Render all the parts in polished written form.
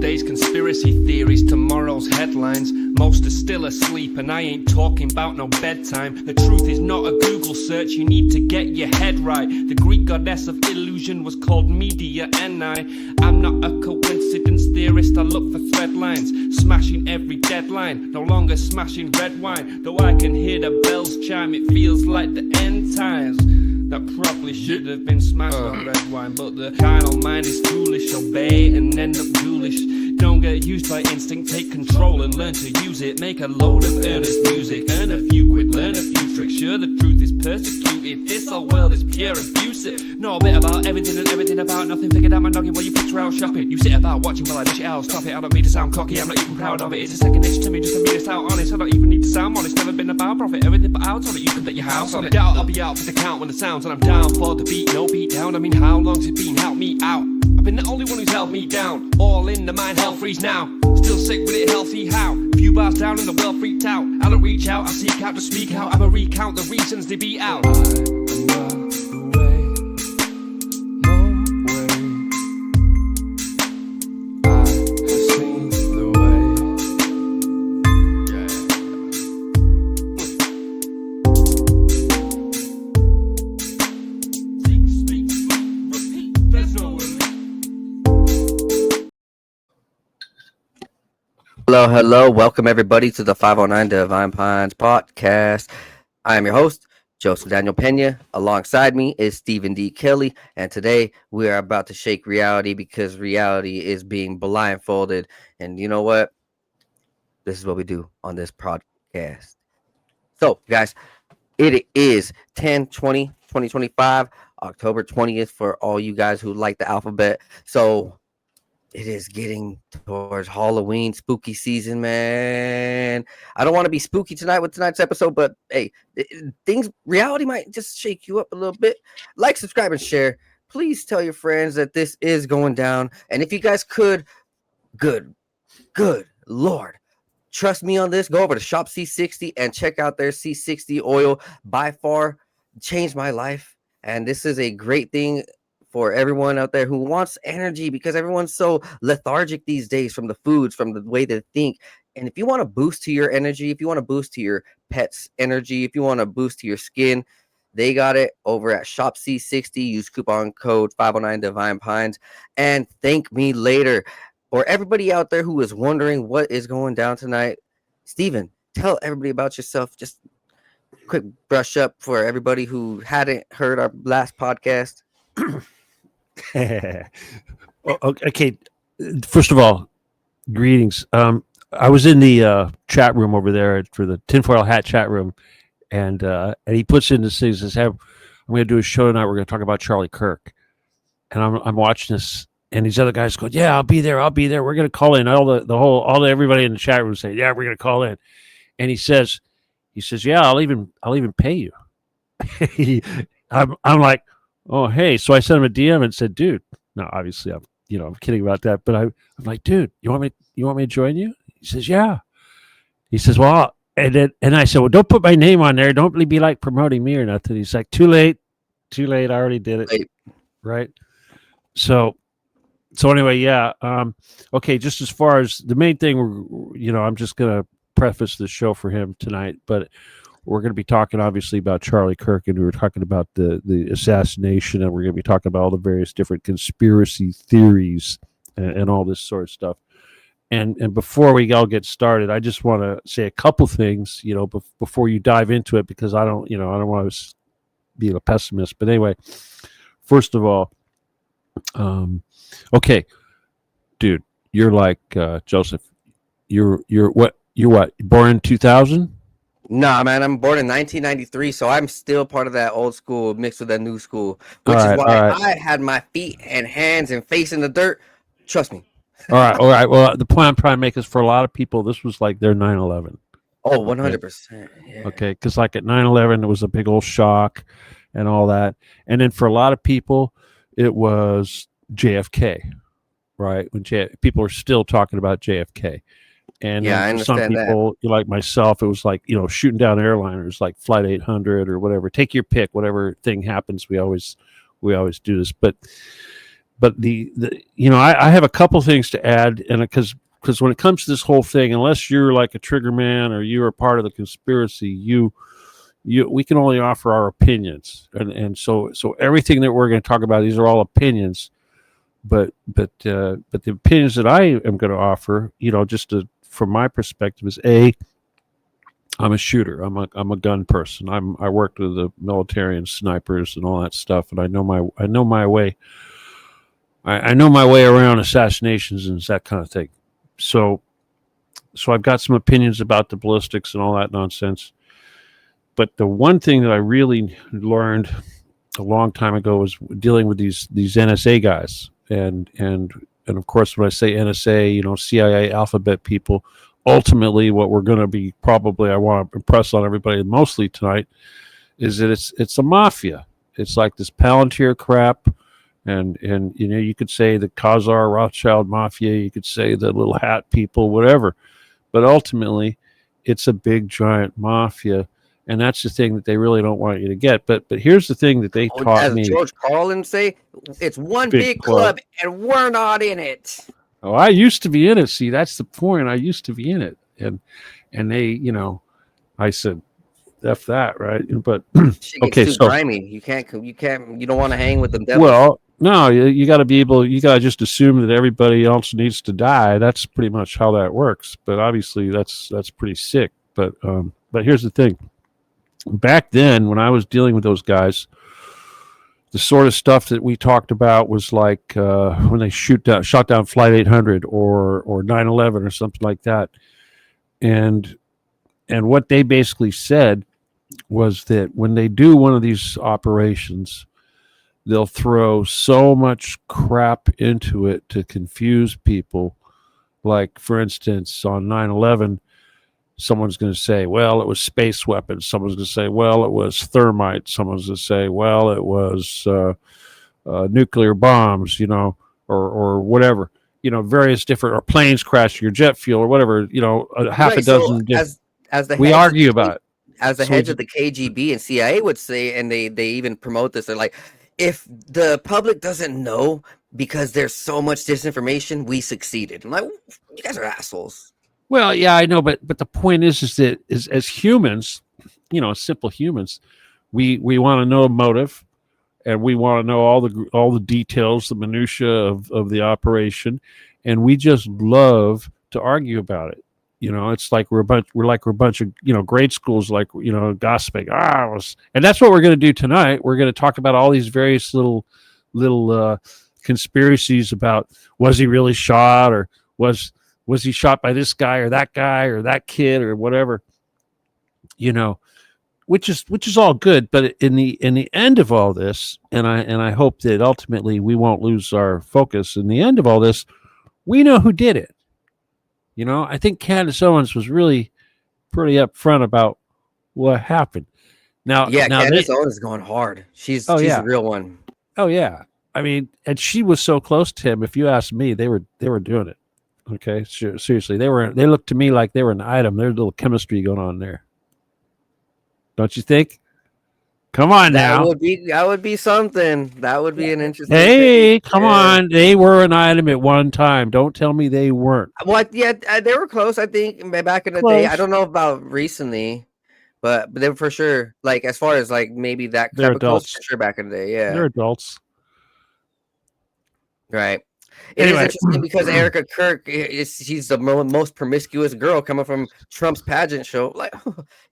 Yesterday's conspiracy theories, tomorrow's headlines. Most are still asleep and I ain't talking about no bedtime. The truth is not a Google search, you need to get your head right. The Greek goddess of illusion was called Media, and I'm not a coincidence theorist, I look for thread lines. Smashing every deadline, no longer smashing red wine. Though I can hear the bells chime, it feels like the end times. That probably should have been smashed on red wine, but the carnal mind is foolish. Obey and end up ghoulish. Don't get used by instinct, take control and learn to use it. Make a load of earnest music, earn a few quid, learn a few tricks. Sure, the truth is persecuted, this whole world is pure abusive. Know a bit about everything and everything about nothing. Figured out my noggin while you picture out shopping. You sit about watching while I dish it out, stop it. I don't mean to sound cocky, I'm not even proud of it. It's a second itch to me, just to be this out honest. I don't even need to sound honest, never been about profit. Everything but out on it, you can bet your house on it. Doubt I'll be out for the count when the sounds, and I'm down for the beat, no beat down. I mean, how long's it been? Help me out. I've been the only one who's held me down. All in the mind, hell freeze now. Still sick with it, healthy how? Few bars down and the world freaked out. I don't reach out, I seek out to speak out. I'ma recount the reasons they beat out. Hello. Welcome everybody to the 509 Divine Pines podcast. I am your host, Joseph Daniel Pena. Alongside me is Stephen D. Kelly, and today we are about to shake reality because reality is being blindfolded. And you know what? This is what we do on this podcast. So, guys, it is 10/20/2025, October 20th for all you guys who like the alphabet. So it is getting towards Halloween, spooky season, man. I don't want to be spooky tonight with tonight's episode, but hey, reality might just shake you up a little bit. Like, subscribe, and share. Please tell your friends that this is going down. And if you guys could, good Lord, trust me on this. Go over to Shop C60 and check out their C60 oil. By far, changed my life. And this is a great thing for everyone out there who wants energy, because everyone's so lethargic these days from the foods, from the way they think. And if you want to boost to your energy, if you want to boost to your pet's energy, if you want to boost to your skin, they got it over at Shop C60. Use coupon code 509 Divine Pines and thank me later. For everybody out there who is wondering what is going down tonight, Steven, tell everybody about yourself. Just quick brush up for everybody who hadn't heard our last podcast. Okay. First of all, greetings. I was in the chat room over there for the tinfoil hat chat room, and he puts in this thing. Says, "Hey, I'm going to do a show tonight. We're going to talk about Charlie Kirk." And I'm watching this, and these other guys go, "Yeah, I'll be there. We're going to call in." Everybody in the chat room say, "Yeah, we're going to call in." And he says, "Yeah, I'll even pay you." I'm like, oh, hey. So I sent him a DM and said, dude, no, obviously I'm kidding about that. But I'm like, dude, you want me to join you? He says, yeah. He says, well, and I said, well, don't put my name on there. Don't be like promoting me or nothing. He's like, too late. I already did it. Right. So anyway, yeah. Okay. Just as far as the main thing, I'm just going to preface the show for him tonight, but we're going to be talking obviously about Charlie Kirk, and we were talking about the assassination, and we're going to be talking about all the various different conspiracy theories and all this sort of stuff. And before we all get started, I just want to say a couple things, before you dive into it, because I don't want to be a pessimist. But anyway, first of all, okay, dude, you're like Joseph. You're what? Born in 2000? Nah, man, I'm born in 1993, so I'm still part of that old school mixed with that new school, which is why I had my feet and hands and face in the dirt. Trust me. All right. Well, the point I'm trying to make is for a lot of people, this was like their 9/11. Oh, 100%. Yeah. Okay, because like at 9/11, it was a big old shock and all that. And then for a lot of people, it was JFK, right? When people are still talking about JFK. And yeah, I for understand some people, like myself, it was like, shooting down airliners like Flight 800 or whatever. Take your pick, whatever thing happens. We always do this. But but the I have a couple things to add, and because when it comes to this whole thing, unless you're like a trigger man or you're a part of the conspiracy, we can only offer our opinions, and so everything that we're going to talk about, these are all opinions, but the opinions that I am going to offer, from my perspective, is I'm a shooter. I'm a gun person. I worked with the military and snipers and all that stuff, and I know my way. I know my way around assassinations and that kind of thing. So I've got some opinions about the ballistics and all that nonsense. But the one thing that I really learned a long time ago was dealing with these NSA guys, and of course, when I say NSA, CIA alphabet people. Ultimately, what we're going to be I want to impress on everybody mostly tonight is that it's a mafia. It's like this Palintir crap, and you could say the Khazar Rothschild mafia, you could say the little hat people, whatever, but ultimately, it's a big giant mafia, and that's the thing that they really don't want you to get. But here's the thing that they taught me. As George Carlin say, it's one big club, and we're not in it. Oh, I used to be in it. See, that's the point. I used to be in it, and they, I said, "F that," right? But okay, too grimy. You don't want to hang with them devils. Well, no, you got to be able. You got to just assume that everybody else needs to die. That's pretty much how that works. But obviously, that's pretty sick. But here's the thing. Back then, when I was dealing with those guys, the sort of stuff that we talked about was like when they shot down Flight 800 or 9/11 or something like that, and what they basically said was that when they do one of these operations, they'll throw so much crap into it to confuse people. Like, for instance, on 9/11, someone's going to say, well, it was space weapons. Someone's going to say, well, it was thermite. Someone's going to say, well, it was nuclear bombs, or whatever, various different, or planes crashing, or jet fuel, or whatever, half a dozen. As the we argue about it. As the heads of the KGB and CIA would say, and they even promote this, they're like, if the public doesn't know because there's so much disinformation, we succeeded. I'm like, you guys are assholes. Well, yeah, I know, but the point is that as humans, simple humans, we want to know motive, and we want to know all the details, the minutia of the operation, and we just love to argue about it. It's like we're a bunch of grade schools, like gossiping. And that's what we're going to do tonight. We're going to talk about all these various little conspiracies about, was he really shot, or was he shot by this guy or that kid or whatever, which is all good. But in the end of all this, and I hope that ultimately we won't lose our focus. In the end of all this, we know who did it. I think Candace Owens was really pretty upfront about what happened. Now Candace Owens is going hard. She's a real one. Oh yeah, I mean, and she was so close to him. If you ask me, they were doing it. Okay, seriously, they looked to me like they were an item. There's a little chemistry going on there, don't you think? Come on now. That would be something. That would be an interesting. Hey, come on. They were an item at one time. Don't tell me they weren't. Well, yeah, they were close. I think back in the day. I don't know about recently, but they were for sure. Like, as far as like maybe that they're type adults. Of close, for sure back in the day. Yeah, they're adults. Right. It is interesting because Erica Kirk she's the most promiscuous girl coming from Trump's pageant show. Like,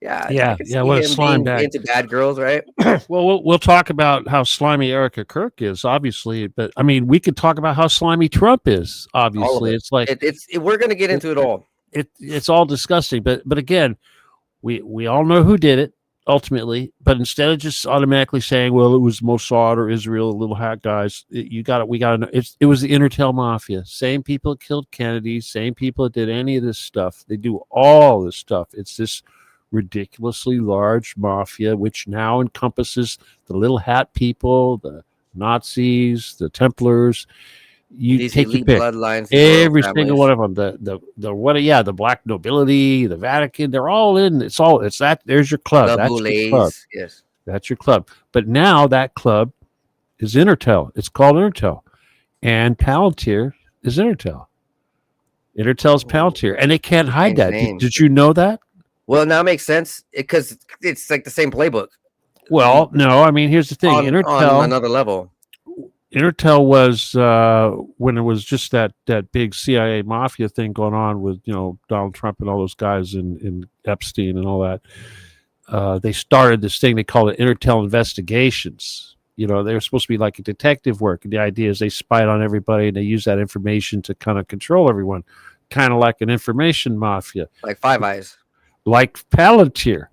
yeah. What a slime bag into bad girls, right? Well, we'll talk about how slimy Erica Kirk is, obviously, but I mean, we could talk about how slimy Trump is. Obviously, it's like we're going to get into it all. It's all disgusting, but again, we all know who did it. Ultimately, but instead of just automatically saying, well, it was Mossad or Israel, the little hat guys, we got to know it was the Intertel Mafia. Same people that killed Kennedy, same people that did any of this stuff. They do all this stuff. It's this ridiculously large mafia, which now encompasses the little hat people, the Nazis, the Templars. You take your pick. Bloodlines, every single one of them. The black nobility, the Vatican, they're all in. It's that. There's your club. That's your club. Yes, that's your club. But now that club is Intertel. It's called Intertel, and Palintir is Intertel. Intertel's Palintir, and they can't hide that. Did you know that? Well, now it makes sense because it's like the same playbook. Well, no. I mean, here's the thing. On another level. Intertel was when it was just that big CIA mafia thing going on with Donald Trump and all those guys in Epstein and all that. They started this thing they call it Intertel Investigations. They were supposed to be like a detective work, and the idea is they spied on everybody and they use that information to kind of control everyone, kind of like an information mafia, like Five Eyes, like Palantir.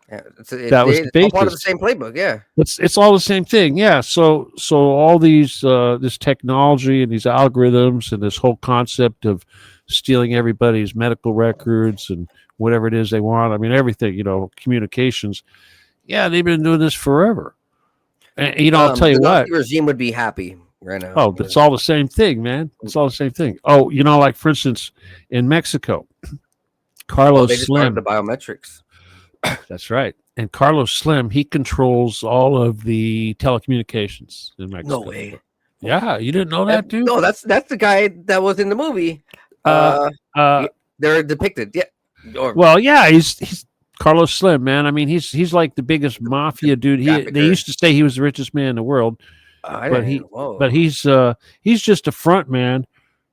Yeah, that was the basis. All part of the same playbook. Yeah, it's all the same thing. Yeah, so all these this technology and these algorithms and this whole concept of stealing everybody's medical records and whatever it is they want. I mean, everything. Communications. Yeah, they've been doing this forever. And I'll tell you what, the regime would be happy right now. Oh, it's all the same thing, man. It's all the same thing. Oh, like for instance, in Mexico, Carlos they just Slim, the biometrics. That's right. And Carlos Slim, he controls all of the telecommunications in Mexico. No way. Yeah, you didn't know that, dude? No, that's the guy that was in the movie. They're depicted. Yeah. Well, yeah, he's Carlos Slim, man. I mean, he's like the biggest mafia dude. They used to say he was the richest man in the world, but he's just a front man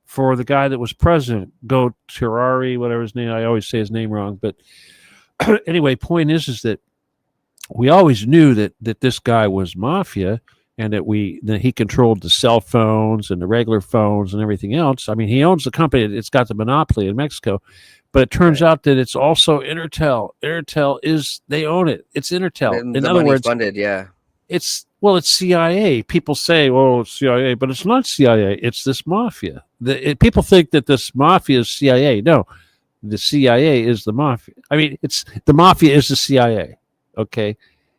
for the guy that was president, Go Terrari, whatever his name. I always say his name wrong, but anyway, point is that we always knew that this guy was mafia, and that he controlled the cell phones and the regular phones and everything else. I mean, he owns the company; it's got the monopoly in Mexico. But it turns out that it's also Intertel. They own it. It's Intertel. In other words, funded, yeah. It's CIA. People say, "Oh, it's CIA," but it's not CIA. It's this mafia. People think that this mafia is CIA. No. The CIA is the mafia. I mean, the mafia is the CIA. Okay.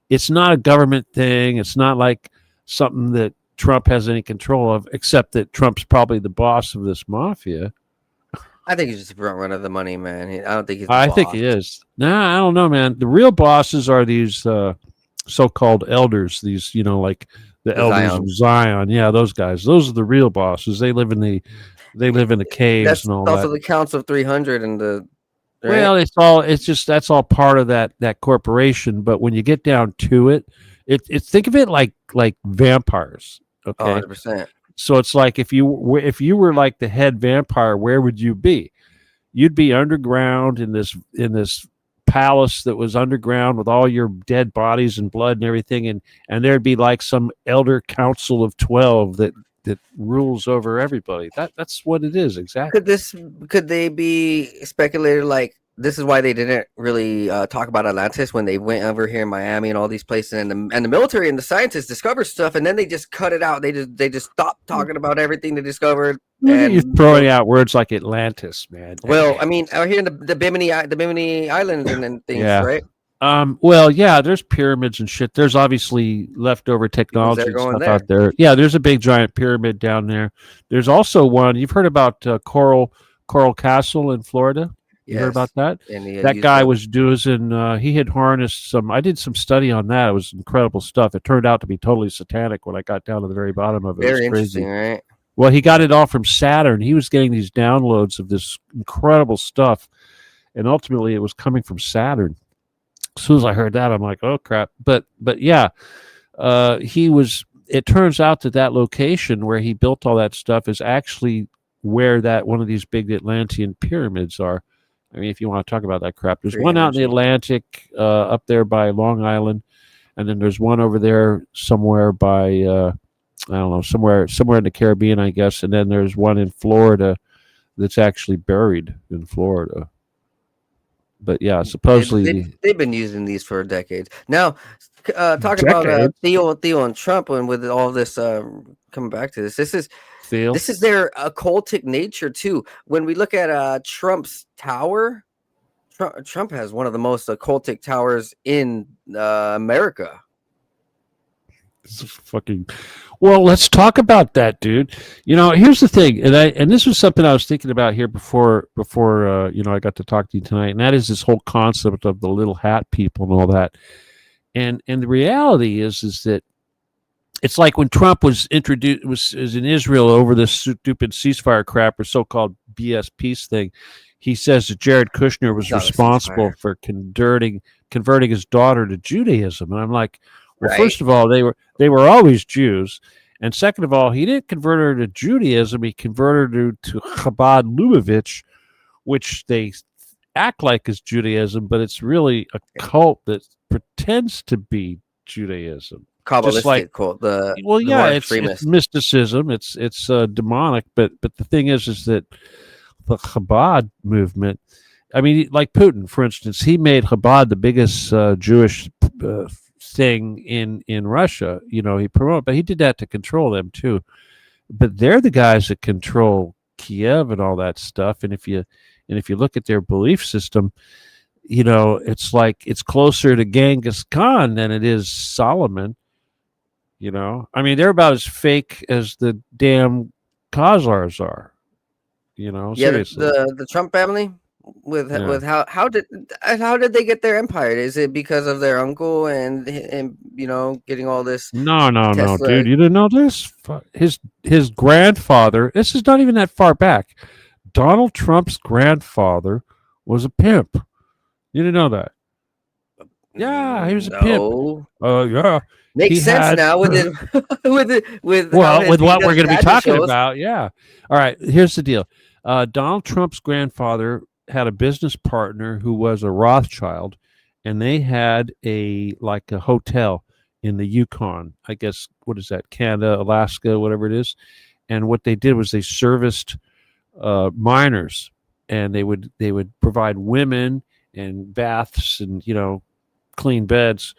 It's not a government thing. It's not like something that Trump has any control of, except that Trump's probably the boss of this mafia. I think he's just a front runner of the money, man. I don't think he's I think he is. Nah, I don't know, man. The real bosses are these so-called elders, these, like the elders of Zion. Yeah, those guys. Those are the real bosses. They live in the caves and all that. That's also the Council of 300 and the. Right? Well, that's all part of that corporation. But when you get down to it, think of it like vampires. Okay, 100%. So it's like if you were like the head vampire, where would you be? You'd be underground in this palace that was underground with all your dead bodies and blood and everything, and there'd be like some elder council of 12 that rules over everybody. That's what it is exactly. Could they be speculated like this is why they didn't really talk about Atlantis when they went over here in Miami and all these places, and the military and the scientists discovered stuff, and then they just cut it out. They just stopped talking about everything they discovered. And you're throwing out words like Atlantis, man. Well, I mean, out here in the Bimini Islands and things, yeah. Right? Well, yeah, there's pyramids and shit. There's obviously leftover technology and stuff out there. Yeah, there's a big giant pyramid down there. There's also one. You've heard about Coral Castle in Florida? You heard about that? That guy was doing, he had harnessed some, I did some study on that. It was incredible stuff. It turned out to be totally satanic when I got down to the very bottom of it. Very interesting, right? Well, he got it all from Saturn. He was getting these downloads of this incredible stuff, and ultimately it was coming from Saturn. As soon as I heard that, I'm like, oh, crap. But yeah, it turns out that location where he built all that stuff is actually where one of these big Atlantean pyramids are. I mean, if you want to talk about that crap, there's one out in the Atlantic up there by Long Island, and then there's one over there somewhere by, I don't know, somewhere in the Caribbean, I guess, and then there's one in Florida that's actually buried in Florida. But yeah, supposedly they've been using these for decades. Now, talking about Theo and Trump, and with all this coming back to this, this is their occultic nature too. When we look at Trump's tower, Trump has one of the most occultic towers in America. It's fucking. Well, let's talk about that, dude. Here's the thing, and this was something I was thinking about here before I got to talk to you tonight, and that is this whole concept of the little hat people and all that. And the reality is that It's like when Trump was introduced was in Israel over this stupid ceasefire crap or so-called BS peace thing. He says that Jared Kushner was responsible for converting his daughter to Judaism, and I'm like, well, first of all, they were always Jews, and second of all, he didn't convert her to Judaism. He converted her to Chabad Lubavitch, which they act like is Judaism, but it's really a cult that pretends to be Judaism. Kabbalistic cult. It's mysticism. It's demonic. But the thing is that the Chabad movement. I mean, like Putin, for instance, he made Chabad the biggest Jewish thing in Russia. You know, he promoted, but he did that to control them too. But they're the guys that control Kiev and all that stuff. And if you look at their belief system, you know, it's like it's closer to Genghis Khan than it is Solomon. You know, I mean, they're about as fake as the damn Khazars are. You know, seriously. The Trump family with how did they get their empire? Is it because of their uncle and you know, getting all this? No, dude, you didn't know this? His grandfather. This is not even that far back. Donald Trump's grandfather was a pimp. You didn't know that? Yeah, he was a pimp. Yeah. Makes sense now with with what we're going to be talking about. Yeah. All right. Here's the deal. Donald Trump's grandfather had a business partner who was a Rothschild, and they had a hotel in the Yukon. I guess, what is that? Canada, Alaska, whatever it is. And what they did was they serviced miners, and they would provide women and baths and, you know, clean beds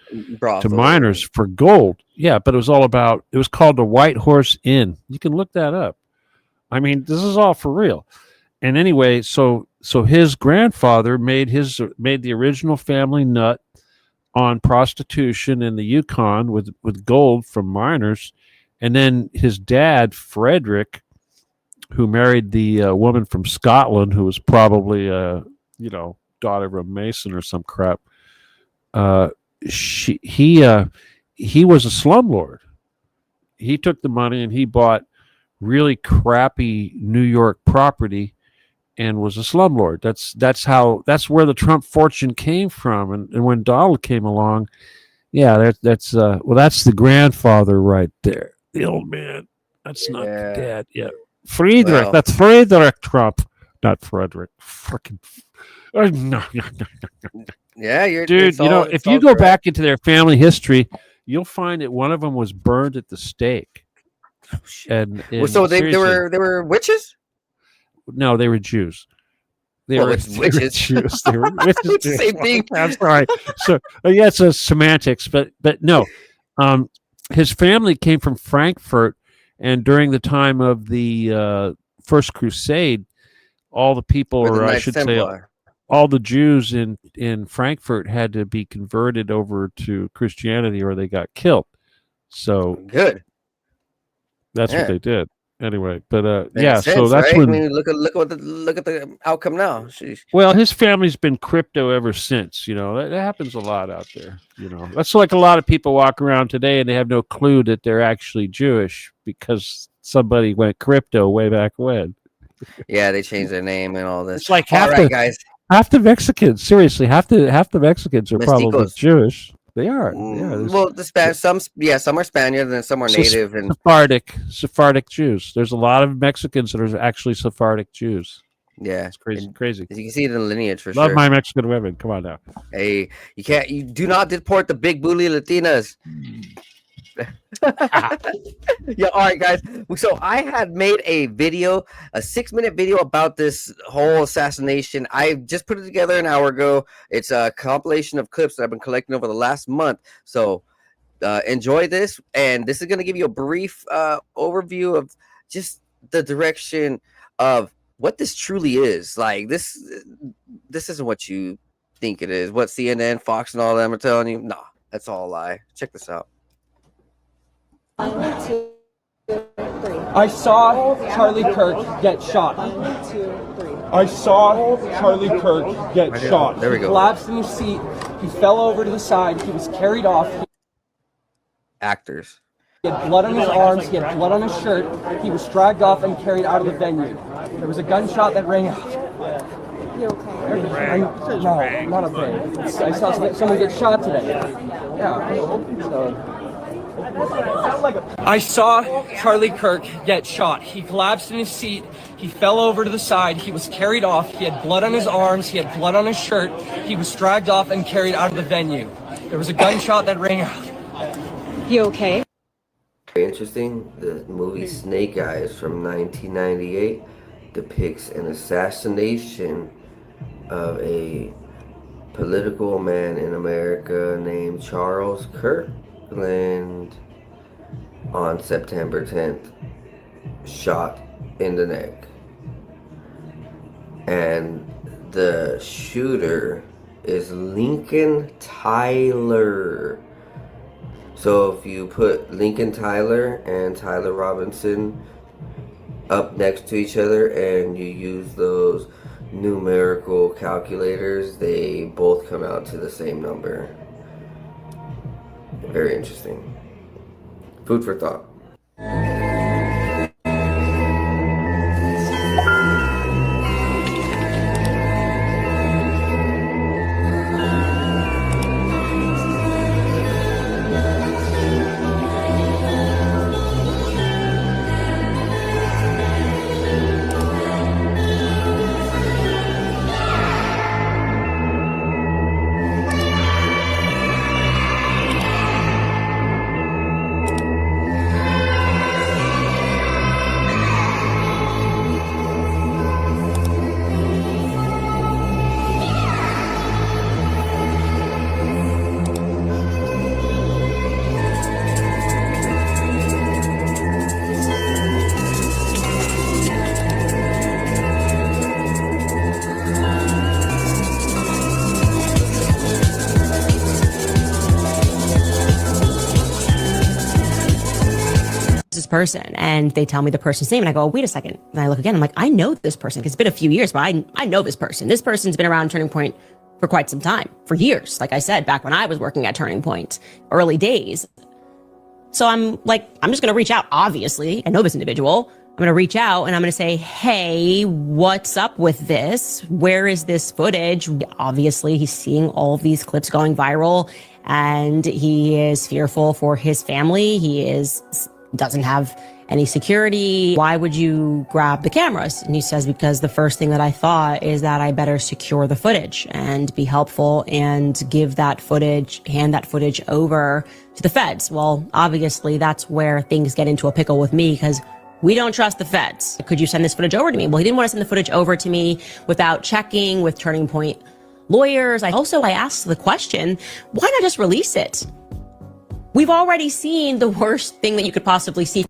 to miners for gold. Yeah, but it was called the White Horse Inn. You can look that up. I mean, this is all for real. And anyway, so his grandfather made the original family nut on prostitution in the Yukon with gold from miners. And then his dad, Frederick, who married the woman from Scotland, who was probably daughter of a mason or some crap. He was a slumlord. He took the money and he bought really crappy New York property and was a slumlord. That's where the Trump fortune came from. And when Donald came along, yeah, that's the grandfather right there, the old man. That's not the dad. Yeah, Friedrich. Well, that's Friedrich Trump, not Frederick. Fucking. No. Yeah, dude. You know, if you go back into their family history, you'll find that one of them was burned at the stake. Oh, and so they were witches? No, they were Jews. They were witches. Jews. They were witches. Same thing. I'm sorry. So yeah, it's a semantics, but no. His family came from Frankfurt, and during the time of the First Crusade, all the people, or I should say, all the Jews in Frankfurt had to be converted over to Christianity or they got killed. So good. That's what they did. Anyway, but sense, so that's right? when. I mean, look at the outcome now. Sheesh. Well, his family's been crypto ever since. You know, that happens a lot out there. You know, that's like a lot of people walk around today and they have no clue that they're actually Jewish because somebody went crypto way back when. Yeah, they changed their name and all this. It's like half the Mexicans. Seriously, half the Mexicans are probably Jewish. They are. Yeah, well, some are Spaniards and some are native and Sephardic Jews. There's a lot of Mexicans that are actually Sephardic Jews. Yeah, it's crazy. You can see it in the lineage for sure. Love my Mexican women. Come on now. Hey, you do not deport the big booty Latinas. Yeah, all right, guys. So I had made a 6-minute video about this whole assassination. I just put it together an hour ago. It's a compilation of clips that I've been collecting over the last month. So enjoy this, and this is going to give you a brief overview of just the direction of what this truly is. Like this isn't what you think it is. What CNN, Fox, and all of them are telling you. Nah, that's all a lie. Check this out. I saw Charlie Kirk get shot. I saw Charlie Kirk get shot. There we go. He collapsed in his seat. He fell over to the side. He was carried off. Actors. He had blood on his arms, he had blood on his shirt. He was dragged off and carried out of the venue. There was a gunshot that rang out. You okay? No, I'm not okay. I saw someone get shot today. Yeah. So. I saw Charlie Kirk get shot. He collapsed in his seat. He fell over to the side. He was carried off. He had blood on his arms. He had blood on his shirt. He was dragged off and carried out of the venue. There was a gunshot that rang out. You okay? Very interesting. The movie Snake Eyes from 1998 depicts an assassination of a political man in America named Charles Kirkland on September 10th, shot in the neck. And the shooter is Lincoln Tyler. So if you put Lincoln Tyler and Tyler Robinson up next to each other and you use those numerical calculators, they both come out to the same number. Very interesting. Food for thought. This person, and they tell me the person's name, and I go, oh, wait a second. And I look again, I'm like, I know this person, because it's been a few years, but I know this person. This person's been around Turning Point for quite some time, for years. Like I said, back when I was working at Turning Point, early days. So I'm like, I'm just going to reach out. Obviously, I know this individual. I'm going to reach out and I'm going to say, hey, what's up with this? Where is this footage? Obviously, he's seeing all of these clips going viral, and he is fearful for his family. He doesn't have any security. Why would you grab the cameras? And he says, because the first thing that I thought is that I better secure the footage and be helpful and give that footage, hand that footage over to the feds. Well, obviously that's where things get into a pickle with me, because we don't trust the feds. Could you send this footage over to me? Well, he didn't want to send the footage over to me without checking with Turning Point lawyers. I asked the question, why not just release it? We've already seen the worst thing that you could possibly see.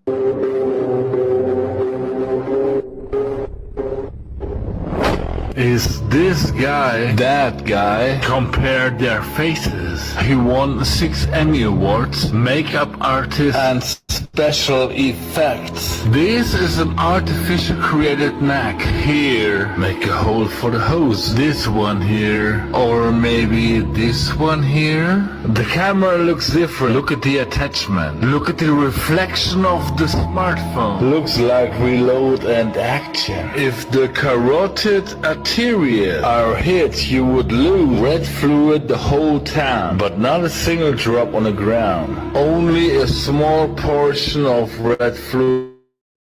Is this guy that guy? Compare their faces. He won 6 Emmy Awards, makeup artist and special effects. This is an artificial created neck. Here, make a hole for the hose. This one here, or maybe this one here. The camera looks different. Look at the attachment. Look at the reflection of the smartphone. Looks like reload and action. If the carotid arteria are hit, you would lose red fluid the whole time, but not a single drop on the ground. Only a small portion of red fluid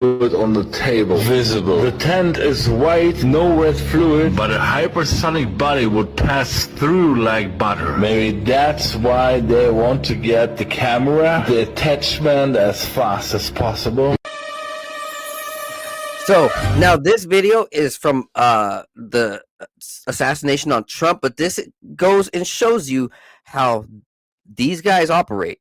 on the table visible. The tent is white, no red fluid, but a hypersonic body would pass through like butter. Maybe that's why they want to get the camera, the attachment as fast as possible. So now this video is from the assassination on Trump, but this goes and shows you how these guys operate.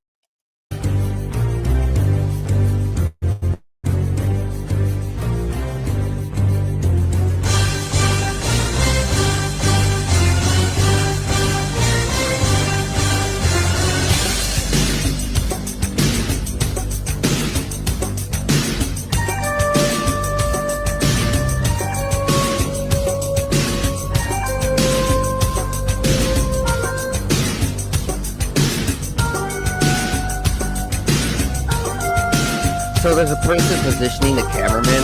there's a person positioning the cameraman.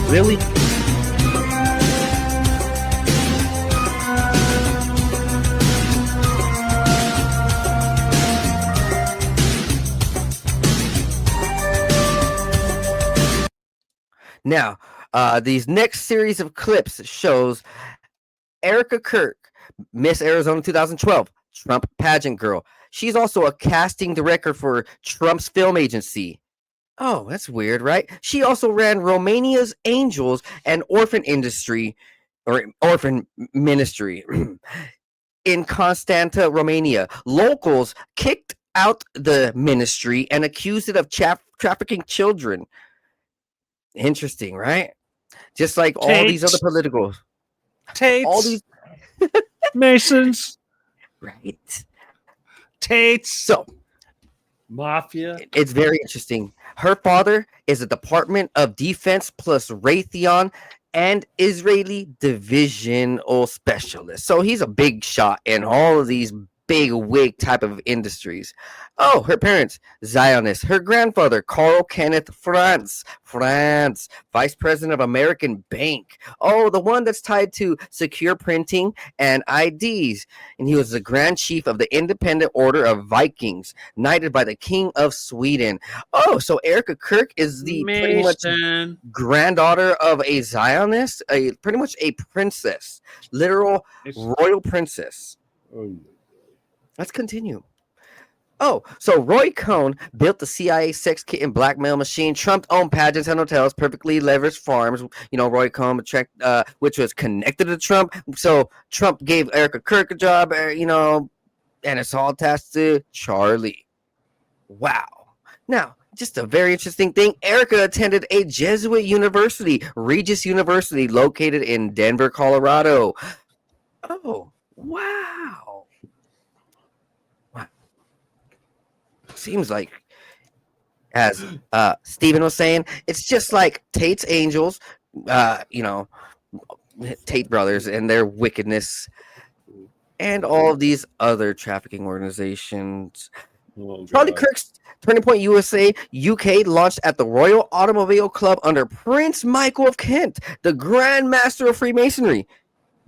Really? Now, these next series of clips shows Erica Kirk, Miss Arizona 2012, Trump pageant girl. She's also a casting director for Trump's film agency. Oh, that's weird, right? She also ran Romania's Angels and orphan industry or orphan ministry in Constanta, Romania. Locals kicked out the ministry and accused it of trafficking children. Interesting, right? Just like all these other politicals. Tates. All these Masons. right. Tates. So Mafia. it's very interesting. Her father is a Department of Defense plus Raytheon and Israeli divisional specialist. So he's a big shot in all of these big wig type of industries. Oh, her parents, Zionists. Her grandfather, Carl Kenneth France, vice president of American Bank. Oh, the one that's tied to secure printing and IDs. And he was the Grand Chief of the Independent Order of Vikings, knighted by the King of Sweden. Oh, so Erica Kirk is the pretty much granddaughter of a Zionist, pretty much a princess, literal royal princess. Let's continue. Oh, so Roy Cohn built the CIA sex kit and blackmail machine. Trump owned pageants and hotels, perfectly leveraged farms. You know, Roy Cohn, which was connected to Trump. So Trump gave Erica Kirk a job, and it's all attached to Charlie. Wow. Now, just a very interesting thing. Erica attended a Jesuit university, Regis University, located in Denver, Colorado. Oh, wow. Seems like, as Steven was saying, it's just like Tate's Angels, Tate Brothers and their wickedness, and all of these other trafficking organizations. Charlie Kirk's Turning Point USA UK launched at the Royal Automobile Club under Prince Michael of Kent, the Grand Master of Freemasonry.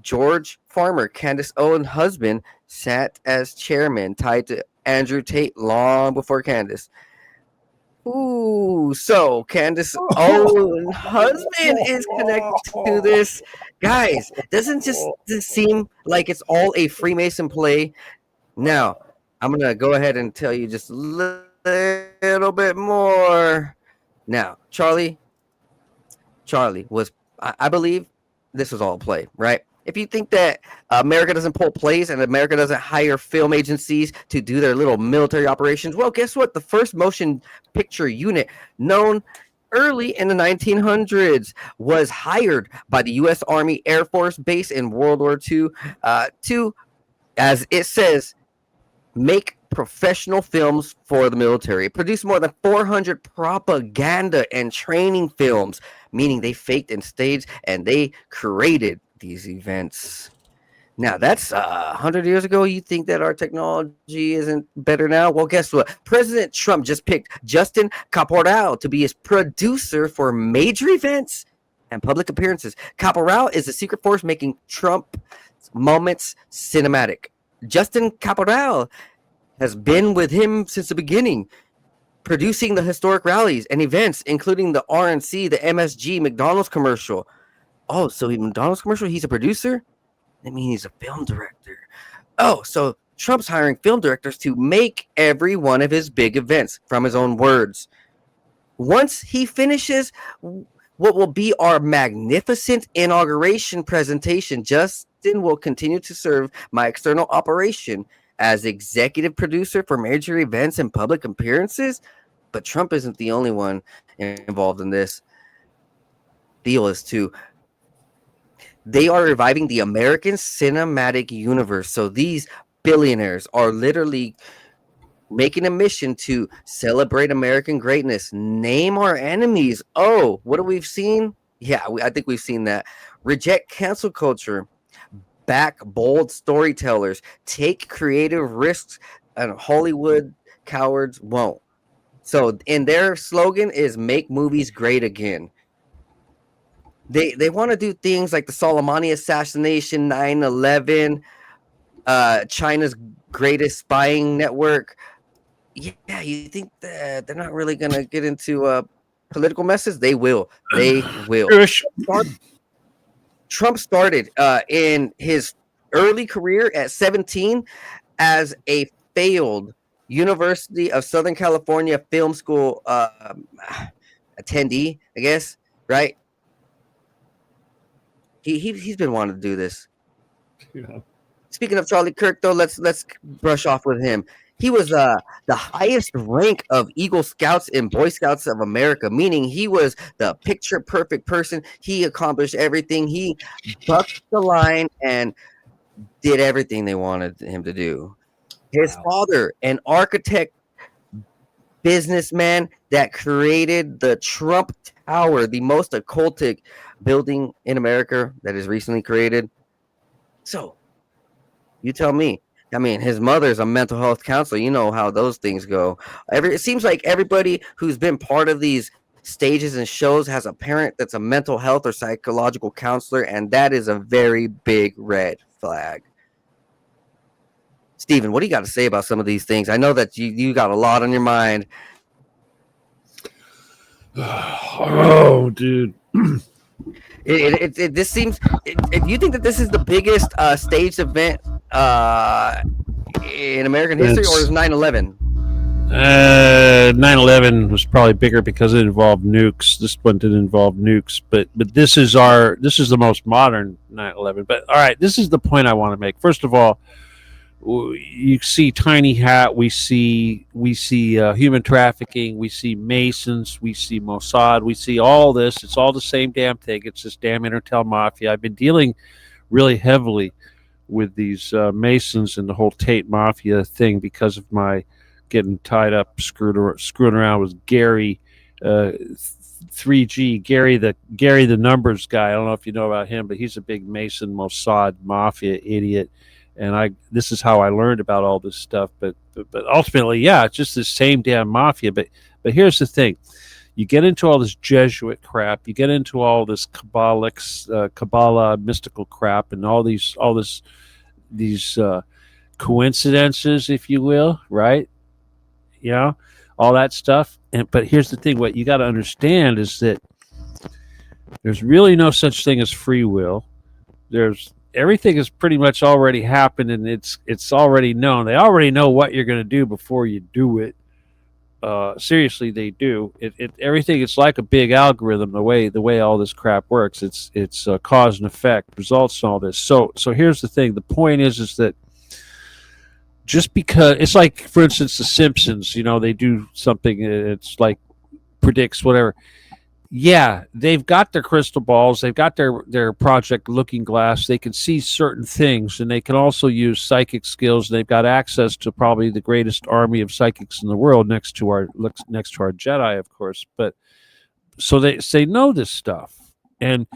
George Farmer, Candace Owens' husband, sat as chairman, tied to Andrew Tate long before Candace. Ooh, so Candace Owens' husband is connected to this. Guys, doesn't this seem like it's all a Freemason play? Now, I'm going to go ahead and tell you just a little bit more. Now, Charlie was, I believe this was all a play, right? If you think that America doesn't pull plays and America doesn't hire film agencies to do their little military operations, well, guess what? The first motion picture unit, known early in the 1900s, was hired by the U.S. Army Air Force Base in World War II to, as it says, make professional films for the military. It produced more than 400 propaganda and training films, meaning they faked and staged and they created these events. Now, that's 100 years ago. You think that our technology isn't better now? Well, guess what? President Trump just picked Justin Caporal to be his producer for major events and public appearances. Caporal is the secret force making Trump moments cinematic. Justin Caporal has been with him since the beginning, producing the historic rallies and events, including the RNC, the MSG, McDonald's commercial. Oh, so McDonald's commercial, he's a producer? That means he's a film director. Oh, so Trump's hiring film directors to make every one of his big events, from his own words. Once he finishes what will be our magnificent inauguration presentation, Justin will continue to serve my external operation as executive producer for major events and public appearances. But Trump isn't the only one involved in this. Deal is too. They are reviving the American cinematic universe. So these billionaires are literally making a mission to celebrate American greatness. Name our enemies. Oh, what have we seen? Yeah, I think we've seen that. Reject cancel culture. Back bold storytellers. Take creative risks, and Hollywood cowards won't. So, and their slogan is "Make movies great again." They want to do things like the Soleimani assassination, 9/11, China's greatest spying network. Yeah, you think that they're not really gonna get into political messes? They will. They will. Trump started in his early career at 17 as a failed University of Southern California Film School attendee, I guess, right? He's been wanting to do this. Yeah. Speaking of Charlie Kirk, though, let's brush off with him. He was the highest rank of Eagle Scouts and Boy Scouts of America, meaning he was the picture perfect person. He accomplished everything. He bucked the line and did everything they wanted him to do. His father, an architect, businessman that created the Trump Tower, the most occultic building in America that is recently created. So, you tell me. I mean, his mother's a mental health counselor. You know how those things go. It seems like everybody who's been part of these stages and shows has a parent that's a mental health or psychological counselor, and that is a very big red flag. Steven, what do you got to say about some of these things? I know that you got a lot on your mind. Oh, dude. This seems. You think that this is the biggest staged event in American history, or is 9/11? 9/11 was probably bigger because it involved nukes. This one didn't involve nukes, but this is the most modern 9/11. But all right, this is the point I want to make. First of all, you see Tiny Hat, we see human trafficking, we see Masons, we see Mossad, we see all this. It's all the same damn thing. It's this damn Intertel Mafia. I've been dealing really heavily with these Masons and the whole Tate Mafia thing because of my getting tied up, screwing around with Gary, 3G, Gary the numbers guy. I don't know if you know about him, but he's a big Mason, Mossad, Mafia idiot. And this is how I learned about all this stuff. But ultimately, yeah, it's just the same damn mafia. But here's the thing: you get into all this Jesuit crap, you get into all this Kabbalah mystical crap, and all these coincidences, if you will, right? Yeah, all that stuff. But here's the thing: what you got to understand is that there's really no such thing as free will. Everything has pretty much already happened, and it's already known. They already know what you're going to do before you do it. Seriously, they do. Everything. It's like a big algorithm. The way all this crap works. It's cause and effect, results, and all this. So here's the thing. The point is that just because it's like, for instance, The Simpsons. You know, they do something. It's like predicts whatever. Yeah, they've got their crystal balls. They've got their Project Looking Glass. They can see certain things, and they can also use psychic skills. They've got access to probably the greatest army of psychics in the world, next to our Jedi, of course. But so they know this stuff, and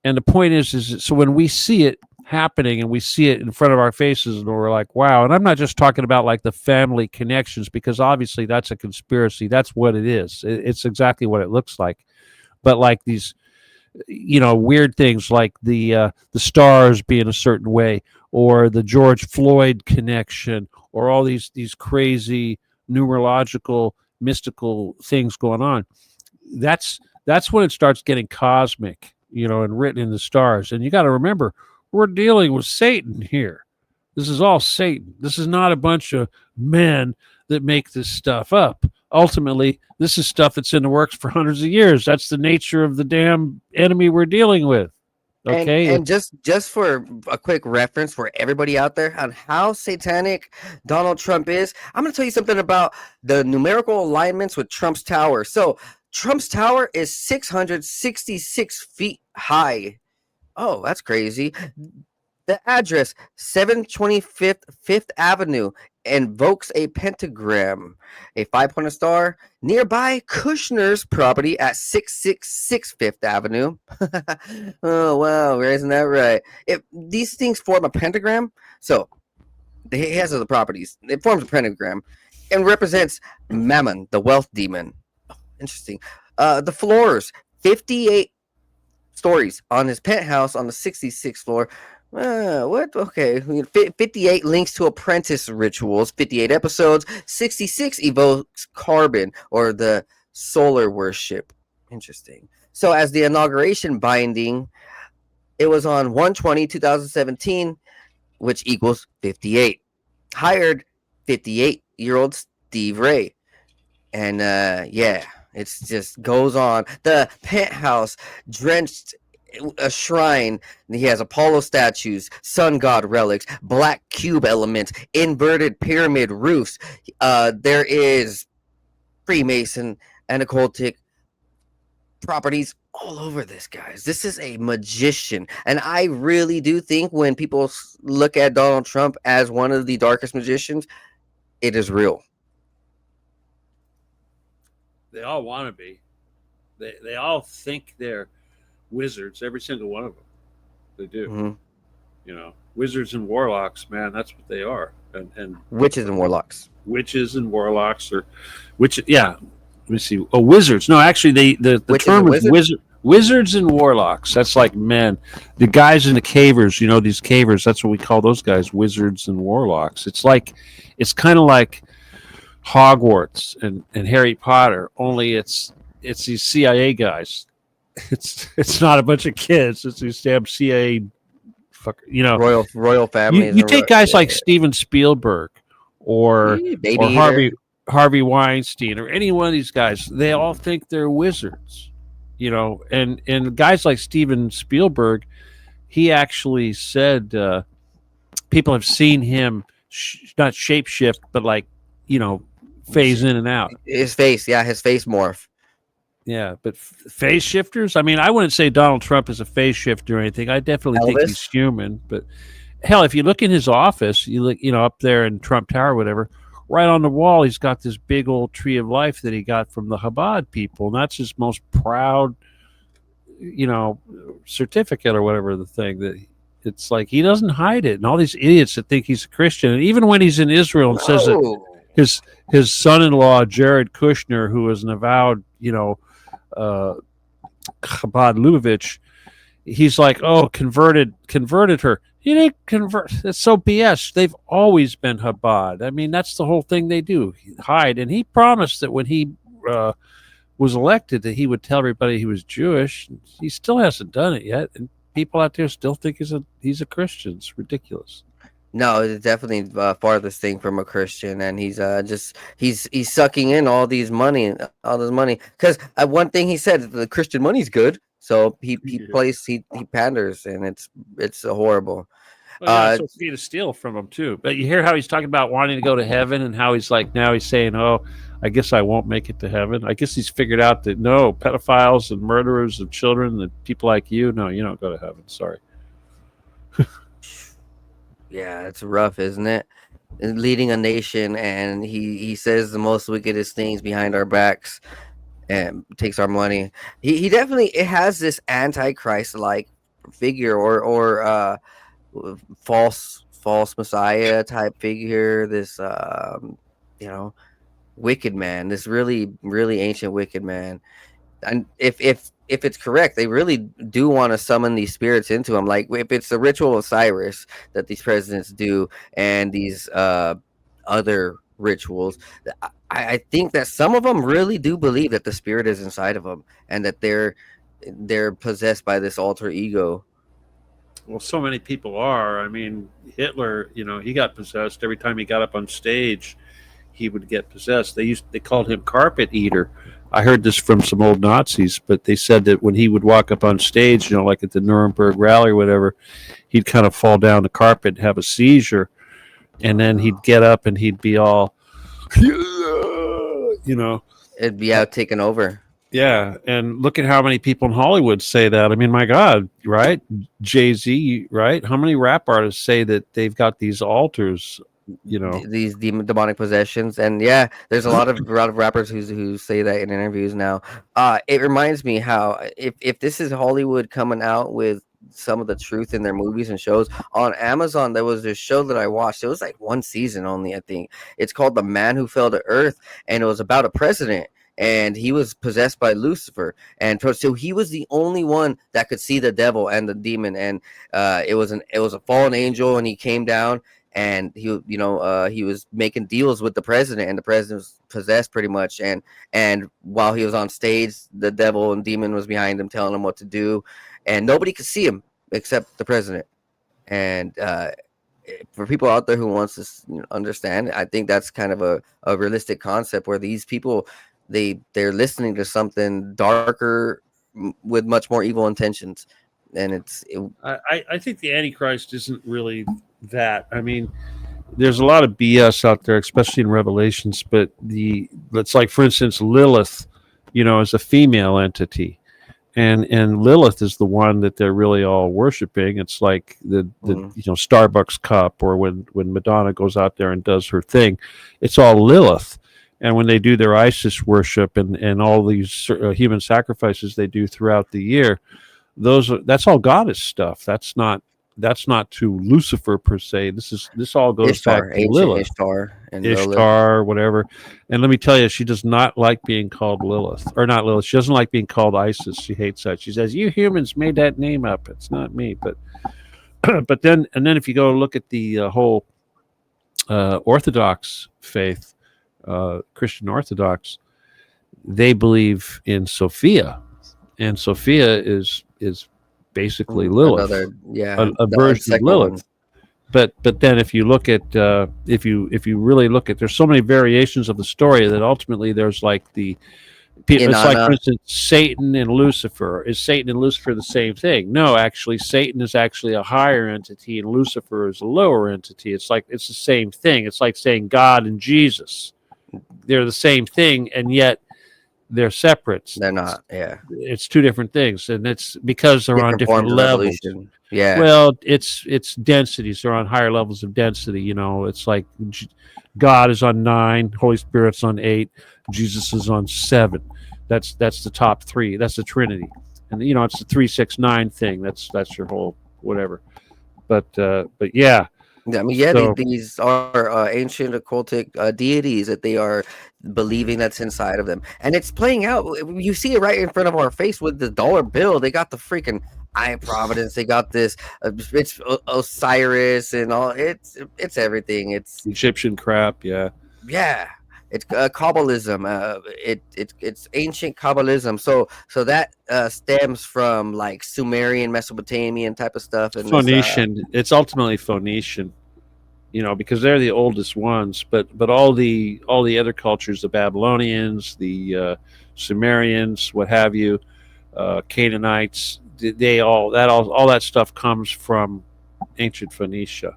the point is so when we see it happening and we see it in front of our faces, and we're like, wow. And I'm not just talking about like the family connections, because obviously that's a conspiracy. That's what it is. It's exactly what it looks like. But like these, weird things like the stars being a certain way, or the George Floyd connection, or all these crazy numerological, mystical things going on. That's when it starts getting cosmic, and written in the stars. And you got to remember, we're dealing with Satan here. This is all Satan. This is not a bunch of men that make this stuff up. Ultimately, this is stuff that's in the works for hundreds of years. That's the nature of the damn enemy we're dealing with. Okay. And just for a quick reference for everybody out there on how satanic Donald Trump is, I'm going to tell you something about the numerical alignments with Trump's tower. So Trump's tower is 666 feet high. Oh, that's crazy. The address, 725th 5th Avenue, invokes a pentagram, a 5-pointed star, nearby Kushner's property at 666 5th Avenue. Oh, wow, isn't that right? These things form a pentagram, so he has other properties. It forms a pentagram. and represents Mammon, the wealth demon. Oh, interesting. The floors, 58 stories on his penthouse on the 66th floor. What? Okay. 58 links to apprentice rituals, 58 episodes, 66 evokes carbon or the solar worship. Interesting. So, as the inauguration binding, it was on 1/20/2017, which equals 58. Hired 58-year-old Steve Ray. And yeah, it's just goes on. The penthouse drenched a shrine. He has Apollo statues, sun god relics, black cube elements, inverted pyramid roofs. There is Freemason and occultic properties all over this, guys. This is a magician, and I really do think when people look at Donald Trump as one of the darkest magicians, it is real. They all want to be. They all think they're wizards. Every single one of them. They do. Mm-hmm. You know, wizards and warlocks, man. That's what they are. And Witches and warlocks. Witches and warlocks, or witch. Yeah. Let me see. Oh, wizards. No, actually, the term is wizards and warlocks. That's like men. The guys in the cavers. You know, these cavers. That's what we call those guys. Wizards and warlocks. It's kind of like Hogwarts and Harry Potter, only it's these CIA guys. It's not a bunch of kids. It's these damn CIA, royal families. You take guys like Steven Spielberg or Harvey Weinstein or any one of these guys. They all think they're wizards, and guys like Steven Spielberg, he actually said people have seen him not shapeshift, but phase in and out. His face morph. Yeah, but phase shifters? I mean, I wouldn't say Donald Trump is a phase shifter or anything. I definitely think he's human. But hell, if you look in his office, you look, up there in Trump Tower or whatever, right on the wall, he's got this big old tree of life that he got from the Chabad people. And that's his most proud, certificate or whatever the thing that it's like he doesn't hide it. And all these idiots that think he's a Christian. And even when he's in Israel and says that his son-in-law, Jared Kushner, who is an avowed, Chabad Lubavitch, he's like, oh, converted her. He didn't convert. That's so BS. They've always been Chabad. I mean, that's the whole thing they do, hide. And he promised that when he was elected that he would tell everybody he was Jewish. He still hasn't done it yet. And people out there still think he's a Christian. It's ridiculous. No, it's definitely farthest thing from a Christian, and he's he's sucking in all this money. Because one thing he said, the Christian money's good, so he panders, and it's horrible. Well, it's okay to steal from him too. But you hear how he's talking about wanting to go to heaven, and how he's like now he's saying, "Oh, I guess I won't make it to heaven." I guess he's figured out that no, pedophiles and murderers of children, and people like you, no, you don't go to heaven. Sorry. Yeah, it's rough, isn't it? Leading a nation, and he says the most wickedest things behind our backs and takes our money. He definitely has this antichrist-like figure or false messiah type figure. This wicked man. This really really ancient wicked man. And if it's correct, they really do want to summon these spirits into him. Like if it's the ritual of Cyrus that these presidents do, and these other rituals, I think that some of them really do believe that the spirit is inside of them, and that they're possessed by this alter ego. Well, so many people are. I mean, Hitler, he got possessed every time he got up on stage. He would get possessed. They called him carpet eater. I heard this from some old Nazis, but they said that when he would walk up on stage, like at the Nuremberg rally or whatever, he'd kind of fall down the carpet and have a seizure, and then he'd get up and he'd be all, it'd be out taken over. Yeah, and look at how many people in Hollywood say that. I mean, my God, right? Jay-Z, right? How many rap artists say that they've got these altars? These demonic possessions, and yeah, there's a lot of rappers who say that in interviews now. It reminds me how if this is Hollywood coming out with some of the truth in their movies and shows. On Amazon, there was this show that I watched. It was like one season only, I think. It's called The Man Who Fell to Earth, and it was about a president, and he was possessed by Lucifer, and so he was the only one that could see the devil and the demon, and it was a fallen angel, and he came down, and he was making deals with the president, and the president was possessed pretty much, and while he was on stage, the devil and demon was behind him telling him what to do, and nobody could see him except the president. And for people out there who wants to understand, I think that's kind of a realistic concept where these people, they're listening to something darker with much more evil intentions. And I think the Antichrist isn't really that. I mean, there's a lot of BS out there, especially in Revelations, but it's like, for instance, Lilith, is a female entity. And Lilith is the one that they're really all worshiping. It's like the Starbucks cup, or when Madonna goes out there and does her thing, it's all Lilith. And when they do their Isis worship and all these human sacrifices they do throughout the year, that's all goddess stuff. That's not to Lucifer per se. This all goes Ishtar, back to Lilith, Ishtar, whatever. And let me tell you, she does not like being called Lilith, or not Lilith. She doesn't like being called Isis. She hates that. She says, "You humans made that name up. It's not me." But then if you go look at the whole Orthodox faith, Christian Orthodox, they believe in Sophia, and Sophia is basically Lilith, a version of Lilith. One. But then if you look at if you really look at, there's so many variations of the story that ultimately there's like it's like, for instance, Satan and Lucifer. Is Satan and Lucifer the same thing? No, actually, Satan is actually a higher entity and Lucifer is a lower entity. It's the same thing. It's like saying God and Jesus. They're the same thing, and yet they're separate. They're not. Yeah, it's two different things, and it's because they're on different levels. Yeah. Well, it's densities. They're on higher levels of density. It's like God is on 9, Holy Spirit's on 8, Jesus is on 7. That's the top 3. That's the Trinity, and it's the 3, 6, 9 thing. That's your whole whatever. But yeah. I mean, these are ancient occultic deities that they are believing that's inside of them, and it's playing out. You see it right in front of our face with the dollar bill. They got the freaking Eye of Providence. They got this. It's Osiris and all. It's everything. It's Egyptian crap. Yeah. It's Kabbalism. It's ancient Kabbalism. So that stems from like Sumerian, Mesopotamian type of stuff. And Phoenician. It's ultimately Phoenician. Because they're the oldest ones. But all the other cultures, the Babylonians, the Sumerians, what have you, Canaanites, all that stuff comes from ancient Phoenicia.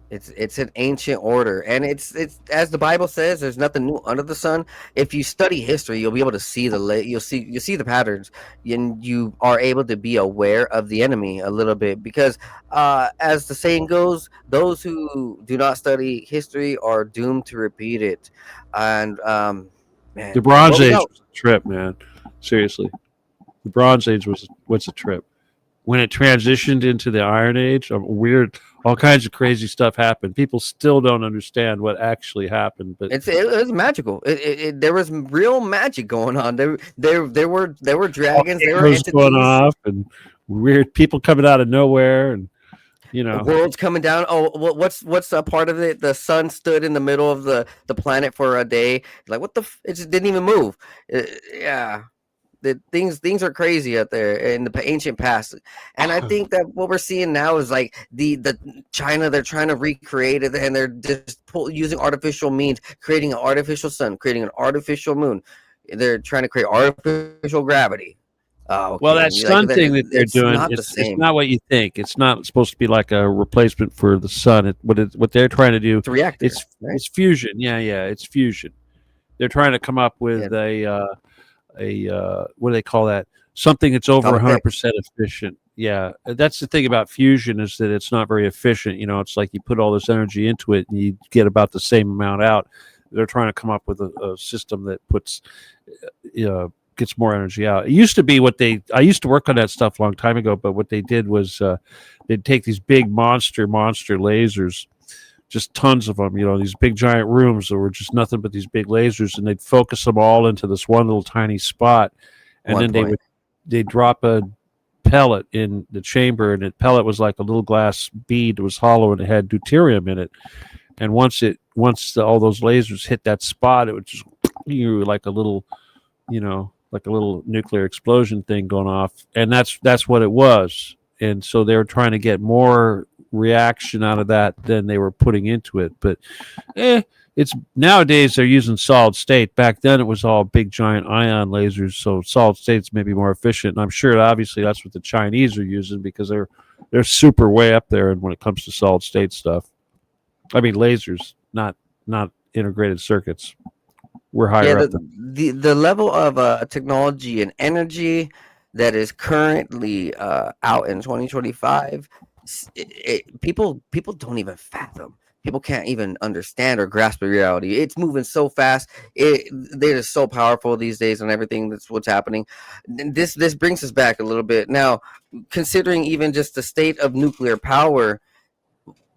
It's an ancient order, and it's as the Bible says, there's nothing new under the sun. If you study history, you'll be able to see you'll see the patterns, and you are able to be aware of the enemy a little bit, because as the saying goes, those who do not study history are doomed to repeat it. And man, the Bronze Age was a trip, man. Seriously, the Bronze Age was a trip. When it transitioned into the Iron Age, all kinds of crazy stuff happened. People still don't understand what actually happened, but it was magical. There was real magic going on. There were dragons. There were entities going off, and weird people coming out of nowhere, and the world's coming down. Oh, what's a part of it? The sun stood in the middle of the planet for a day. Like, what it just didn't even move. Yeah. Things are crazy out there in the ancient past, and I think that what we're seeing now is like the China. They're trying to recreate it, and they're just using artificial means, creating an artificial sun, creating an artificial moon. They're trying to create artificial gravity. Well, that sun thing that they're doing, it's not what you think. It's not supposed to be like a replacement for the sun. What they're trying to do, it's fusion. Yeah, it's fusion. They're trying to come up with a what do they call that? Something that's over 100% efficient. Yeah, that's the thing about fusion, is that it's not very efficient. It's like you put all this energy into it and you get about the same amount out. They're trying to come up with a system that puts gets more energy out. It used to be I used to work on that stuff a long time ago, but what they did was they'd take these big monster lasers, just tons of them, these big giant rooms that were just nothing but these big lasers, and they'd focus them all into this one little tiny spot, and then they'd drop a pellet in the chamber, and the pellet was like a little glass bead that was hollow and it had deuterium in it. And once all those lasers hit that spot, it would just like a little nuclear explosion thing going off, and that's what it was. And so they were trying to get more reaction out of that than they were putting into it. But it's nowadays they're using solid state. Back then it was all big giant ion lasers, so solid state's maybe more efficient. And I'm sure obviously that's what the Chinese are using, because they're super way up there when it comes to solid state stuff. I mean lasers, not integrated circuits. We're higher up. The level of technology and energy that is currently out in 2025, people don't even fathom. People can't even understand or grasp the reality. It's moving so fast. They're just so powerful these days on everything that's what's happening. This brings us back a little bit now, considering even just the state of nuclear power,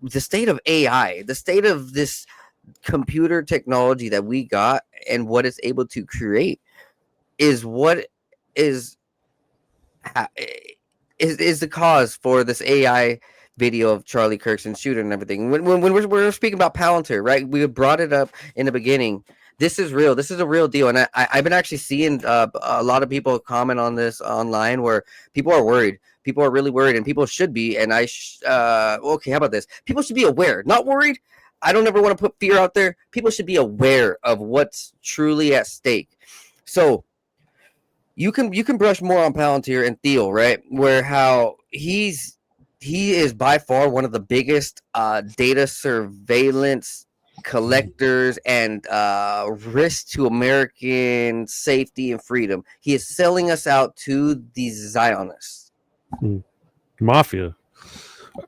the state of AI, the state of this computer technology that we got and what it's able to create is what is the cause for this AI video of Charlie Kirk's shooter and everything. When we're speaking about Palintir, right? We brought it up in the beginning. This is real. This is a real deal. And I've been actually seeing a lot of people comment on this online where people are worried. People are really worried, and people should be. And okay, how about this? People should be aware, not worried. I don't ever want to put fear out there. People should be aware of what's truly at stake. So you can brush more on Palintir and Theo, right? Where how he is by far one of the biggest data surveillance collectors and risk to American safety and freedom. He is selling us out to the Zionists. Mafia.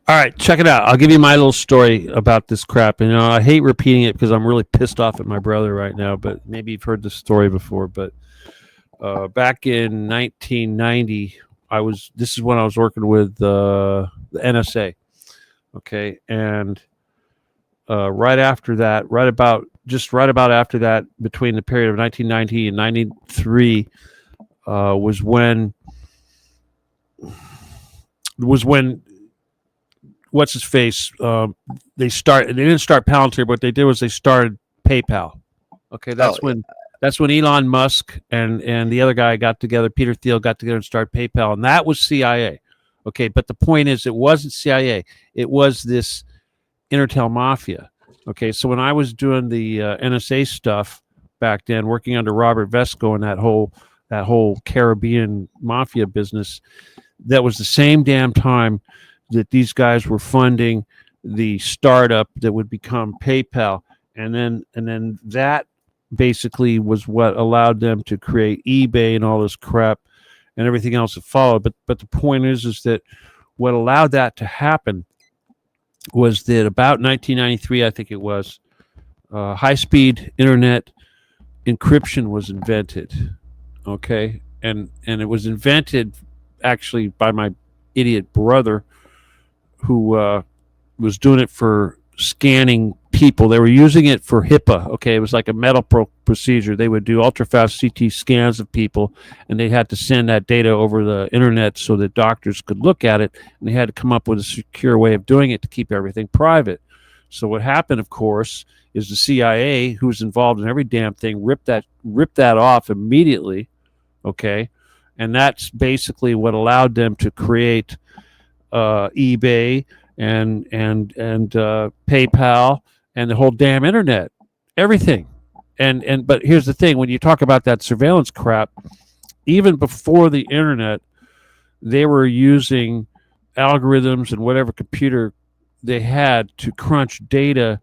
All right, check it out. I'll give you my little story about this crap. And I hate repeating it because I'm really pissed off at my brother right now, but maybe you've heard this story before. But back in 1990, this is when I was working with the NSA. Okay, and right after that, right about after that, between the period of 1990 and 93, was when what's his face? They didn't start Palantir, but what they did was they started PayPal. Okay, that's when Elon Musk and the other guy got together, Peter Thiel got together and started PayPal, and that was CIA. Okay, but the point is, it wasn't CIA. It was this Intertel Mafia. Okay, so when I was doing the NSA stuff back then, working under Robert Vesco and that whole Caribbean mafia business, that was the same damn time that these guys were funding the startup that would become PayPal, and then that basically was what allowed them to create eBay and all this crap and everything else that followed. But the point is that what allowed that to happen was that about 1993, I think it was, high-speed internet encryption was invented. Okay, and it was invented actually by my idiot brother, who was doing it for scanning people. They were using it for HIPAA. Okay, it was like a medical procedure. They would do ultra-fast CT scans of people, and they had to send that data over the internet so that doctors could look at it, and they had to come up with a secure way of doing it to keep everything private. So what happened, of course, is the CIA, who's involved in every damn thing, ripped that off immediately. Okay, and that's basically what allowed them to create eBay and PayPal and the whole damn internet, everything. And but here's the thing: when you talk about that surveillance crap, even before the internet, they were using algorithms and whatever computer they had to crunch data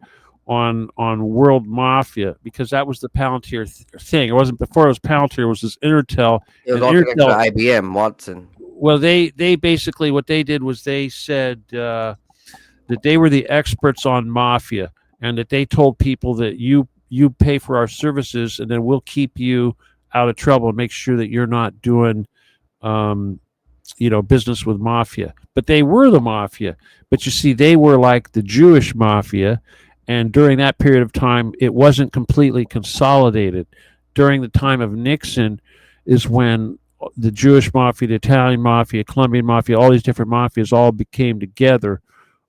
on world mafia, because that was the Palantir thing. It wasn't before it was Palantir. It was this Intertel. It was all connected to IBM, Watson. Well, they basically, what they did was they said that they were the experts on mafia, and that they told people that you pay for our services, and then we'll keep you out of trouble and make sure that you're not doing, business with mafia. But they were the mafia. But you see, they were like the Jewish mafia. And during that period of time, it wasn't completely consolidated. During the time of Nixon is when the Jewish mafia, the Italian mafia, Colombian mafia, all these different mafias all became together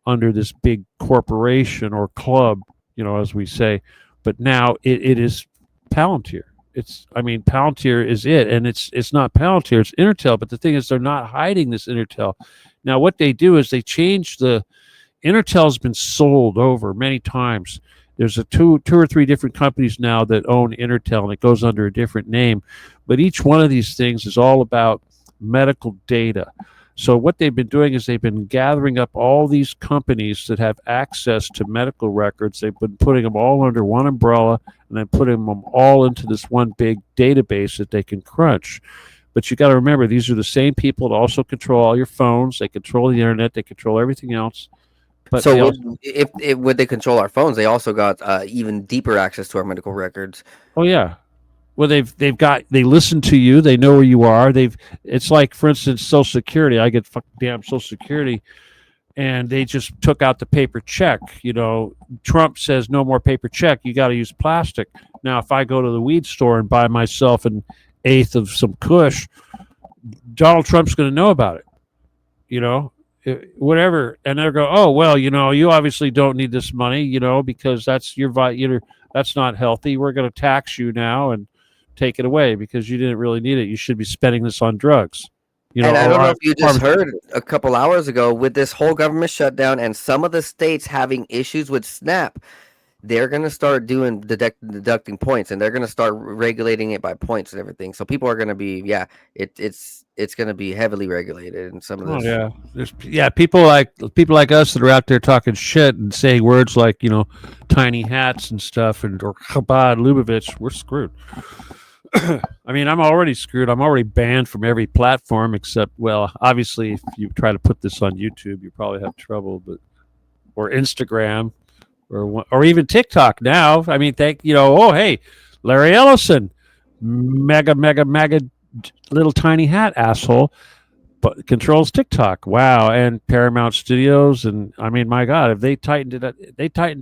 under this big corporation or club, as we say. But now it is Palantir. Palantir is it, and it's not Palantir, it's Intertel. But the thing is, they're not hiding this Intertel. Now, what they do is they change the Intertel's been sold over many times. There's two or three different companies now that own Intertel, and it goes under a different name. But each one of these things is all about medical data. So what they've been doing is they've been gathering up all these companies that have access to medical records. They've been putting them all under one umbrella and then putting them all into this one big database that they can crunch. But you got to remember, these are the same people that also control all your phones. They control the internet. They control everything else. But so would they control our phones, they also got even deeper access to our medical records. Oh yeah. Well, they listen to you. They know where you are. It's like, for instance, Social Security. I get damn Social Security, and they just took out the paper check. Trump says no more paper check. You got to use plastic. Now, if I go to the weed store and buy myself an eighth of some Kush, Donald Trump's going to know about it. Whatever, and they'll go, oh well, you obviously don't need this money, because that's that's not healthy. We're going to tax you now and take it away because you didn't really need it. You should be spending this on drugs. And I don't know if you just heard a couple hours ago, with this whole government shutdown and some of the states having issues with SNAP, they're going to start doing deducting points, and they're going to start regulating it by points and everything. So people are going to be, it's going to be heavily regulated in some of this. Oh yeah, there's people like us that are out there talking shit and saying words like tiny hats and stuff, or Chabad, Lubavitch. We're screwed. I'm already screwed. I'm already banned from every platform except, well, obviously, if you try to put this on YouTube, you probably have trouble, or Instagram. Or even TikTok now. Oh hey, Larry Ellison, mega little tiny hat asshole, but controls TikTok. Wow, and Paramount Studios, and my God, if they tightened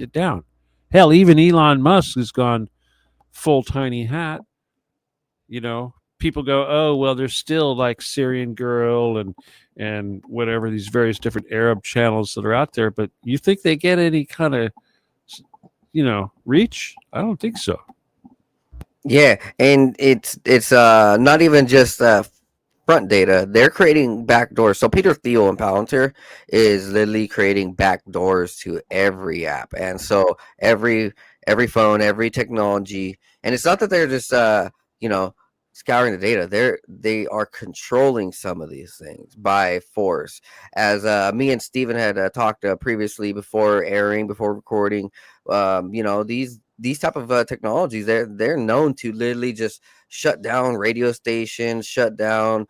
it down. Hell, even Elon Musk has gone full tiny hat. People go, oh well, there's still like Syrian Girl and whatever, these various different Arab channels that are out there, but you think they get any kind of reach? I don't think so. Yeah, and it's not even just front data. They're creating backdoors. So Peter Thiel and Palantir is literally creating backdoors to every app, and so every phone, every technology. And it's not that they're just scouring the data. They are controlling some of these things by force. As me and Steven had talked previously before recording, these type of technologies, they're known to literally just shut down radio stations, shut down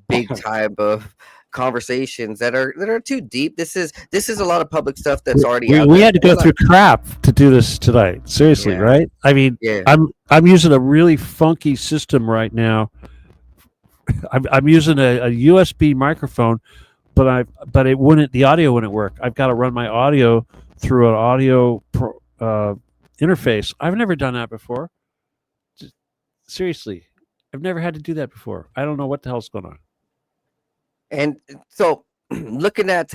big type of conversations that are too deep. This is a lot of public stuff that's already out there. We had to go through crap to do this tonight. Seriously, Yeah. right? Yeah. I'm using a really funky system right now. I'm using a USB microphone, but the audio wouldn't work. I've got to run my audio through an audio interface. I've never done that before. Seriously, I've never had to do that before. I don't know what the hell's going on. And so looking at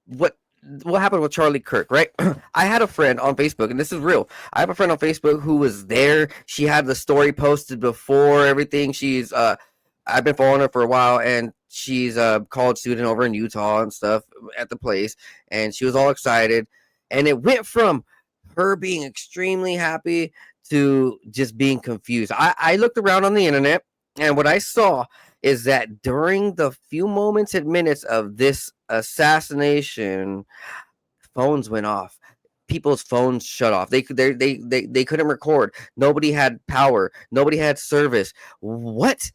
what happened with Charlie Kirk, right? I had a friend on Facebook, and this is real. I have a friend on Facebook who was there. She had the story posted before everything. She's I've been following her for a while, and she's a college student over in Utah and stuff at the place, and she was all excited. And it went from her being extremely happy to just being confused. I looked around on the internet, and what I saw is that during the few moments and minutes of this assassination, phones went off. People's phones shut off. They couldn't record. Nobody had power. Nobody had service. What?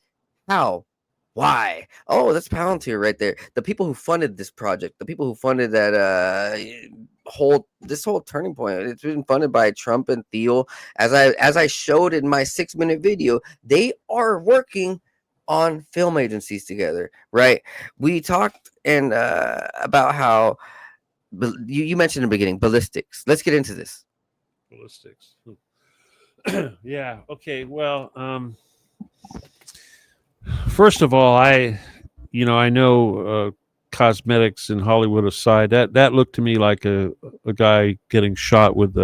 How? Why? Oh, that's Palantir right there. The people who funded this project, the people who funded that whole turning point. It's been funded by Trump and Thiel. As I showed in my 6-minute video, they are working on film agencies together, right? We talked and about how you mentioned in the beginning ballistics. Let's get into this. Ballistics. Yeah. Okay. Well, first of all, I know cosmetics in Hollywood aside, that looked to me like a guy getting shot with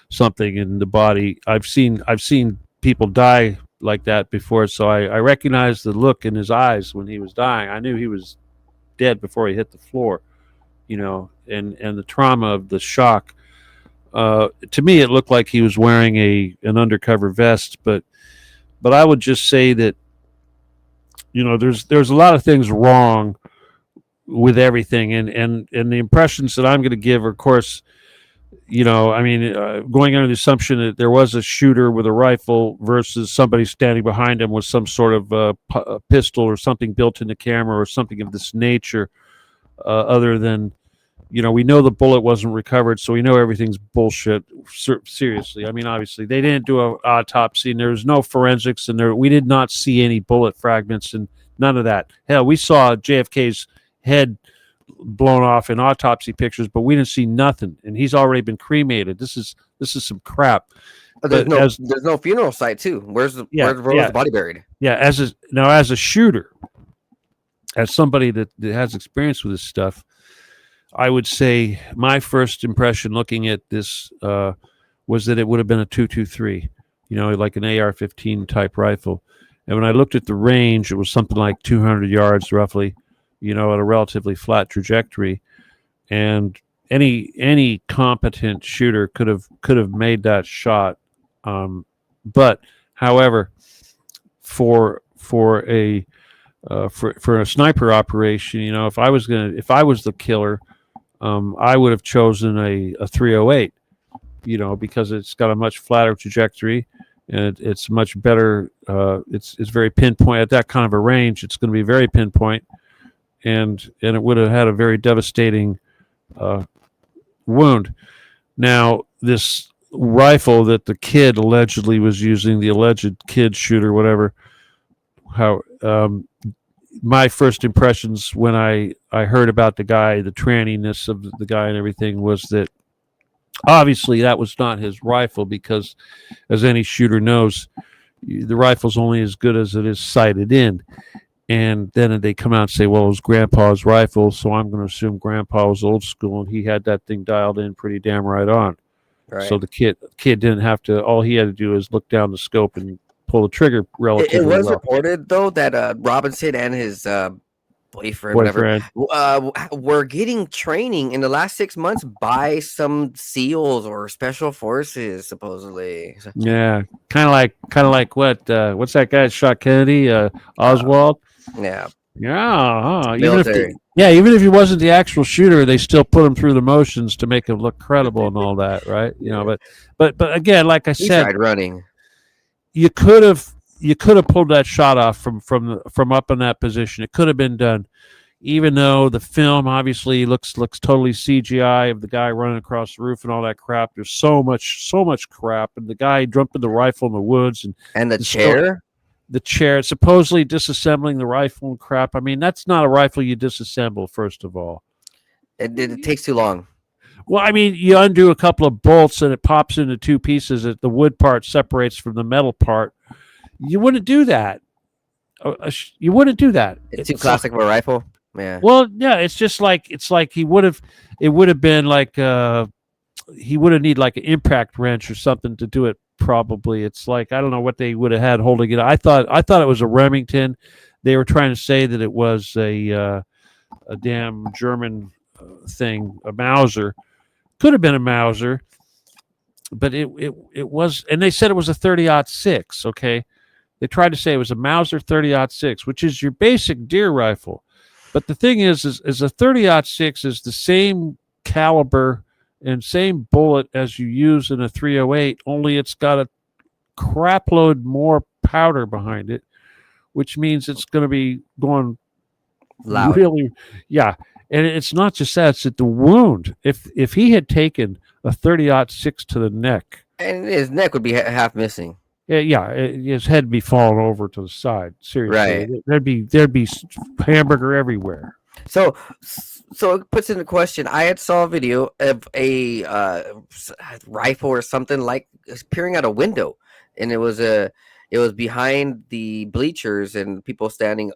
something in the body. I've seen people die like that before, so I recognized the look in his eyes when he was dying. I knew he was dead before he hit the floor, and the trauma of the shock. To me, it looked like he was wearing an undercover vest, but I would just say that there's a lot of things wrong with everything, and the impressions that I'm going to give are, of course, going under the assumption that there was a shooter with a rifle versus somebody standing behind him with some sort of a pistol or something built in the camera or something of this nature, other than, we know the bullet wasn't recovered, so we know everything's bullshit. Seriously, I mean, obviously they didn't do an autopsy, and there was no forensics, and we did not see any bullet fragments and none of that. Hell, we saw JFK's head blown off in autopsy pictures, but we didn't see nothing, and he's already been cremated. This is some crap. There's no funeral site too. Where's the body buried? Yeah, as a shooter, as somebody that has experience with this stuff, I would say my first impression looking at this was that it would have been a 223, like an AR-15 type rifle. And when I looked at the range, it was something like 200 yards roughly, at a relatively flat trajectory. And any competent shooter could have made that shot. But however, for a sniper operation, if I was the killer, I would have chosen a 308, because it's got a much flatter trajectory and it's much better. It's very pinpoint at that kind of a range. It's going to be very pinpoint, and it would have had a very devastating wound. Now, this rifle that the kid allegedly was using, the alleged kid shooter, whatever, my first impressions when I heard about the guy, the tranniness of the guy and everything, was that obviously that was not his rifle, because as any shooter knows, the rifle's only as good as it is sighted in. And then they come out and say, well, it was Grandpa's rifle, so I'm going to assume Grandpa was old school and he had that thing dialed in pretty damn right on. Right. So the kid didn't have to, all he had to do is look down the scope and pull the trigger relatively well. It was well. reported, though, that Robinson and his boyfriend, whatever, were getting training in the last 6 months by some SEALs or special forces, supposedly. Yeah, kind of like what's that guy that shot Kennedy? Oswald. Yeah. Yeah. Military. Even if he wasn't the actual shooter, they still put him through the motions to make him look credible and all that, right? But again, like I said, tried running. You could have pulled that shot off from up in that position. It could have been done, even though the film obviously looks totally CGI of the guy running across the roof and all that crap. There's so much crap, and the guy dumping the rifle in the woods and the chair. The chair, supposedly disassembling the rifle and crap. I mean, that's not a rifle you disassemble, first of all. It takes too long. Well, I mean, you undo a couple of bolts and it pops into two pieces. The wood part separates from the metal part. You wouldn't do that. You wouldn't do that. It's too classic of a rifle. Yeah. Well, yeah, it's like he would have. It would have been like he would have need like an impact wrench or something to do it. Probably it's like, I don't know what they would have had holding it. I thought it was a Remington. They were trying to say that it was a damn German thing, a Mauser. Could have been a Mauser, but it was, and they said it was a 30-06. Okay, they tried to say it was a Mauser 30-06, which is your basic deer rifle. But the thing is a 30-06 is the same caliber and same bullet as you use in a 308, only it's got a crap load more powder behind it, which means it's going to be going loud. Really, yeah. And it's not just that; it's that the wound. If he had taken a 30-06 to the neck, And his neck would be half missing. his head would be falling over to the side. Seriously, Right. there'd be hamburger everywhere. So, so it puts into question. I had saw a video of a rifle or something like peering out a window, and it was behind the bleachers and people standing.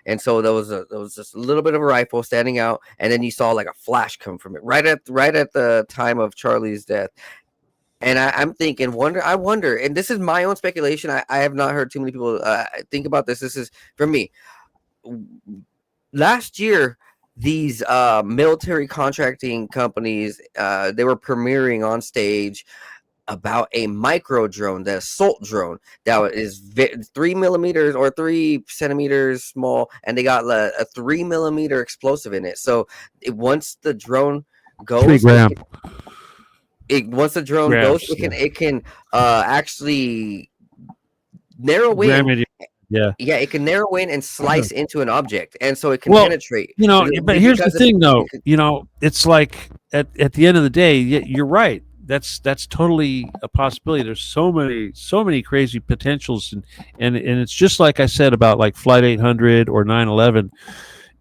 And so there was just a little bit of a rifle standing out, and then you saw like a flash come from it right at the time of Charlie's death. And I'm thinking, I wonder, and this is my own speculation. I have not heard too many people think about this. This is from me. Last year, these military contracting companies, they were premiering on stage about a micro drone, the assault drone that is 3 millimeters or 3 centimeters small, and they got a 3 millimeter explosive in it. So once the drone goes, 3 gram. once the drone Grams, goes, it can actually narrow in. Yeah, it can narrow in and slice into an object, and so it can penetrate. But here's the thing, though. It's like at the end of the day, you're right. That's totally a possibility. There's so many crazy potentials, and it's just like I said about like Flight 800 or 9/11.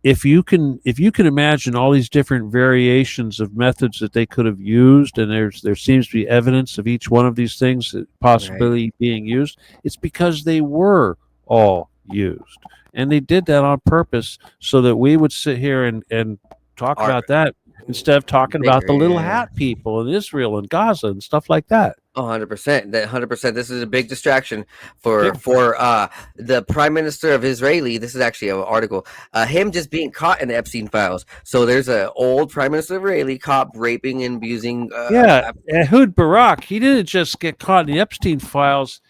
If you can imagine all these different variations of methods that they could have used, and there seems to be evidence of each one of these things possibly being used, it's because they were all used, and they did that on purpose so that we would sit here and talk about that instead of talking about the little hat people in Israel and Gaza and stuff like that. 100%. That 100%. This is a big distraction for the Prime Minister of Israeli. This is actually an article. Him just being caught in the Epstein files. So there's an old Prime Minister of Israeli caught raping and abusing. Ehud Barak. He didn't just get caught in the Epstein files.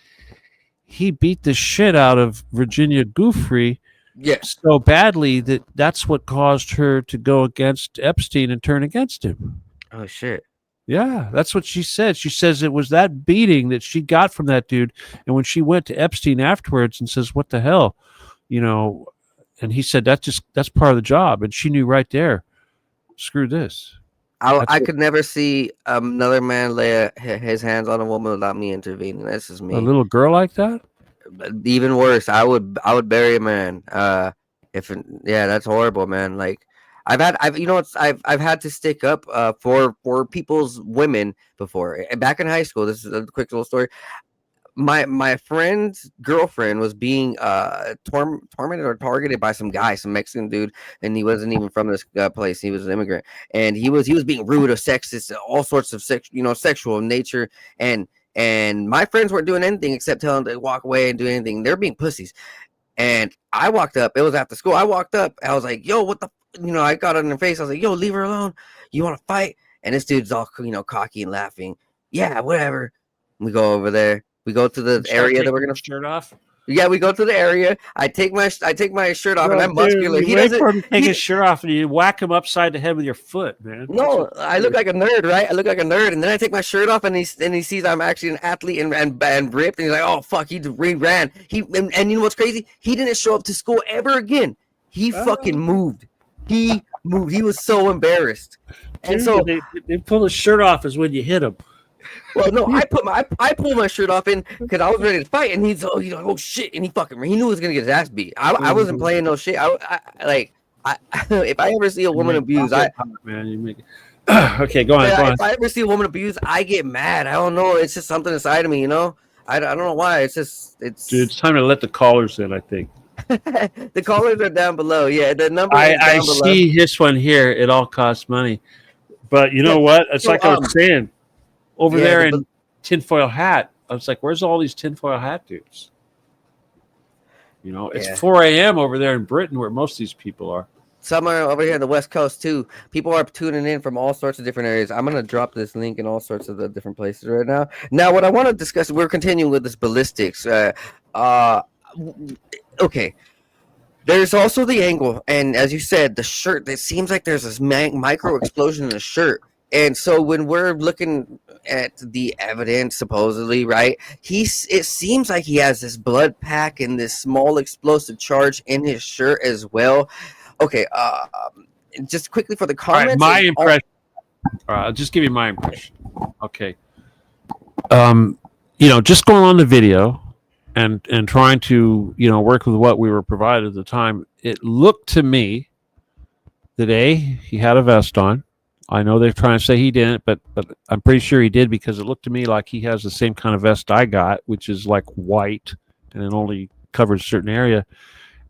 He beat the shit out of Virginia Giuffre so badly that's what caused her to go against Epstein and turn against him. Oh, shit. Yeah, that's what she said. She says it was that beating that she got from that dude. And when she went to Epstein afterwards and says, what the hell? And he said, that's part of the job. And she knew right there, screw this. I could never see another man lay his hands on a woman without me intervening. This is me. A little girl like that? Even worse, I would bury a man. That's horrible, man. Like I've had to stick up for people's women before. Back in high school, this is a quick little story. My friend's girlfriend was being tormented or targeted by some Mexican dude, and he wasn't even from this place. He was an immigrant, and he was being rude or sexist, all sorts of sexual nature, and my friends weren't doing anything except telling them to walk away and do anything. They're being pussies. And I walked up. It was after school. I walked up. I was like, yo, what the? I got on their face. I was like, yo, leave her alone. You want to fight? And this dude's all, cocky and laughing. Yeah, whatever. We go over there. We go to the area that we're going to shirt off. Yeah, we go to the area. I take my shirt off, and I'm muscular. He doesn't for him to take his shirt off, and you whack him upside the head with your foot, man. No, I look like a nerd, right? I look like a nerd, and then I take my shirt off, and he sees I'm actually an athlete and ripped, and he's like, "Oh fuck, he ran." And you know what's crazy? He didn't show up to school ever again. He fucking moved. He moved. He was so embarrassed. And so they pull his shirt off is when you hit him. Well, no, I pulled my shirt off because I was ready to fight, and he's like, oh shit, and he knew he was gonna get his ass beat. I wasn't playing no shit. If I ever see a woman abused, okay, go on. If I ever see a woman abused, I get mad. I don't know. It's just something inside of me, I don't know why. Dude, it's time to let the callers in, I think. The callers are down below. Yeah, the number is down below. I see this one here. It all costs money, but you know what? It's like I was saying. Over there in tinfoil hat, I was like, where's all these tinfoil hat dudes? It's 4 a.m. over there in Britain where most of these people are. Some are over here on the West Coast, too. People are tuning in from all sorts of different areas. I'm going to drop this link in all sorts of the different places right now. Now, what I want to discuss, we're continuing with this ballistics. Okay. There's also the angle, and as you said, the shirt, it seems like there's this micro explosion in the shirt. And so when we're looking at the evidence, supposedly, right, it seems like he has this blood pack and this small explosive charge in his shirt as well. Okay, just quickly for the All right, comments. my impression. I'll just give you my impression. Okay. Just going on the video and trying to, work with what we were provided at the time, it looked to me that he had a vest on. I know they're trying to say he didn't, but I'm pretty sure he did, because it looked to me like he has the same kind of vest I got, which is like white and it only covers a certain area.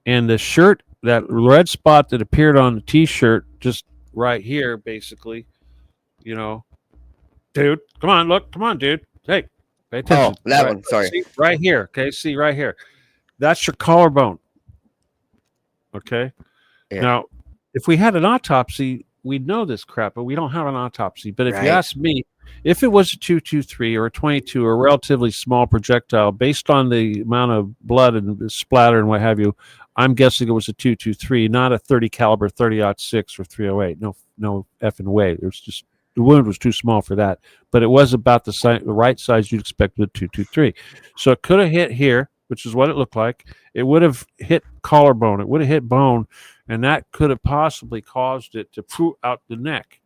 And the shirt, that red spot that appeared on the T-shirt, just right here, basically, dude, come on, dude. Hey, pay attention. Oh, that one. Sorry. See, right here. Okay, see right here. That's your collarbone. Okay. Yeah. Now, if we had an autopsy, we'd know this crap, but we don't have an autopsy. But if you ask me, if it was a 223 or a 22 or a relatively small projectile, based on the amount of blood and splatter and what have you, I'm guessing it was a 223, not a 30 caliber 30-06 or 308. No effing way. There's just, the wound was too small for that, but it was about the right size you'd expect with a 223. So it could have hit here, which is what it looked like. It would have hit collarbone. It would have hit bone, and that could have possibly caused it to poop out the neck.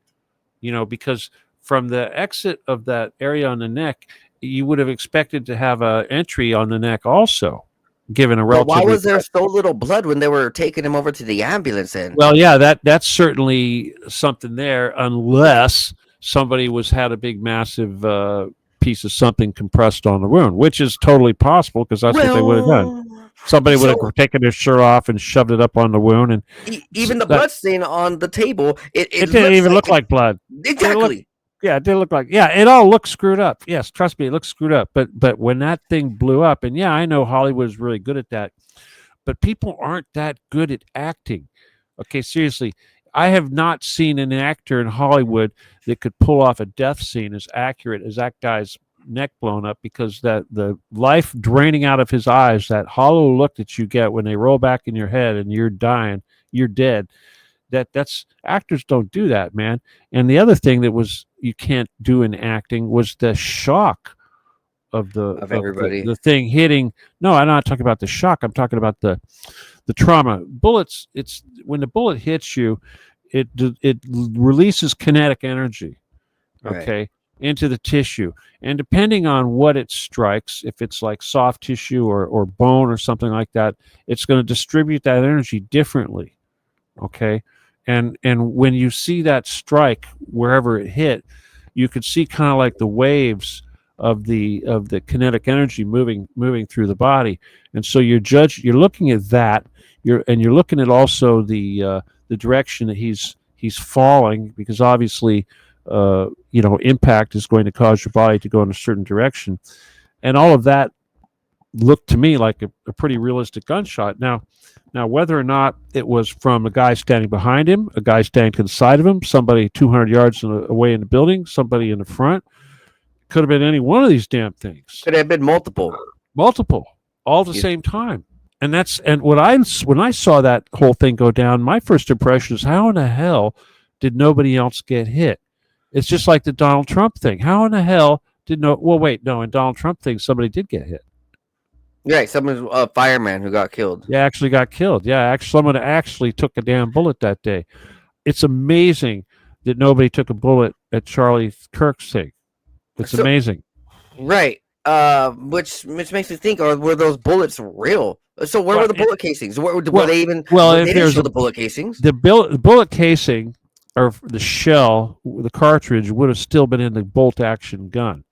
Because from the exit of that area on the neck, you would have expected to have an entry on the neck also, given a relatively. Why was there so little blood when they were taking him over to the ambulance? Well, yeah, that's certainly something there, unless somebody had a big, massive piece of something compressed on the wound, which is totally possible, because that's what they would have done. Somebody would have taken their shirt off and shoved it up on the wound, and even the blood stain on the table, it didn't even look like blood. Exactly. It did look like, it all looks screwed up. Yes, trust me, it looks screwed up. But when that thing blew up, and I know Hollywood is really good at that, but people aren't that good at acting. Okay, seriously, I have not seen an actor in Hollywood that could pull off a death scene as accurate as that guy's neck blown up, because that the life draining out of his eyes, that hollow look that you get when they roll back in your head and you're dying, you're dead. That's actors don't do that, man. And the other thing that was you can't do in acting was the shock of everybody, the thing hitting. No, I'm not talking about the shock. I'm talking about the trauma. Bullets. It's when the bullet hits you, it releases kinetic energy. Okay. Right. Into the tissue, and depending on what it strikes, if it's like soft tissue or bone or something like that, it's going to distribute that energy differently. Okay. And when you see that strike wherever it hit, you could see kind of like the waves of the kinetic energy moving through the body. And so you're looking at that, you're looking at also the direction that he's falling, because obviously impact is going to cause your body to go in a certain direction. And all of that looked to me like a pretty realistic gunshot. Now, whether or not it was from a guy standing behind him, a guy standing to the side of him, somebody 200 yards away in the building, somebody in the front, could have been any one of these damn things. Could have been multiple, all at the same time. And when I saw that whole thing go down, my first impression is, how in the hell did nobody else get hit? It's just like the Donald Trump thing. How in the hell in Donald Trump thing, somebody did get hit. Yeah, a fireman who got killed. Yeah, actually got killed. Yeah, someone actually took a damn bullet that day. It's amazing that nobody took a bullet at Charlie Kirk's thing. It's amazing. Right. Which makes me think, were those bullets real? So where were the bullet casings? Were they even? Well, they didn't show the bullet casings. The bullet casing, or the shell, the cartridge, would have still been in the bolt action gun.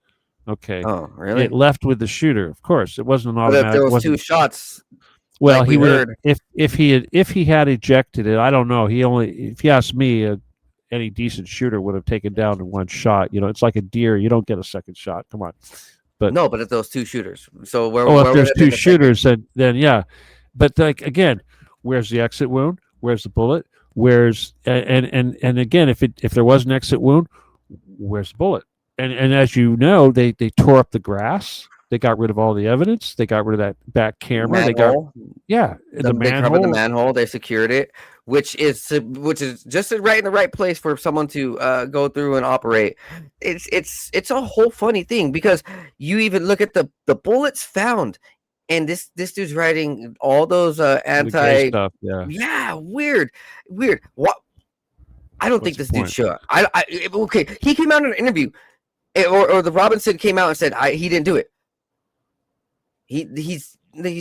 Okay. Oh, really? It left with the shooter, of course. It wasn't an automatic. But if there was two shots. Well, like he would if he had ejected it. I don't know. If you ask me, any decent shooter would have taken down in one shot. It's like a deer. You don't get a second shot. Come on. But if those two shooters. So if there's two shooters, then yeah. But again, where's the exit wound? Where's the bullet? Where's and again, if there was an exit wound, where's the bullet? And as you know, they tore up the grass. They got rid of all the evidence. They got rid of that back camera. Manhole. They covered the manhole. They secured it, which is just right in the right place for someone to go through and operate. It's a whole funny thing, because you even look at the bullets found, and this dude's writing all those anti stuff. Yeah, weird. What? I don't think What's the this dude point? should. Okay, he came out in an interview, or the Robinson came out and said he didn't do it. He's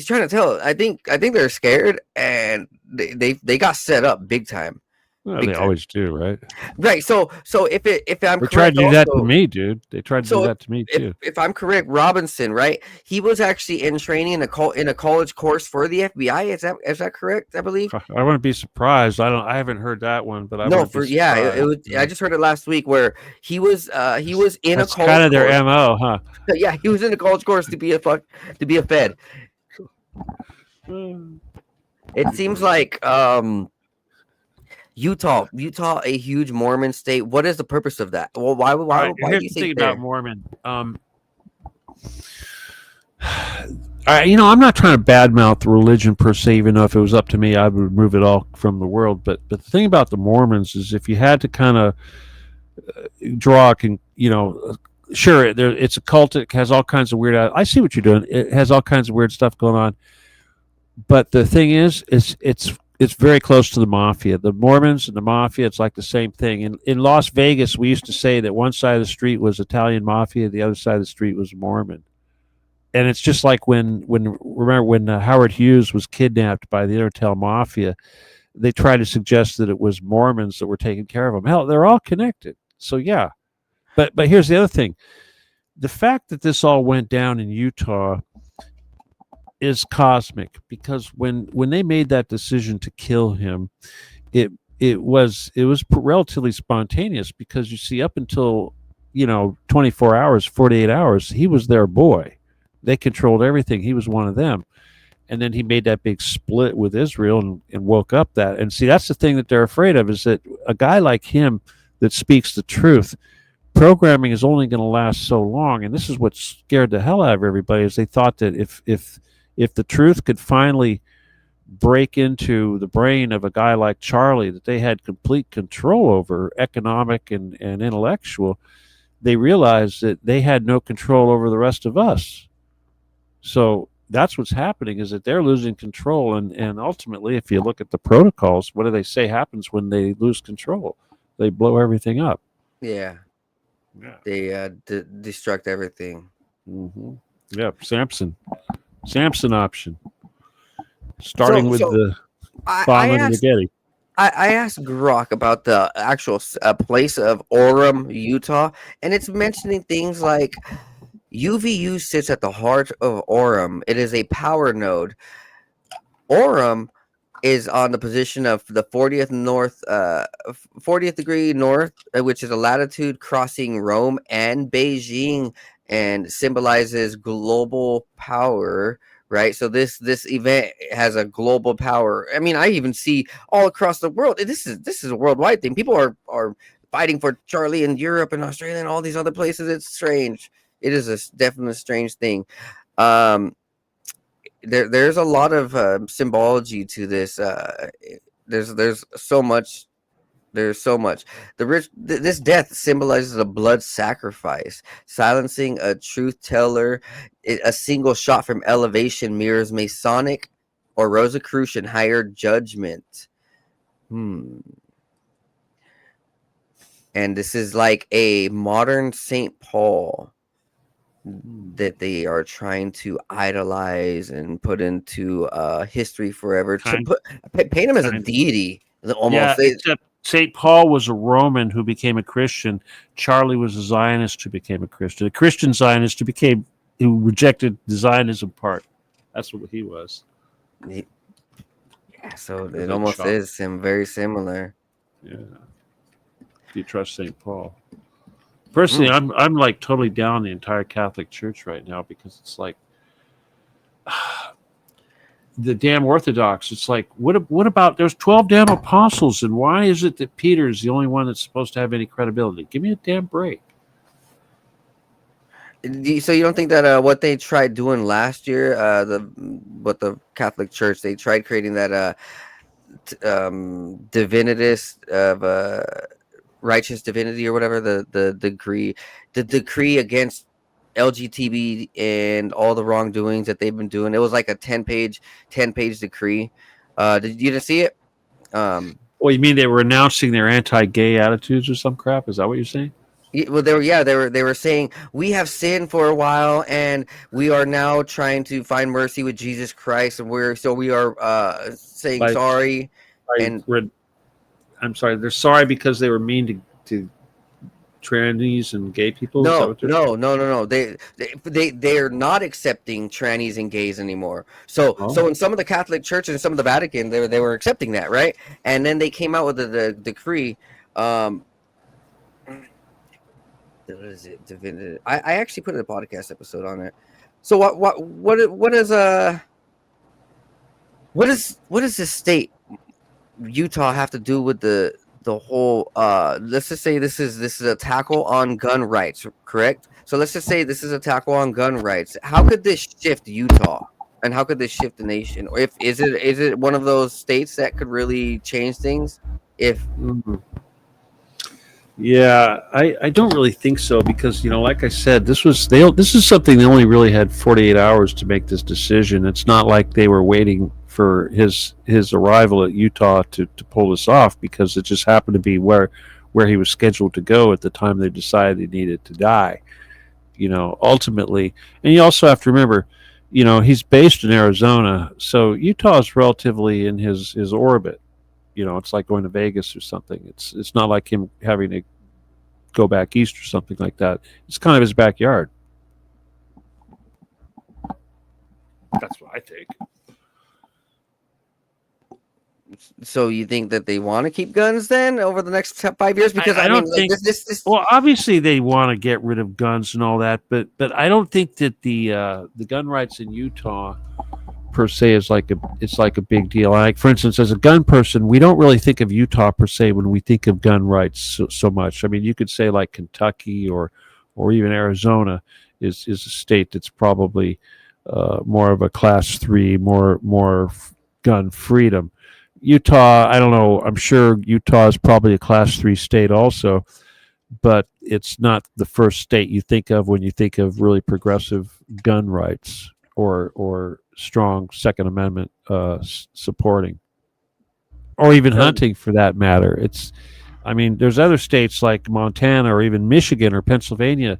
trying to tell. I think they're scared, and they got set up big time. Well, Big they time. always do, right? Right. So if I'm They tried correct, to do that to also, me, dude. They tried to do so that to me too. if I'm correct, Robinson, right? He was actually in training in a college course for the FBI. Is that correct? I believe. I wouldn't be surprised. I haven't heard that one, but I No, wouldn't be surprised. it was. I just heard it last week where he was in That's a kind college of their course. MO, huh? Yeah, he was in a college course to be a Fed. It seems like Utah, a huge Mormon state. What is the purpose of that? Well, why All right, do here's you the thing think about there? Mormon. I'm not trying to badmouth religion per se, even though if it was up to me, I would remove it all from the world. But the thing about the Mormons is, if you had to kind of draw, sure, it's a cult. It has all kinds of weird. I see what you're doing. It has all kinds of weird stuff going on. But the thing is it's very close to the Mafia. The Mormons and the Mafia, it's like the same thing. In Las Vegas, we used to say that one side of the street was Italian Mafia, the other side of the street was Mormon. And it's just like when Howard Hughes was kidnapped by the Intertel Mafia, they tried to suggest that it was Mormons that were taking care of him. Hell, they're all connected. So yeah. But here's the other thing. The fact that this all went down in Utah is cosmic, because when they made that decision to kill him, it was relatively spontaneous, because you see, up until 24 hours, 48 hours, he was their boy. They controlled everything. He was one of them. And then he made that big split with Israel and woke up that. And see, that's the thing that they're afraid of, is that a guy like him that speaks the truth, programming is only going to last so long. And this is what scared the hell out of everybody, is they thought that if the truth could finally break into the brain of a guy like Charlie, that they had complete control over, economic and intellectual, they realized that they had no control over the rest of us. So that's what's happening, is that they're losing control. And ultimately, if you look at the protocols, what do they say happens when they lose control? They blow everything up. Yeah. They destruct everything. Mm-hmm. Yeah, Samson option. Starting with the bombing of the Getty. I asked Grok about the actual place of Orem, Utah, and it's mentioning things like UVU sits at the heart of Orem. It is a power node. Orem is on the position of the 40th degree north, which is a latitude crossing Rome and Beijing, and symbolizes global power. Right, so this event has a global power. I mean, I even see all across the world. This is a worldwide thing. People are fighting for Charlie in Europe and Australia and all these other places. It's strange. It is definitely a strange thing. There's a lot of symbology to this. There's so much. There's so much. This death symbolizes a blood sacrifice, silencing a truth teller. A single shot from elevation mirrors Masonic or Rosicrucian higher judgment. And this is like a modern St. Paul that they are trying to idolize and put into history forever. To paint him as a deity, almost. Yeah, except St. Paul was a Roman who became a Christian. Charlie was a Zionist who became a Christian. A Christian Zionist who rejected the Zionism part. That's what he was. Yeah, so it almost is very similar. Yeah. If you trust St. Paul. Personally, I'm like totally down the entire Catholic Church right now, because it's like the damn Orthodox. It's like, what about, there's 12 damn apostles, and why is it that Peter is the only one that's supposed to have any credibility? Give me a damn break. So you don't think that what they tried doing last year, the Catholic Church, they tried creating that divinitist of righteous divinity or whatever, the decree against LGBT and all the wrongdoings that they've been doing? It was like a 10-page decree. You didn't see it? Well, Oh, you mean they were announcing their anti-gay attitudes or some crap? Is that what you're saying? Well, they were saying we have sinned for a while, and we are now trying to find mercy with Jesus Christ, and we are saying Like- sorry. And I'm sorry, they're sorry because they were mean to trannies and gay people. Is that what they're saying? No. They are not accepting trannies and gays anymore. So in some of the Catholic churches and some of the Vatican, they were accepting that, right? And then they came out with the decree. What is it? I actually put a podcast episode on it. So what does this state Utah have to do with the whole let's just say this is a tackle on gun rights, correct? So let's just say this is a tackle on gun rights. How could this shift Utah? And how could this shift the nation? Or is it one of those states that could really change things? Yeah, I don't really think so because, like I said, this is something they only really had 48 hours to make this decision. It's not like they were waiting for his arrival at Utah to pull this off, because it just happened to be where he was scheduled to go at the time they decided he needed to die. Ultimately, and you also have to remember, he's based in Arizona, so Utah is relatively in his orbit. It's like going to Vegas or something. It's not like him having to go back east or something like that. It's kind of his backyard. That's what I think. So you think that they want to keep guns then over the next 5 years? Because I don't think this. Well, obviously they want to get rid of guns and all that, but I don't think that the gun rights in Utah per se is like a big deal. Like, for instance, as a gun person, we don't really think of Utah per se when we think of gun rights so much. I mean, you could say like Kentucky or even Arizona is a state that's probably more of a class 3, more gun freedom. Utah, I don't know. I'm sure Utah is probably a class 3 state also, but it's not the first state you think of when you think of really progressive gun rights or strong Second Amendment supporting, or even hunting for that matter. There's other states like Montana or even Michigan or Pennsylvania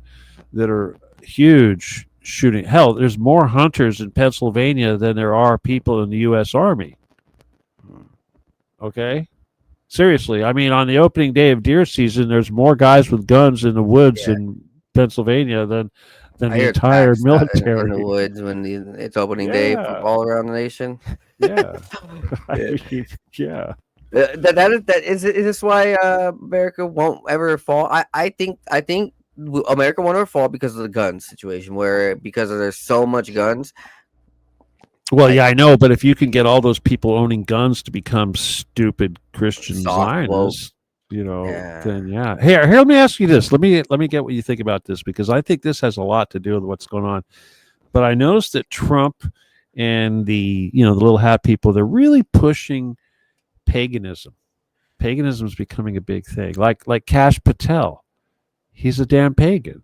that are huge shooting. Hell, there's more hunters in Pennsylvania than there are people in the U.S. Army. Okay? Seriously, on the opening day of deer season, there's more guys with guns in the woods in Pennsylvania than the entire military in the woods when it's opening day all around the nation. Yeah. That is this why America won't ever fall? I think America won't ever fall because of the gun situation, because there's so much guns. Well, I know, but if you can get all those people owning guns to become stupid Christian Zionists, then yeah. Here, let me ask you this. Let me get what you think about this, because I think this has a lot to do with what's going on. But I noticed that Trump and the little hat people, they're really pushing paganism. Paganism is becoming a big thing. Like Kash Patel, he's a damn pagan.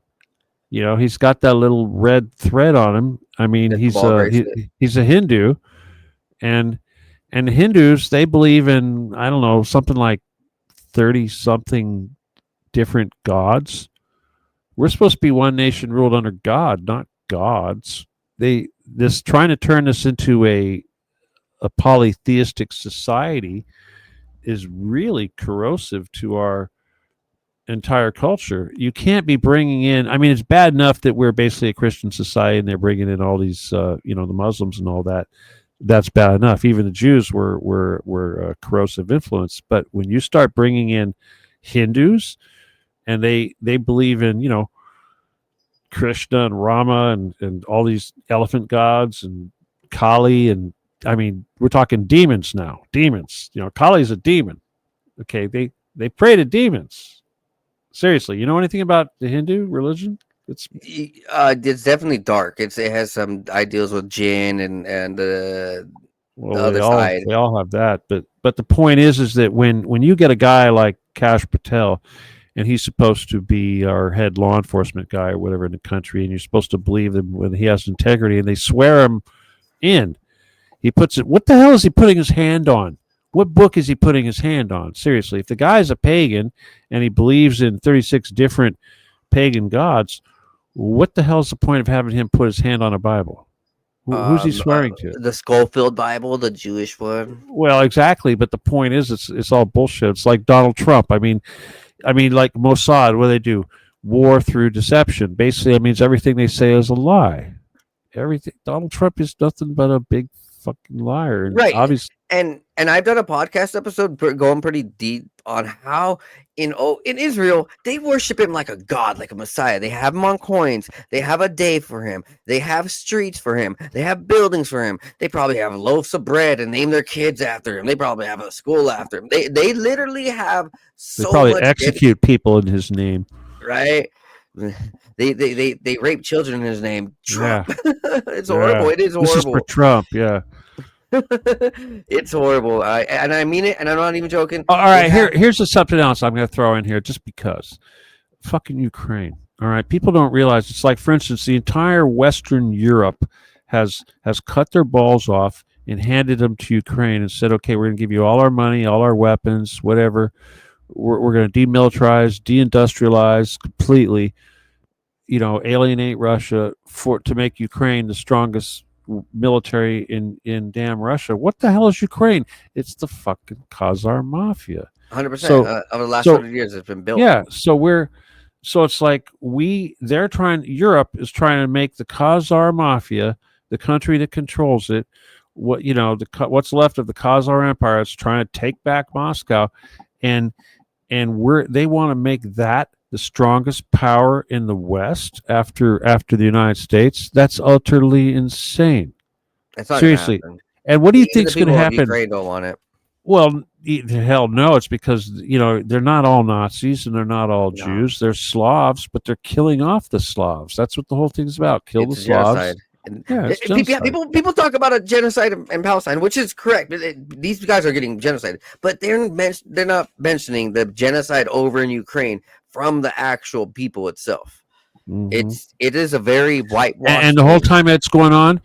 He's got that little red thread on him. He's a Hindu, and Hindus, they believe in, I don't know, something like 30-something different gods. We're supposed to be one nation ruled under God, not gods. This trying to turn this into a polytheistic society is really corrosive to our entire culture. You can't be bringing in, it's bad enough that we're basically a Christian society and they're bringing in all these the Muslims and all that. That's bad enough. Even the Jews were a corrosive influence. But when you start bringing in Hindus, and they believe in Krishna and Rama and all these elephant gods and Kali, and we're talking demons now. Demons. Kali's a demon. Okay, they pray to demons. Seriously, you know anything about the Hindu religion? It's definitely dark. It has some ideals with jinn and the other side. They all have that, but the point is that when you get a guy like Kash Patel, and he's supposed to be our head law enforcement guy or whatever in the country, and you're supposed to believe him when he has integrity, and they swear him in. He puts it. What the hell is he putting his hand on? What book is he putting his hand on? Seriously, if the guy's a pagan and he believes in 36 different pagan gods, what the hell is the point of having him put his hand on a Bible? Who's he swearing to? The Schofield Bible, the Jewish one. Well, exactly, but the point is, it's all bullshit. It's like Donald Trump. I mean, like Mossad. What do they do? War through deception. Basically, that means everything they say is a lie. Everything. Donald Trump is nothing but a big fucking liar. And Right. obviously, And I've done a podcast episode going pretty deep on how in Israel they worship him like a god, like a messiah. They have him on coins. They have a day for him. They have streets for him. They have buildings for him. They probably have loaves of bread and name their kids after him. They probably have a school after him. They literally have so they probably much execute people in his name. right. They rape children in his name. Trump. It's horrible. Yeah. It is This is horrible. for Trump. Yeah. It's horrible. I mean it, and I'm not even joking. All right, here's something else I'm going to throw in here, just because. Fucking Ukraine. All right, people don't realize it's like, for instance, the entire Western Europe has cut their balls off and handed them to Ukraine and said, okay, we're going to give you all our money, all our weapons, whatever. We're going to demilitarize, deindustrialize completely. Alienate Russia to make Ukraine the strongest military in damn Russia. What the hell is Ukraine? It's the fucking Khazar Mafia. 100% of the last 100 years it's been built. Yeah, so it's like Europe is trying to make the Khazar Mafia, the country that controls it, what's left of the Khazar Empire is trying to take back Moscow, and they want to make that the strongest power in the West after the United States. That's utterly insane. It's not Seriously. gonna happen. And what do you Even think's the going to people of happen? Ukraine don't want it. Well, hell no. It's because they're not all Nazis and they're not all No. Jews. They're Slavs, but they're killing off the Slavs. That's what the whole thing's about. Kill It's the a Slavs. genocide. And It's genocide. people talk about a genocide in Palestine, which is correct. These guys are getting genocided, but they're not mentioning the genocide over in Ukraine from the actual people itself. Mhm. It is a very whitewashed. And the whole time it's going on,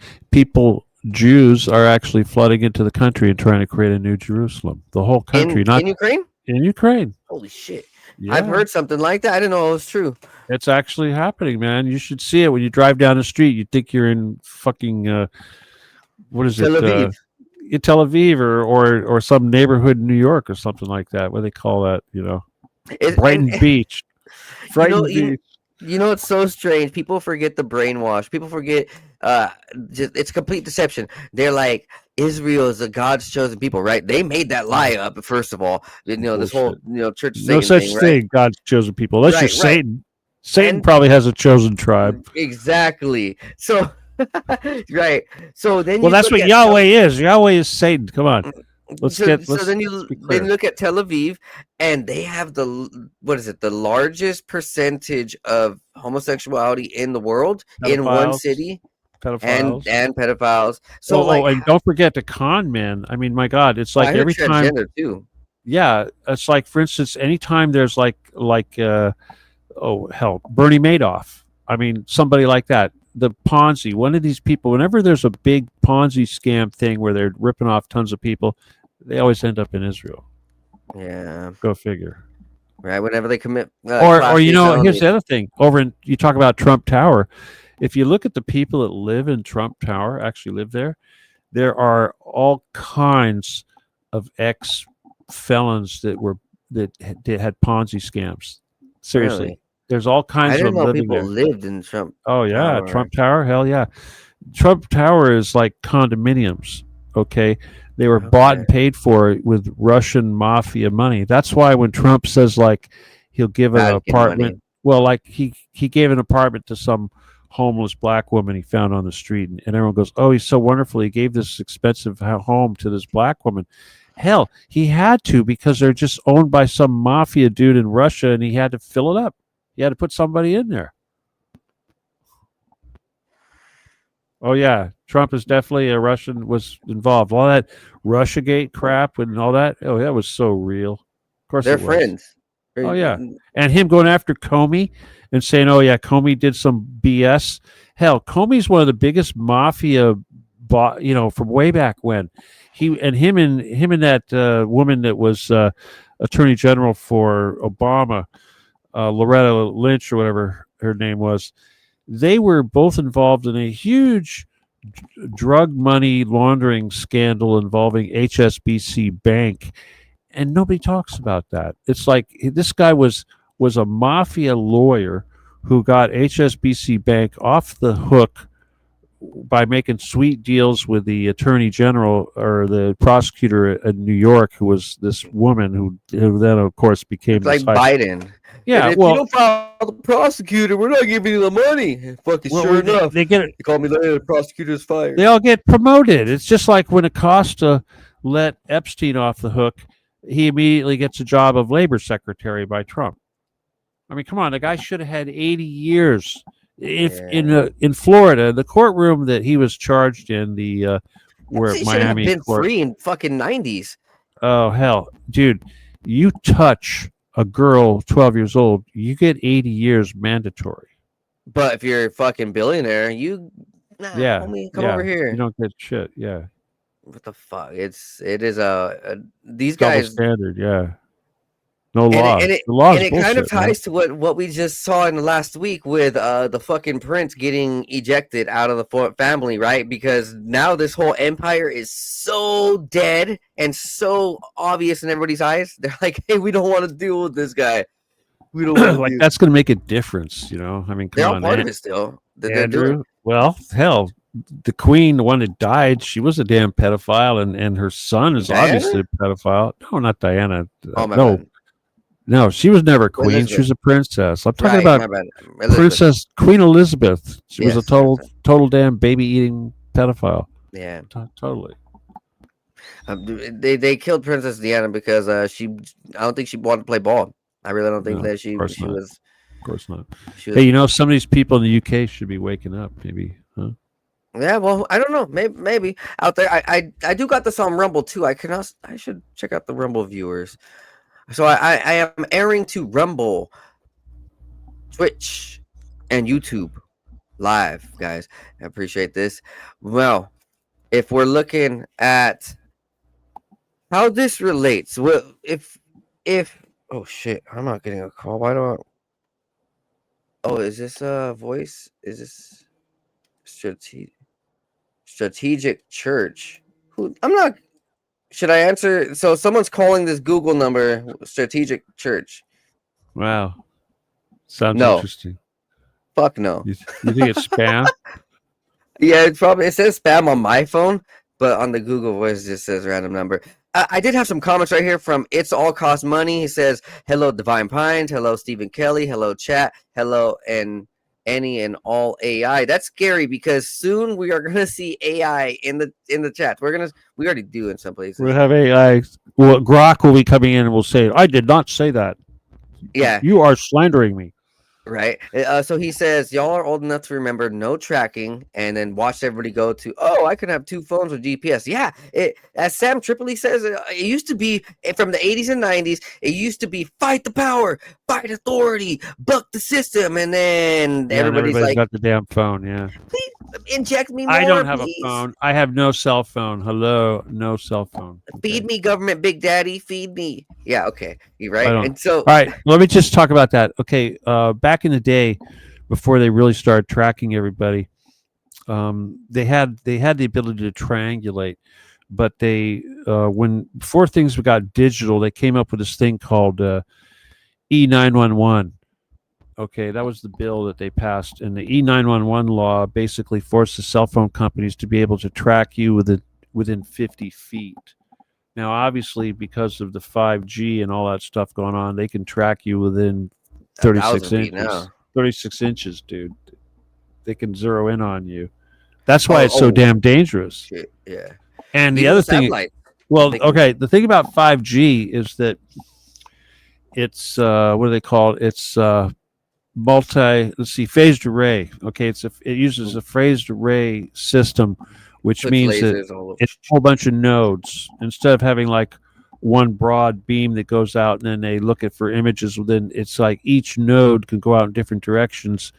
Jews are actually flooding into the country and trying to create a new Jerusalem. The whole country, in Ukraine. in Ukraine. Holy shit! Yeah. I've heard something like that. I didn't know it was true. It's actually happening, man. You should see it when you drive down the street. You think you're in fucking what is Tel Aviv. In Tel Aviv or some neighborhood in New York or something like that. What do they call that? Brighton Beach. Brighton Beach. It's so strange. People forget the brainwash. People forget it's complete deception. They're like, Israel is a God's chosen people, right? They made that lie up, first of all. This whole church No such thing, thing, God's chosen people. Unless you're Right. Satan. Satan And- probably has a chosen tribe. Exactly. So right. So then Well, that's what Yahweh is. Yahweh is Satan. Come on. Then you let's be clear. look at Tel Aviv, and they have the largest percentage of homosexuality in the world in one Pedophiles. city, Pedophiles. and pedophiles. So and don't forget the con men. I mean, my God, it's like I heard every time. transgender too. Yeah, it's like, for instance, anytime there's Bernie Madoff. I mean, somebody like that. The Ponzi, one of these people, whenever there's a big Ponzi scam thing where they're ripping off tons of people, they always end up in Israel. Yeah, Go figure. right. Whenever they commit, Or Class A here's felonies. the other thing. You talk about Trump Tower. If you look at the people that live in Trump Tower, actually live there are all kinds of ex-felons that had Ponzi scams. Seriously. Really? There's all kinds I of didn't them know living people there. lived in Trump. Oh yeah, Tower. Trump Tower, hell yeah. Trump Tower is like condominiums. Okay, they were bought and paid for with Russian mafia money. That's why when Trump says like he'll give an Vatican apartment, money. well, like he gave an apartment to some homeless black woman he found on the street, and everyone goes, "Oh, he's so wonderful. He gave this expensive home to this black woman." Hell, he had to, because they're just owned by some mafia dude in Russia, and he had to fill it up. He had to put somebody in there. Oh yeah, Trump is definitely a Russian, was involved. All that Russiagate crap and all that. Oh, that was so real. Of course, They're it was. friends. Oh yeah, and him going after Comey and saying, "Oh yeah, Comey did some BS." Hell, Comey's one of the biggest mafia bought, from way back when. Him and that woman that was Attorney General for Obama, Loretta Lynch or whatever her name was. They were both involved in a huge drug money laundering scandal involving HSBC Bank, and nobody talks about that. It's like this guy was a mafia lawyer who got HSBC Bank off the hook by making sweet deals with the attorney general or the prosecutor in New York, who was this woman who then, of course, became It's like Biden. Yeah, if you don't file the prosecutor, we're not giving you the money. Fucking sure enough, they get it. They call me later. The prosecutor's fired. They all get promoted. It's just like when Acosta let Epstein off the hook, he immediately gets a job of labor secretary by Trump. I mean, come on, the guy should have had 80 years. In Florida, the courtroom that he was charged in, the where he Miami been court, free in fucking 90s. Oh hell, dude, you touch a girl 12 years old, you get 80 years mandatory. But if you're a fucking billionaire, homie, come over here. You don't get shit. Yeah. What the fuck? It is these Double guys standard. Yeah. No law. And it kind of ties to what we just saw in the last week with the fucking prince getting ejected out of the family, right? Because now this whole empire is so dead and so obvious in everybody's eyes. They're like, hey, we don't want to deal with this guy. We don't want like that's going to make a difference, I mean, they're all part of it still. Andrew, well, hell, the queen, the one that died, she was a damn pedophile, and her son is obviously a pedophile. No, not Diana. No, she was never a queen. Elizabeth. She was a princess. I'm talking about Princess Queen Elizabeth. She was a total damn baby eating pedophile. Yeah, totally. They killed Princess Diana because I don't think she wanted to play ball. I really don't think that she was. Of course not. Hey, some of these people in the UK should be waking up, maybe, huh? Yeah, well, I don't know. Maybe out there. I do got this on Rumble too. I should check out the Rumble viewers. So I am airing to Rumble, Twitch, and YouTube live, guys. I appreciate this. Well, if we're looking at how this relates, well, if oh shit, I'm not getting a call. Why don't? Oh, is this a voice? Is this strategic church? I'm not. Should I answer? So someone's calling this Google number strategic church. Wow. Sounds interesting. Fuck no. You think it's spam? Yeah, it says spam on my phone, but on the Google Voice it just says random number. I did have some comments right here from It's All Cost Money. He says, hello, Divine Pines. Hello, Stephen Kelly. Hello, chat. Hello, and any and all AI. That's scary because soon we are gonna see AI in the chat. We already do in some places. We'll have AI. Well, Grok will be coming in and will say, I did not say that. Yeah. You are slandering me. Right. So he says, y'all are old enough to remember no tracking, and then watch everybody go to, oh, I can have two phones with GPS. Yeah. As Sam Tripoli says, it used to be from the 80s and 90s. It used to be fight the power, fight authority, buck the system. And then everybody's like, got the damn phone. Yeah. Please inject me more. I don't have a phone. I have no cell phone. Hello. No cell phone. Okay. Feed me, government Big Daddy. Feed me. Yeah. Okay. You're right. And so, all right. Let me just talk about that. Okay. Back in the day, before they really started tracking everybody, they had the ability to triangulate, but before things got digital, they came up with this thing called E911. Okay, that was the bill that they passed, and the E911 law basically forced the cell phone companies to be able to track you within 50 feet. Now, obviously, because of the 5G and all that stuff going on, they can track you within 36 inches. 36 inches, dude. They can zero in on you. That's why it's so damn dangerous. Shit, yeah. And the other thing, the thing about 5G is that it's what do they call it? It's phased array. Okay, it uses a phased array system, which means that it's a whole bunch of nodes. Instead of having like one broad beam that goes out and then they look for images within, it's like each node can go out in different directions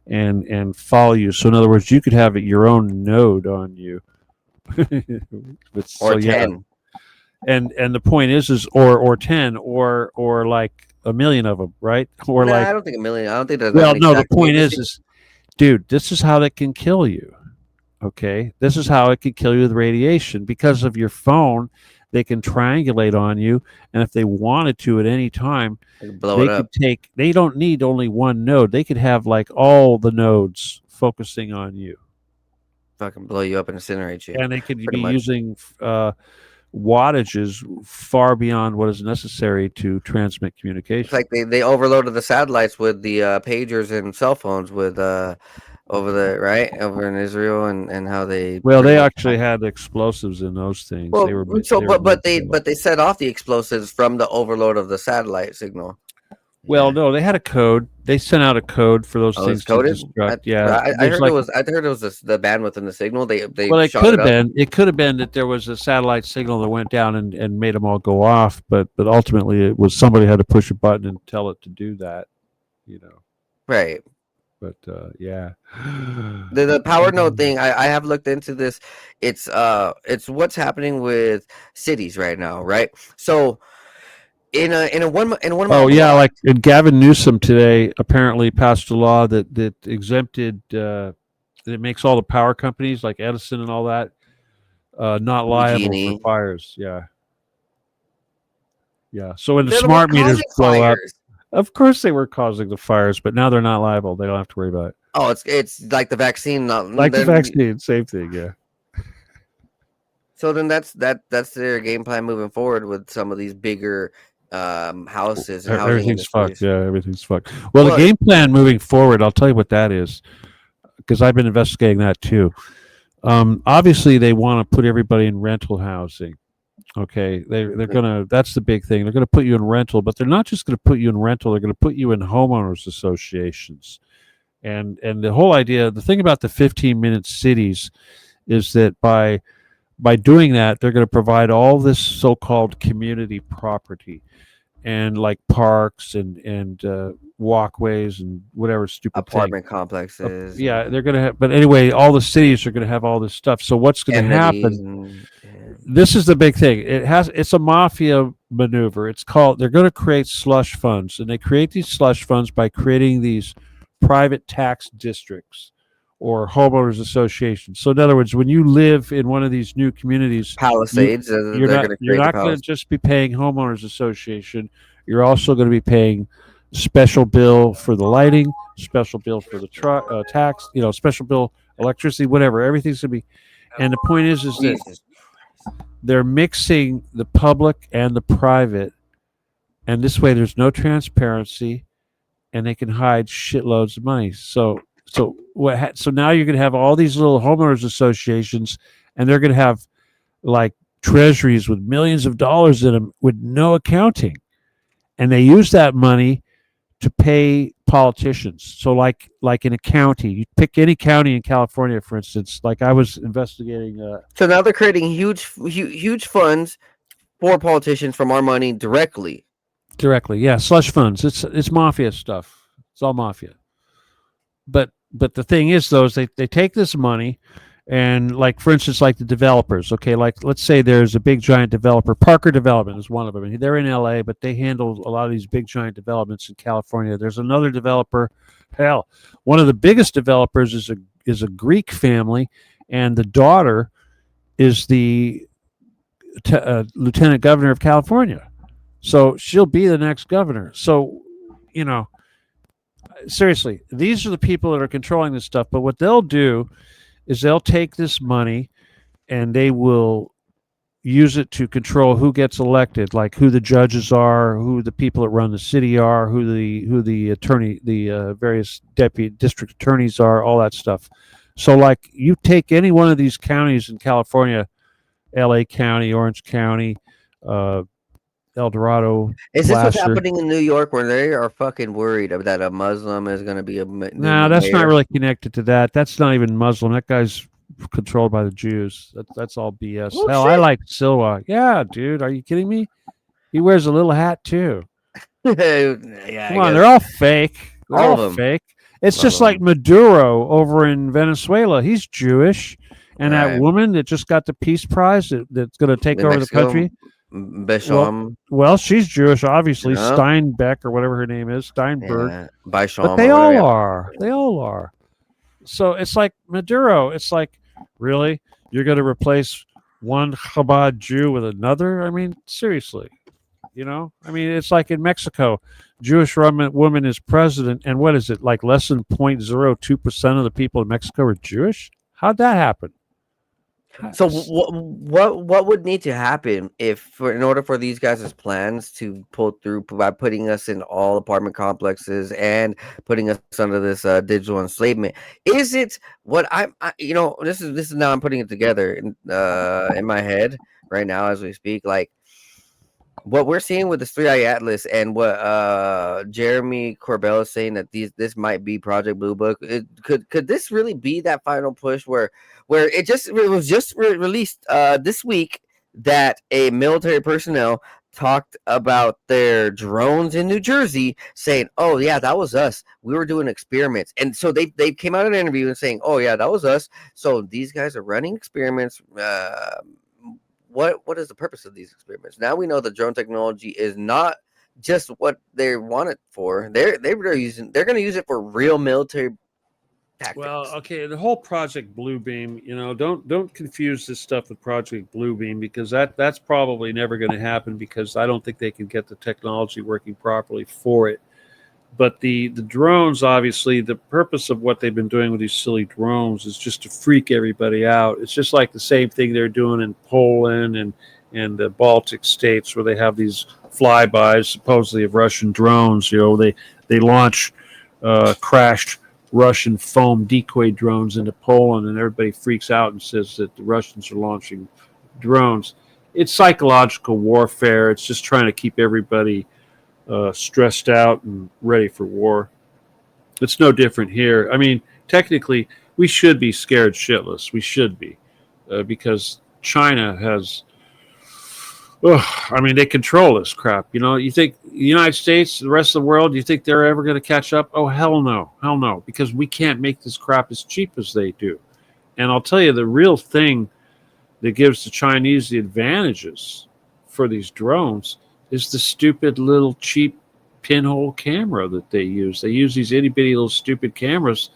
and follow you. So in other words, you could have your own node on you But, Or yeah. 10. And the point is or 10 or like a million of them, right? Or Nah, like, I don't think a million. I don't think there's well, an no, the exact point number. is, dude, this is how they can kill you. Okay, this is how it can kill you with radiation because of your phone. They can triangulate on you, and if they wanted to at any time, blow it they up. could take. They don't need only one node. They could have like all the nodes focusing on you, Fucking blow you up and incinerate you. and they could Pretty be much. using wattages far beyond what is necessary to transmit communication. It's like they overloaded the satellites with the pagers and cell phones with over in Israel and how they Well, pretty they much. actually had explosives in those things. Well, They were so they were but meant to- they set off the explosives from the overload of the satellite signal. Well, Yeah. no, they had a code. They sent out a code for those Oh, things it's coded. to destruct. Yeah, I there's heard like, it was the bandwidth in the signal. They well, it shot could it have up. been. It could have been that there was a satellite signal that went down and made them all go off. But ultimately, it was somebody had to push a button and tell it to do that. You know. Right. But yeah, The power node thing, I have looked into this. It's what's happening with cities right now, right? So in a one Oh yeah, like and Gavin Newsom today apparently passed a law that exempted that makes all the power companies like Edison and all that not liable for PG&E. fires. Yeah. Yeah. So when the They're the ones smart meters causing blow up, fires. of course they were causing the fires, but now they're not liable. They don't have to worry about it. Oh, it's like the vaccine, Like the vaccine, same thing. Yeah. So then that's their game plan moving forward with some of these bigger houses and housing Everything's fucked. industries. Yeah, everything's fucked. Well, the game plan moving forward, I'll tell you what that is, because I've been investigating that too. Obviously, they want to put everybody in rental housing. Okay, they're gonna. That's the big thing. They're gonna put you in rental, but they're not just gonna put you in rental. They're gonna put you in homeowners associations, and the whole idea, the thing about the 15-minute cities, is that by doing that, they're going to provide all this so-called community property, and like parks and walkways and whatever stupid Apartment thing. complexes. Yeah, they're going to have. But anyway, all the cities are going to have all this stuff. So what's going to happen? This is the big thing. It's a mafia maneuver. They're going to create slush funds, and they create these slush funds by creating these private tax districts or homeowners associations. So in other words, when you live in one of these new communities, Palisades, you're not going to just be paying homeowners association. You're also going to be paying special bill for the lighting, special bill for the tax, special bill, electricity, whatever. Everything's going to be. And the point is that they're mixing the public and the private, and this way there's no transparency, and they can hide shitloads of money. So now you're going to have all these little homeowners associations, and they're going to have like treasuries with millions of dollars in them with no accounting, and they use that money to pay politicians. So like in a county, you pick any county in California, for instance. Like I was investigating. So now they're creating huge funds for politicians from our money directly. Directly, yeah, slush funds. It's mafia stuff. It's all mafia. But the thing is, though, is they take this money, and like for instance, like the developers. Okay, like let's say there's a big giant developer. Parker Development is one of them, and they're in LA, but they handle a lot of these big giant developments in California. There's another developer. Hell, one of the biggest developers is a Greek family, and the daughter is the lieutenant governor of California. So she'll be the next governor. So, seriously, these are the people that are controlling this stuff. But what they'll do is they'll take this money and they will use it to control who gets elected, like who the judges are, who the people that run the city are, who the attorney, the various deputy district attorneys are, all that stuff. So like you take any one of these counties in California, LA County, Orange County, El Dorado. Is this what's happening in New York, where they are fucking worried that a Muslim is going to be a No, that's not really connected to that. That's not even Muslim. That guy's controlled by the Jews. That's all BS. Oh, hell, shit. I like Silwa. Yeah, dude, are you kidding me? He wears a little hat too. Yeah, Come on, they're all fake. They're All of all them. fake. It's All just of like Maduro over in Venezuela. He's Jewish, And that Right. woman that just got the Peace Prize that's going to take In over Mexico, the country. Bisham, Well, she's Jewish, obviously. yeah, Steinbeck or whatever her name is, Steinberg. yeah, But Bisham they or whatever. all Yeah. are. They all are. So it's like Maduro. It's like, really? You're going to replace one Chabad Jew with another? I mean, seriously. You know? I mean, it's like in Mexico, Jewish woman is president, and what is it? Like less than 0.02% of the people in Mexico are Jewish? How'd that happen? So what would need to happen in order for these guys' plans to pull through by putting us in all apartment complexes and putting us under this digital enslavement? Is it what this is now I'm putting it together in my head right now as we speak, like what we're seeing with this 3i Atlas and what Jeremy Corbell is saying that this might be Project Blue Book. Could this really be that final push where it was just released this week that a military personnel talked about their drones in New Jersey, saying, "Oh yeah, that was us. We were doing experiments," and so they came out in an interview and saying, "Oh yeah, that was us." So these guys are running experiments. What is the purpose of these experiments? Now we know the drone technology is not just what they want it for. They're going to use it for real military tactics. Well, okay, the whole Project Bluebeam, don't confuse this stuff with Project Bluebeam, because that's probably never going to happen, because I don't think they can get the technology working properly for it. But the drones, obviously, the purpose of what they've been doing with these silly drones is just to freak everybody out. It's just like the same thing they're doing in Poland and the Baltic states, where they have these flybys supposedly of Russian drones. They launch crashed Russian foam decoy drones into Poland, and everybody freaks out and says that the Russians are launching drones. It's psychological warfare. It's just trying to keep everybody stressed out and ready for war. It's no different here. I mean, technically, we should be scared shitless. We should be, because China has. They control this crap. You think the United States, the rest of the world, you think they're ever going to catch up? Oh, hell no, because we can't make this crap as cheap as they do. And I'll tell you, the real thing that gives the Chinese the advantages for these drones is the stupid little cheap pinhole camera that they use. They use these itty bitty little stupid cameras.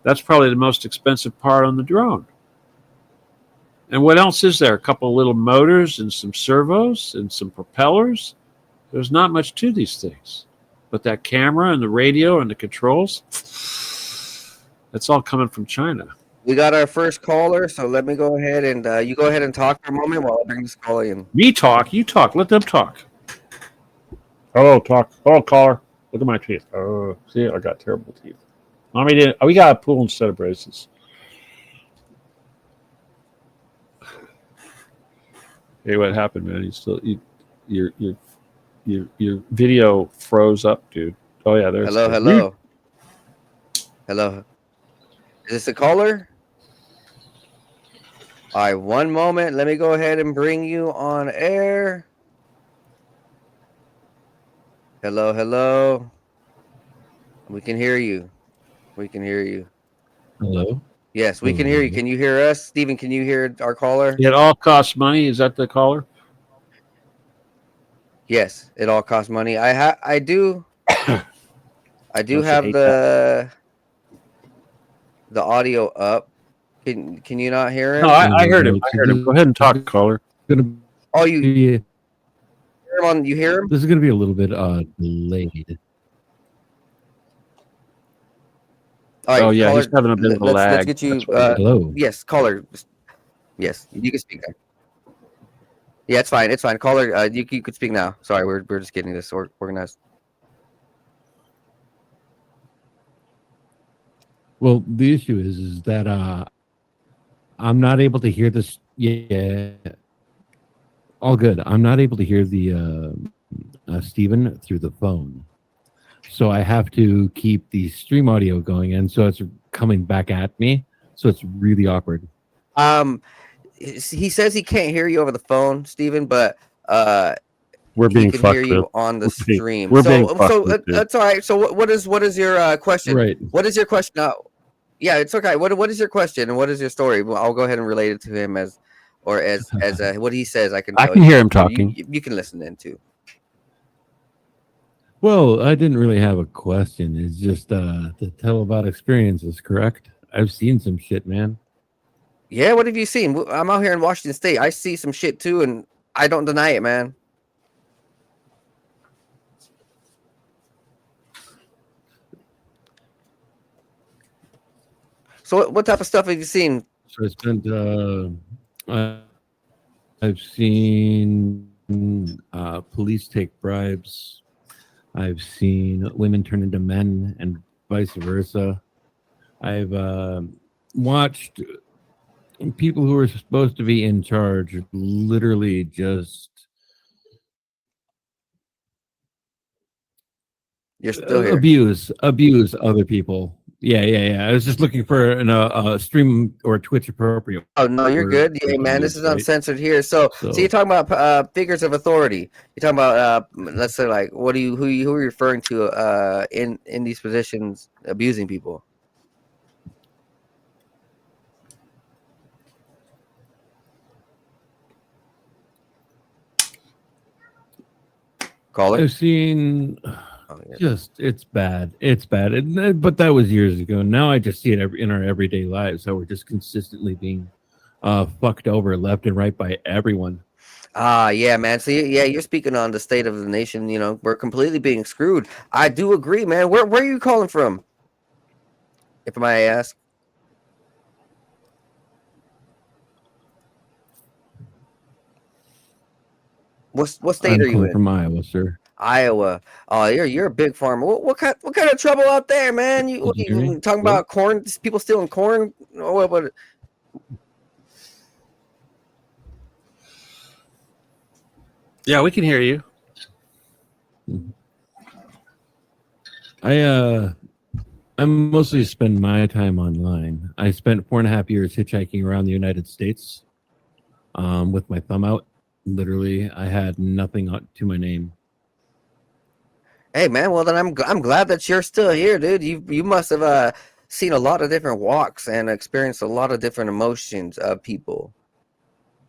That's probably the most expensive part on the drone. And what else is there? A couple of little motors and some servos and some propellers. There's not much to these things. But that camera and the radio and the controls, that's all coming from China. We got our first caller, so let me go ahead and you go ahead and talk for a moment while I bring this caller in. Me talk, you talk. Let them talk. Hello, talk. Hello, caller. Look at my teeth. Oh, see, I got terrible teeth. Mommy didn't. We got a pool instead of braces. Hey, what happened, man? Your video froze up, dude. Oh yeah, there's. Hello. Is this a caller? All right, one moment. Let me go ahead and bring you on air. Hello. We can hear you. Hello? Yes, we can hear you. Can you hear us? Steven, can you hear our caller? It all costs money. Is that the caller? Yes, it all costs money. I do have the audio up. Can you not hear him? No, I heard him. Go ahead and talk, caller. Oh, you hear him? You hear him? This is going to be a little bit delayed. All right, oh yeah, caller, he's having a bit of a lag. Let's get you. Hello. Yes, caller. Yes, you can speak now. Yeah, it's fine. Caller, you could speak now. Sorry, we're just getting this organized. Well, the issue is that I'm not able to hear this. Yeah, all good. I'm not able to hear the Stephen through the phone, so I have to keep the stream audio going, and so it's coming back at me. So it's really awkward. He says he can't hear you over the phone, Stephen, but we're being he can fucked hear you with. on the stream. We're being fucked with, that's all right. So what is your question? Right. What is your question now? Yeah, it's okay. What is your question and what is your story? Well, I'll go ahead and relate it to him as what he says. I can I tell can you. hear him So you, talking. you can listen in too. Well, I didn't really have a question. It's just to tell about experiences, correct? I've seen some shit, man. Yeah, what have you seen? I'm out here in Washington State. I see some shit too, and I don't deny it, man. So what type of stuff have you seen? So I spent I've seen police take bribes. I've seen women turn into men and vice versa. I've watched people who are supposed to be in charge literally just You're still here. abuse other people. Yeah. I was just looking for a stream or Twitch appropriate. Oh no, you're word good. to Yeah, man, this use, is right? uncensored here. So you're talking about figures of authority. You're talking about let's say like who are you referring to in these positions abusing people? Caller. I've seen Oh, yeah. just it's bad. It's bad. But that was years ago. Now I just see it in our everyday lives. How we're just consistently being fucked over left and right by everyone. Yeah, man. So yeah, you're speaking on the state of the nation. You know, we're completely being screwed. I do agree, man. Where are you calling from? If I may ask. What state I'm are you calling in? from Iowa, sir. Iowa. Oh, you're a big farmer. What kind of trouble out there, man? Did you hear me? Talking Hello? about corn? People stealing corn? What? Yeah, we can hear you. I mostly spend my time online. I spent 4.5 years hitchhiking around the United States, with my thumb out. Literally, I had nothing to my name. Hey, man. Well, then I'm glad that you're still here, dude. You must have seen a lot of different walks and experienced a lot of different emotions of people,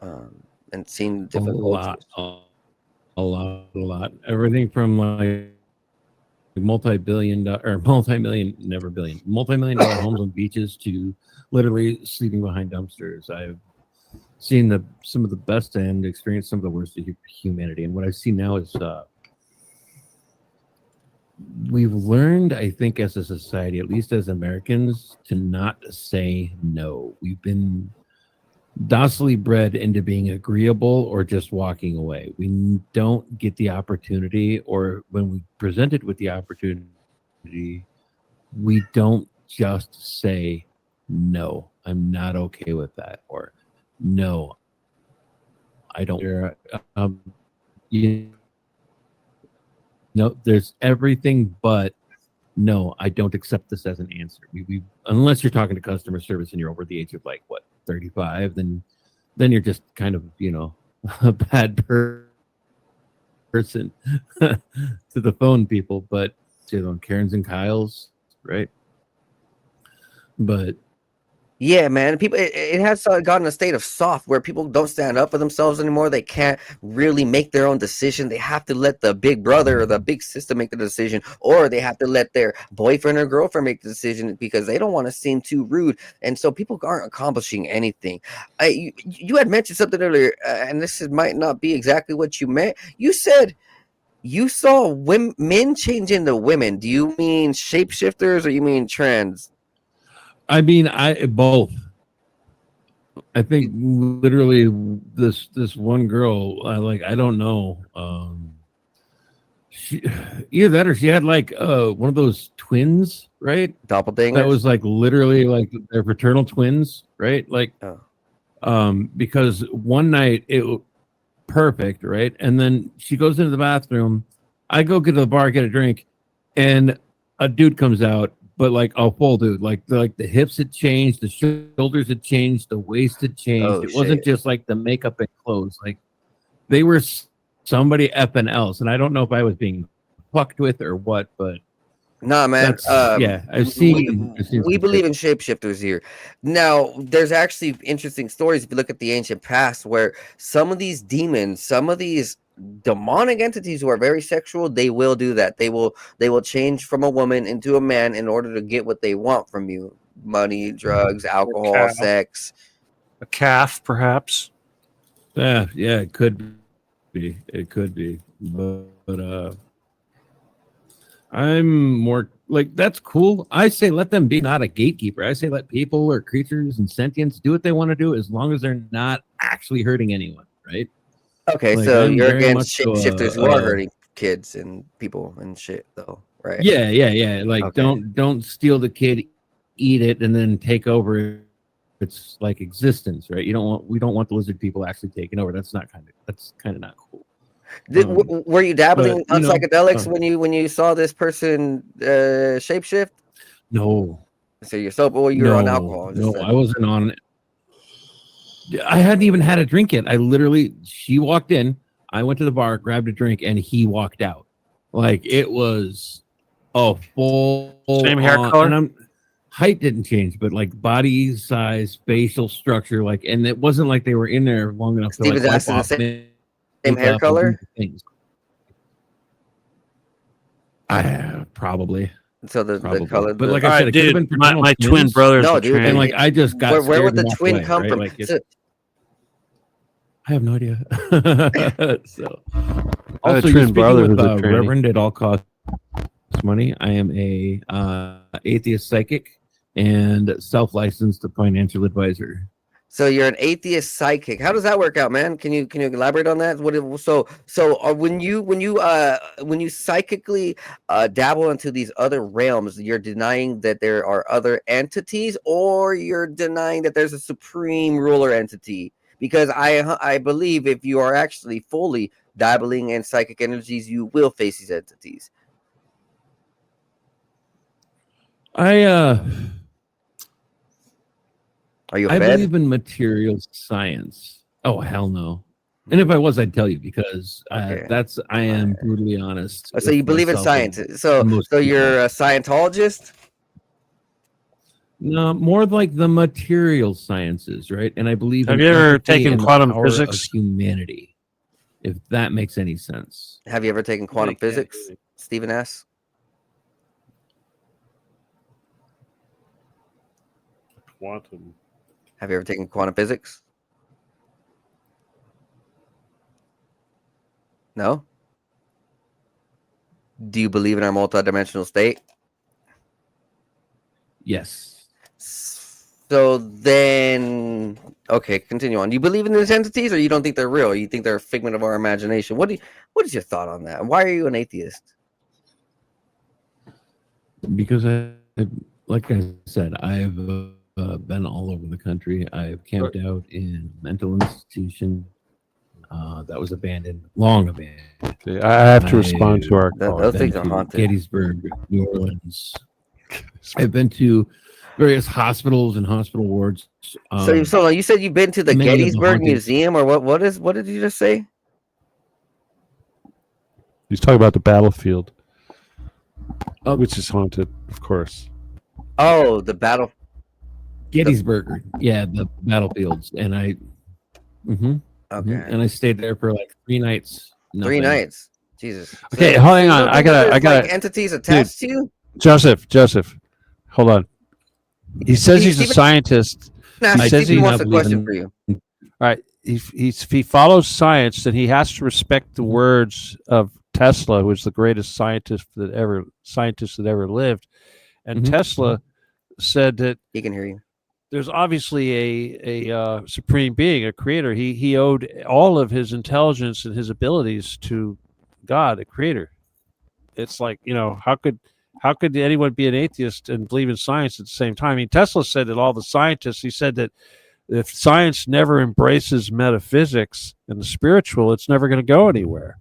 and seen different cultures. A lot. Everything from like multi-million dollar homes on beaches to literally sleeping behind dumpsters. I've seen some of the best and experienced some of the worst of humanity. And what I see now is we've learned, I think, as a society, at least as Americans, to not say no. We've been docilely bred into being agreeable or just walking away. We don't get the opportunity, or when we presented with the opportunity, we don't just say no, I'm not okay with that, or no, I don't. There's everything but no, I don't accept this as an answer. We unless you're talking to customer service and you're over the age of like what 35, then you're just kind of a bad person to the phone people. But Karens and Kyles, right? But Yeah, man. People, it has gotten a state of soft where people don't stand up for themselves anymore. They can't really make their own decision. They have to let the big brother or the big sister make the decision, or they have to let their boyfriend or girlfriend make the decision because they don't want to seem too rude. And so people aren't accomplishing anything. You had mentioned something earlier, and might not be exactly what you meant. You said you saw men change into women. Do you mean shapeshifters or you mean trans? I mean, both. I think literally this one girl, I don't know. She, either that or she had like one of those twins, right? Doppelganger. That was like literally like their fraternal twins, right? Like, because one night it perfect, right? And then she goes into the bathroom. I go get to the bar, get a drink, and a dude comes out. But like a full dude, like the hips had changed, the shoulders had changed, the waist had changed. It wasn't just like the makeup and clothes. Like they were somebody effing else. And I don't know if I was being fucked with or what, but Nah, man. Yeah, I've seen. We believe in shapeshifters here. Now, there's actually interesting stories if you look at the ancient past where some of these demons, some of these demonic entities who are very sexual, they will do that. They will change from a woman into a man in order to get what they want from you: money, drugs, alcohol, cow. sex. A calf, perhaps. Yeah, it could be. It could be, but I'm more like, that's cool. I say let them be, not a gatekeeper. I say let people or creatures and sentients do what they want to do as long as they're not actually hurting anyone, right? Okay, Like, so I'm you're very against much so, shapeshifters who are hurting kids and people and shit, though, right? Yeah. Like, Okay. don't steal the kid, eat it, and then take over its like existence, right? We don't want the lizard people actually taking over. That's kind of not cool. Were you dabbling but, on you know, psychedelics when you saw this person shapeshift? No, So you're sober or you were on alcohol? no, I wasn't on. I hadn't even had a drink yet. She walked in, I went to the bar, grabbed a drink, and he walked out. Like, it was a full Same hair color? and height didn't change, but like body size, facial structure, like, and it wasn't like they were in there long enough to Steven's like wipe asking the off same hair makeup and do color? things. Probably. So the color, but like All I said, right, it could have dude, been my twin twins. brothers No, are dude, And tranny. like, I just got where would scared the and walked twin away, come right? from? Like, So, I have no idea. So, I have a also, twin you're speaking brother with who's a tranny. Reverend at all costs money. I am a atheist psychic and self-licensed financial advisor. so you're an atheist psychic. How does that work out, man? Can you elaborate on that? When you psychically dabble into these other realms, you're denying that there are other entities, or you're denying that there's a supreme ruler entity? Because I believe if you are actually fully dabbling in psychic energies, you will face these entities. Are you fed? believe in material science. Oh, hell no. And if I was, I'd tell you, because Okay. I am brutally honest. So you believe in science. So you're a Scientologist? No, more like the material sciences, right? And I believe. Have in you ever empathy taken and the quantum power of physics? humanity, if that makes any sense. Have you ever taken quantum physics? Stephen asks. Quantum. Have you ever taken quantum physics? No? Do you believe in our multidimensional state? Yes. So then, okay, continue on. Do you believe in these entities, or you don't think they're real? You think they're a figment of our imagination? What is your thought on that? Why are you an atheist? Because like I said, I've been all over the country. I've camped out in mental institution that was abandoned, long abandoned. Okay, I have to respond to our call. Those things are haunted. Gettysburg, New Orleans. I've been to various hospitals and hospital wards. So you said you've been to the Gettysburg Museum, or what did you just say? He's talking about the battlefield, which is haunted, of course. Oh, the battle. Gettysburg, yeah, the battlefields, and I. Okay. And I stayed there for like 3 nights. 3 nights. Jesus. Okay, hold on. I got like entities attached to you. Joseph, hold on. He says he's a scientist. He says he wants a question for you. All right. If he follows science, then he has to respect the words of Tesla, who was the greatest scientist that ever lived. And Tesla said that he can hear you. There's obviously a supreme being, a creator. He owed all of his intelligence and his abilities to God, a creator. It's like, how could anyone be an atheist and believe in science at the same time? I mean, Tesla said that all the scientists, he said that if science never embraces metaphysics and the spiritual, it's never going to go anywhere.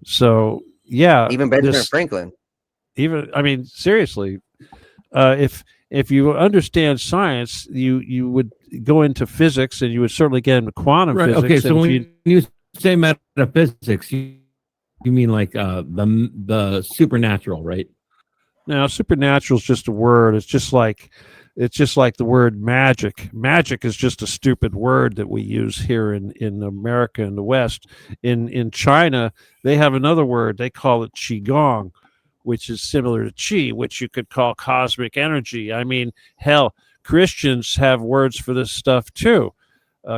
So, yeah. Even Benjamin Franklin. Seriously, if you understand science, you would go into physics, and you would certainly get into quantum physics. Okay, so when you say metaphysics, you mean like the supernatural, right? Now, supernatural is just a word. It's just like the word magic. Magic is just a stupid word that we use here in America and the West. In China, they have another word. They call it qigong, which is similar to qi, which you could call cosmic energy. I mean, hell, Christians have words for this stuff too.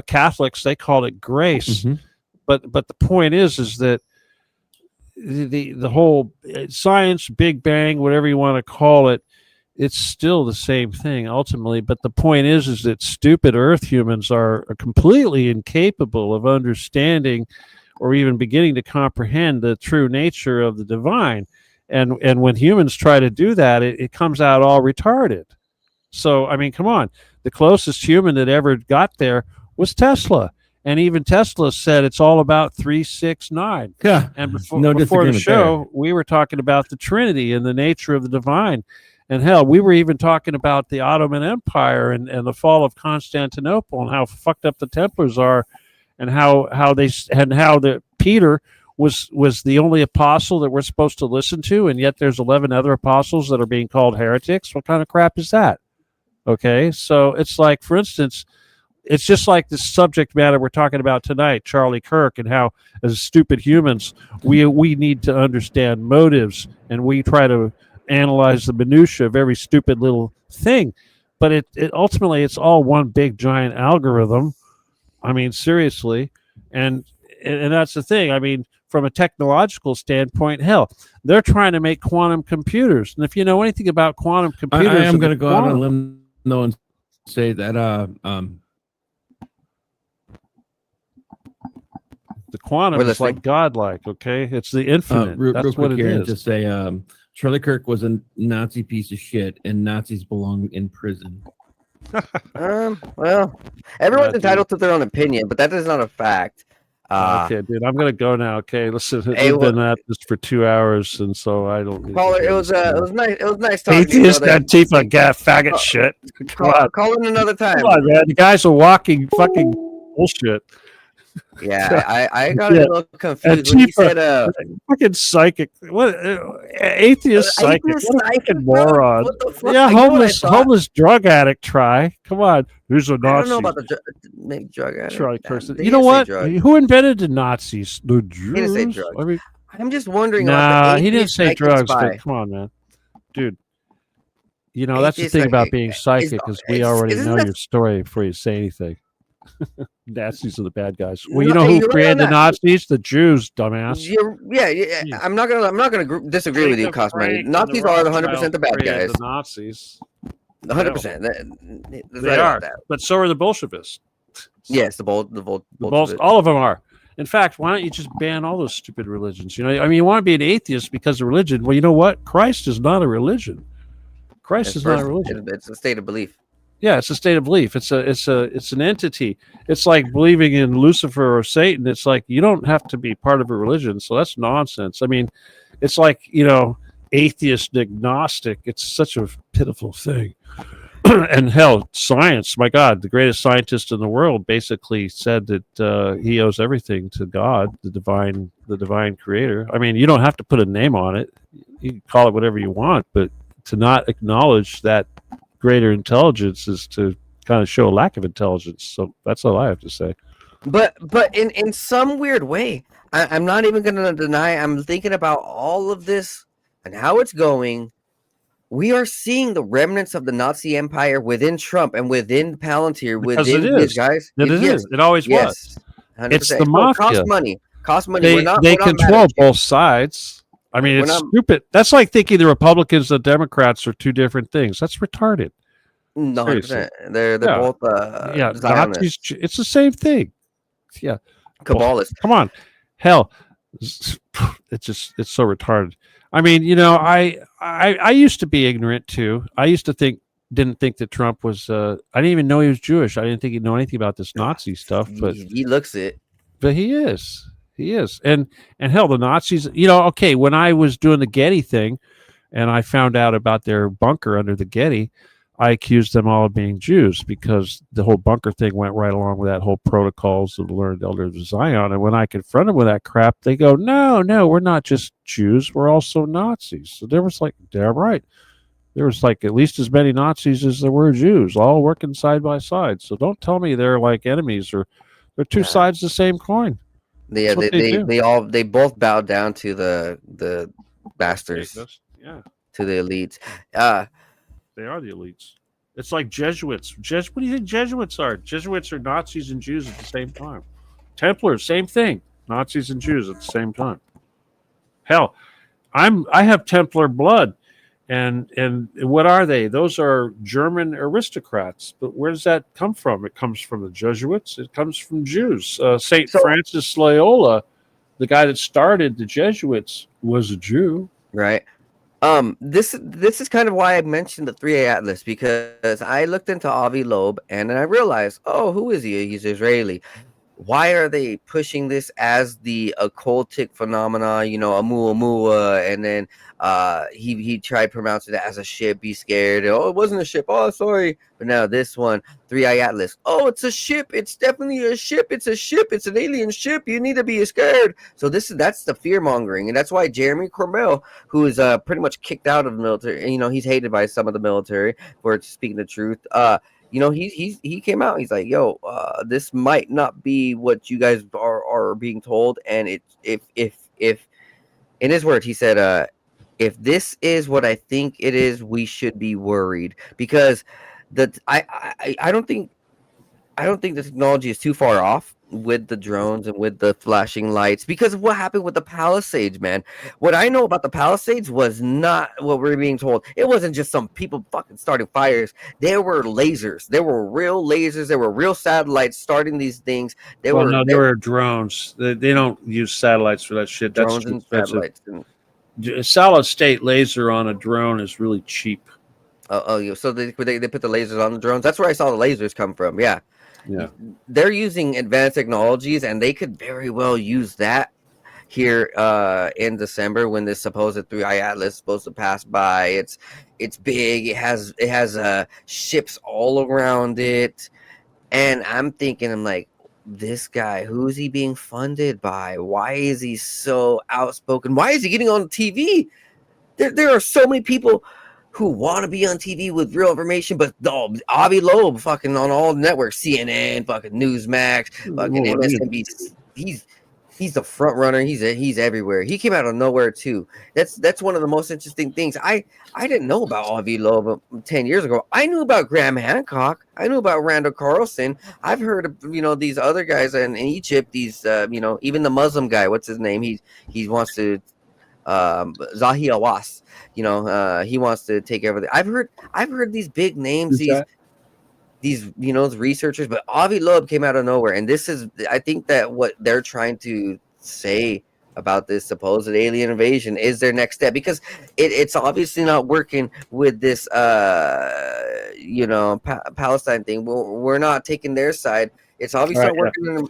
Catholics, they call it grace. Mm-hmm. But the point is that the whole science, Big Bang, whatever you want to call it, it's still the same thing ultimately. But the point is that stupid Earth humans are completely incapable of understanding or even beginning to comprehend the true nature of the divine. And when humans try to do that, it comes out all retarded. So, I mean, come on. The closest human that ever got there was Tesla. And even Tesla said it's all about 369. Yeah. And before No the disagreement show, there. we were talking about the Trinity and the nature of the divine. And hell, we were even talking about the Ottoman Empire and the fall of Constantinople and how fucked up the Templars are, and how Peter was the only apostle that we're supposed to listen to, and yet there's 11 other apostles that are being called heretics. What kind of crap is that? Okay, so it's like, for instance, it's just like the subject matter we're talking about tonight, Charlie Kirk, and how as stupid humans we need to understand motives, and we try to analyze the minutia of every stupid little thing. But it ultimately it's all one big giant algorithm. I mean, seriously, and that's the thing. I mean, from a technological standpoint, hell, they're trying to make quantum computers, and if you know anything about quantum computers, I am going to go out on a limb though and say that the quantum is like godlike. Okay, it's the infinite. real That's quick what it here, is. just say Charlie Kirk was a Nazi piece of shit, and Nazis belong in prison. Well, everyone's entitled to their own opinion, but that is not a fact. Okay, dude, I'm gonna go now. Okay, listen, Hey, we've been at this for 2 hours, and so I don't. Caller, it was nice. It was nice talking to you. Atheist, Antifa, faggot shit. Come on, call in another time. Come on, man. The guy's a walking fucking bullshit. Yeah, I got a little confused Antifa, when he said fucking psychic. What atheist psychic? Atheist What a psychic, fucking bro? moron. What the fuck? Yeah, I know what I thought. homeless drug addict. Try. Come on. Who's a Nazi? I don't know about the drug addict. Charlie Kirk. They You know didn't say what? drugs. Who invented the Nazis? The Jews. He didn't say drugs. I mean, I'm just wondering. nah, about the he didn't atheist say psychic drugs. spy. But come on, man, dude. You know that's the Atheist thing about psychic being psychic is we already know your story before you say anything. Nazis are the bad guys. Well, you know who created the Nazis? The Jews, dumbass. Yeah. I'm not gonna disagree with you, Cosmo. Nazis are 100% the bad guys. The Nazis, 100%. They are, but so are the Bolsheviks. Yes, the Bolsheviks. All of them are. In fact, why don't you just ban all those stupid religions? You know, I mean, you want to be an atheist because of religion. Well, you know what? Christ is not a religion. Christ is not a religion. It's a state of belief. Yeah, it's a state of belief. It's an entity. It's like believing in Lucifer or Satan. It's like you don't have to be part of a religion, so that's nonsense. I mean, it's like, you know, atheist, agnostic. It's such a pitiful thing. And hell, science. My God, the greatest scientist in the world basically said that he owes everything to God, the divine creator. I mean, you don't have to put a name on it. You can call it whatever you want, but to not acknowledge that greater intelligence is to kind of show a lack of intelligence. So that's all I have to say. But in some weird way, I'm not even going to deny. I'm thinking about all of this and how it's going. We are seeing the remnants of the Nazi Empire within Trump and within Palintir, within these guys. It is. It always was. 100%. It's the mafia. Cost money. They control both sides. I mean, it's stupid. That's like thinking the Republicans and Democrats are two different things. That's retarded. No, 100%. They're both Nazis. It's the same thing. Yeah, Kabbalists. Come on, hell, it's so retarded. I mean, you know, I used to be ignorant too. I used to didn't think that Trump was. I didn't even know he was Jewish. I didn't think he'd know anything about this Nazi stuff. But he looks it. But he is. He is. And hell, the Nazis, you know, okay, when I was doing the Getty thing and I found out about their bunker under the Getty, I accused them all of being Jews because the whole bunker thing went right along with that whole protocols of the learned elders of Zion. And when I confront them with that crap, they go, no, we're not just Jews. We're also Nazis. So there was like, damn right. There was like at least as many Nazis as there were Jews, all working side by side. So don't tell me they're like enemies or they're two sides of the same coin. Yeah, That's what they do. they both bowed down to the bastards, Yeah, to the elites. Uh, they are the elites. It's like Jesuits. What do you think Jesuits are? Jesuits are Nazis and Jews at the same time. Templars, same thing. Nazis and Jews at the same time. Hell, I have Templar blood. And what are they? Those are German aristocrats. But where does that come from? It comes from the Jesuits. It comes from Jews. Saint Francis Loyola, the guy that started the Jesuits, was a Jew. right. This is kind of why I mentioned the 3A Atlas, because I looked into Avi Loeb and then I realized, oh, who is he? He's Israeli. Why are they pushing this as the occultic phenomena, you know, Oumuamua, and then he tried pronouncing it as a ship, be scared. Oh, it wasn't a ship. Oh, sorry. But now this one, 3-Eye Atlas. Oh, it's a ship. It's definitely a ship. It's a ship. It's an alien ship. You need to be scared. So that's the fear mongering, and that's why Jeremy Corbell, who is pretty much kicked out of the military, you know, he's hated by some of the military for speaking the truth. You know, he came out. He's like, "Yo, this might not be what you guys are being told." And if in his words, he said, "If this is what I think it is, we should be worried because I don't think the technology is too far off with the drones and with the flashing lights because of what happened with the Palisades, man. What I know about the Palisades was not what we're being told. It wasn't just some people fucking starting fires. There were lasers. There were real lasers. There were real satellites starting these things. There were drones. They don't use satellites for that shit. That's drones and satellites. A solid state laser on a drone is really cheap. So they put the lasers on the drones. That's where I saw the lasers come from. Yeah. They're using advanced technologies, and they could very well use that here in December when this supposed 3-Eye Atlas is supposed to pass by. It's big. It has ships all around it, and I'm like, this guy, who's he being funded by? Why is he so outspoken? Why is he getting on TV? There are so many people who want to be on TV with real information, but Avi Loeb fucking on all networks, CNN, fucking Newsmax, fucking MSNBC. He's the front runner. He's everywhere. He came out of nowhere too. That's one of the most interesting things. I didn't know about Avi Loeb 10 years ago. I knew about Graham Hancock. I knew about Randall Carlson. I've heard of these other guys in Egypt. These even the Muslim guy. What's his name? He wants to Zahi Hawass. He wants to take everything. I've heard these big names, these researchers, but Avi Loeb came out of nowhere, and I think that what they're trying to say about this supposed alien invasion is their next step, because it's obviously not working with this Palestine thing. We're not taking their side. It's obviously not working.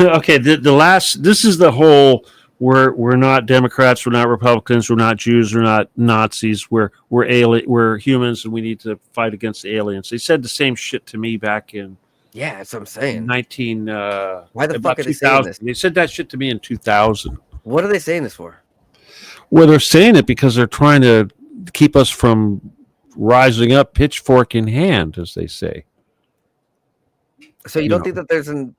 Okay, this is the whole. We're not Democrats. We're not Republicans. We're not Jews. We're not Nazis. We're humans, and we need to fight against the aliens. They said the same shit to me back in. Yeah, that's what I'm saying. Why the fuck are they saying this? They said that shit to me in 2000. What are they saying this for? Well, they're saying it because they're trying to keep us from rising up, pitchfork in hand, as they say. So you don't think that there's an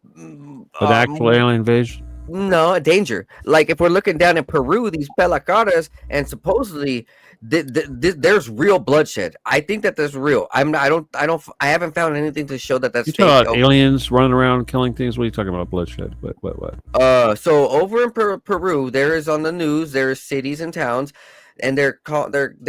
actual alien invasion? No, a danger. Like if we're looking down in Peru, these pelacaras, and supposedly there's real bloodshed. I think that there's real. I haven't found anything to show that that's fake. About aliens running around killing things. What are you talking about? Bloodshed? What? So over in Peru, there is on the news. There's cities and towns, and they're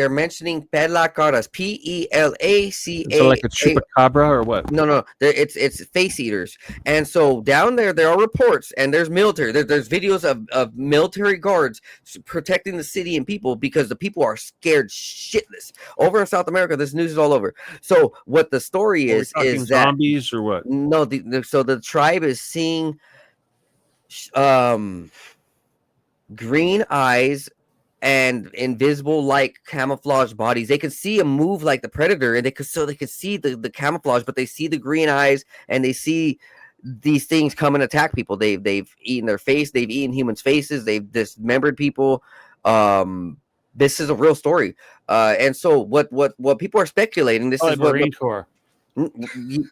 mentioning pelacaras, Pelaca. So like a chupacabra or what? No, it's face eaters. And so down there are reports, and there's military. There's videos of military guards protecting the city and people because the people are scared shitless. Over in South America, this news is all over. So what the story is that zombies or what? No, so the tribe is seeing green eyes and invisible like camouflage bodies. They could see a move like the predator, and they could see the camouflage, but they see the green eyes and they see these things come and attack people. They've eaten their face, they've eaten humans' faces, they've dismembered people. This is a real story. And so what people are speculating, this is what Marine Corps.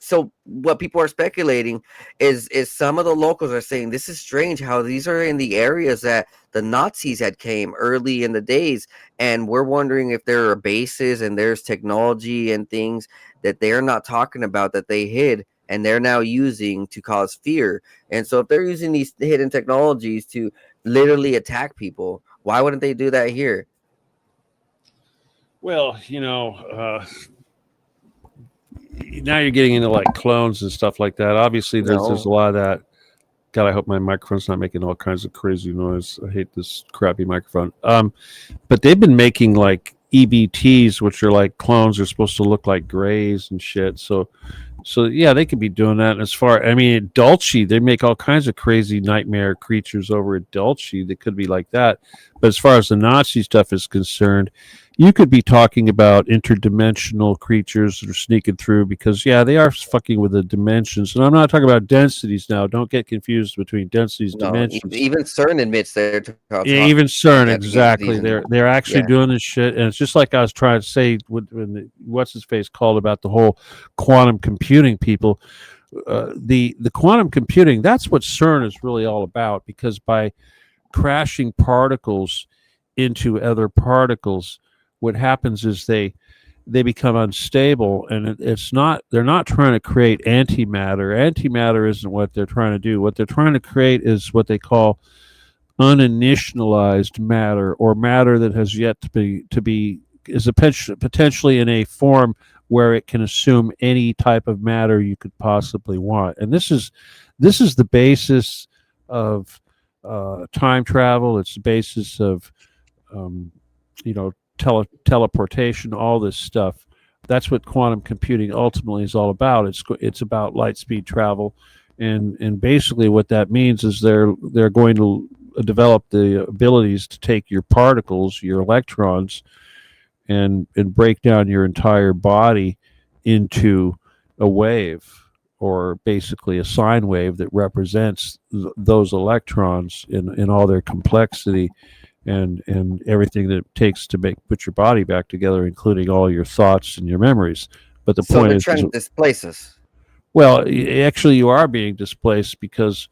so what people are speculating is some of the locals are saying this is strange how these are in the areas that the Nazis had came early in the days, and we're wondering if there are bases and there's technology and things that they're not talking about that they hid and they're now using to cause fear. And so if they're using these hidden technologies to literally attack people, why wouldn't they do that here? Well, now you're getting into like clones and stuff like that. Obviously, there's a lot of that. God, I hope my microphone's not making all kinds of crazy noise. I hate this crappy microphone. But they've been making like EBTs, which are like clones. Are supposed to look like grays and shit. So yeah, they could be doing that. And as far, I mean, at Dulce, they make all kinds of crazy nightmare creatures over at Dulce that could be like that. But as far as the Nazi stuff is concerned, you could be talking about interdimensional creatures that are sneaking through, because they are fucking with the dimensions. And I'm not talking about densities now. Don't get confused between densities and dimensions. Even CERN admits they're even CERN, exactly. They're actually doing this shit. And it's just like I was trying to say when what's his face called about the whole quantum computing people. The quantum computing, that's what CERN is really all about, because by crashing particles into other particles, what happens is they become unstable, and they're not trying to create antimatter. Antimatter isn't what they're trying to do. What they're trying to create is what they call uninitialized matter, or matter that has yet to be potentially in a form where it can assume any type of matter you could possibly want. And this is the basis of time travel. It's the basis of teleportation, all this stuff. That's what quantum computing ultimately is all about. It's about light speed travel, and basically what that means is they're going to develop the abilities to take your particles, your electrons, and break down your entire body into a wave, or basically a sine wave that represents those electrons in all their complexity. And everything that it takes to put your body back together, including all your thoughts and your memories. But the point is, trying to displace us. Well, actually, you are being displaced, because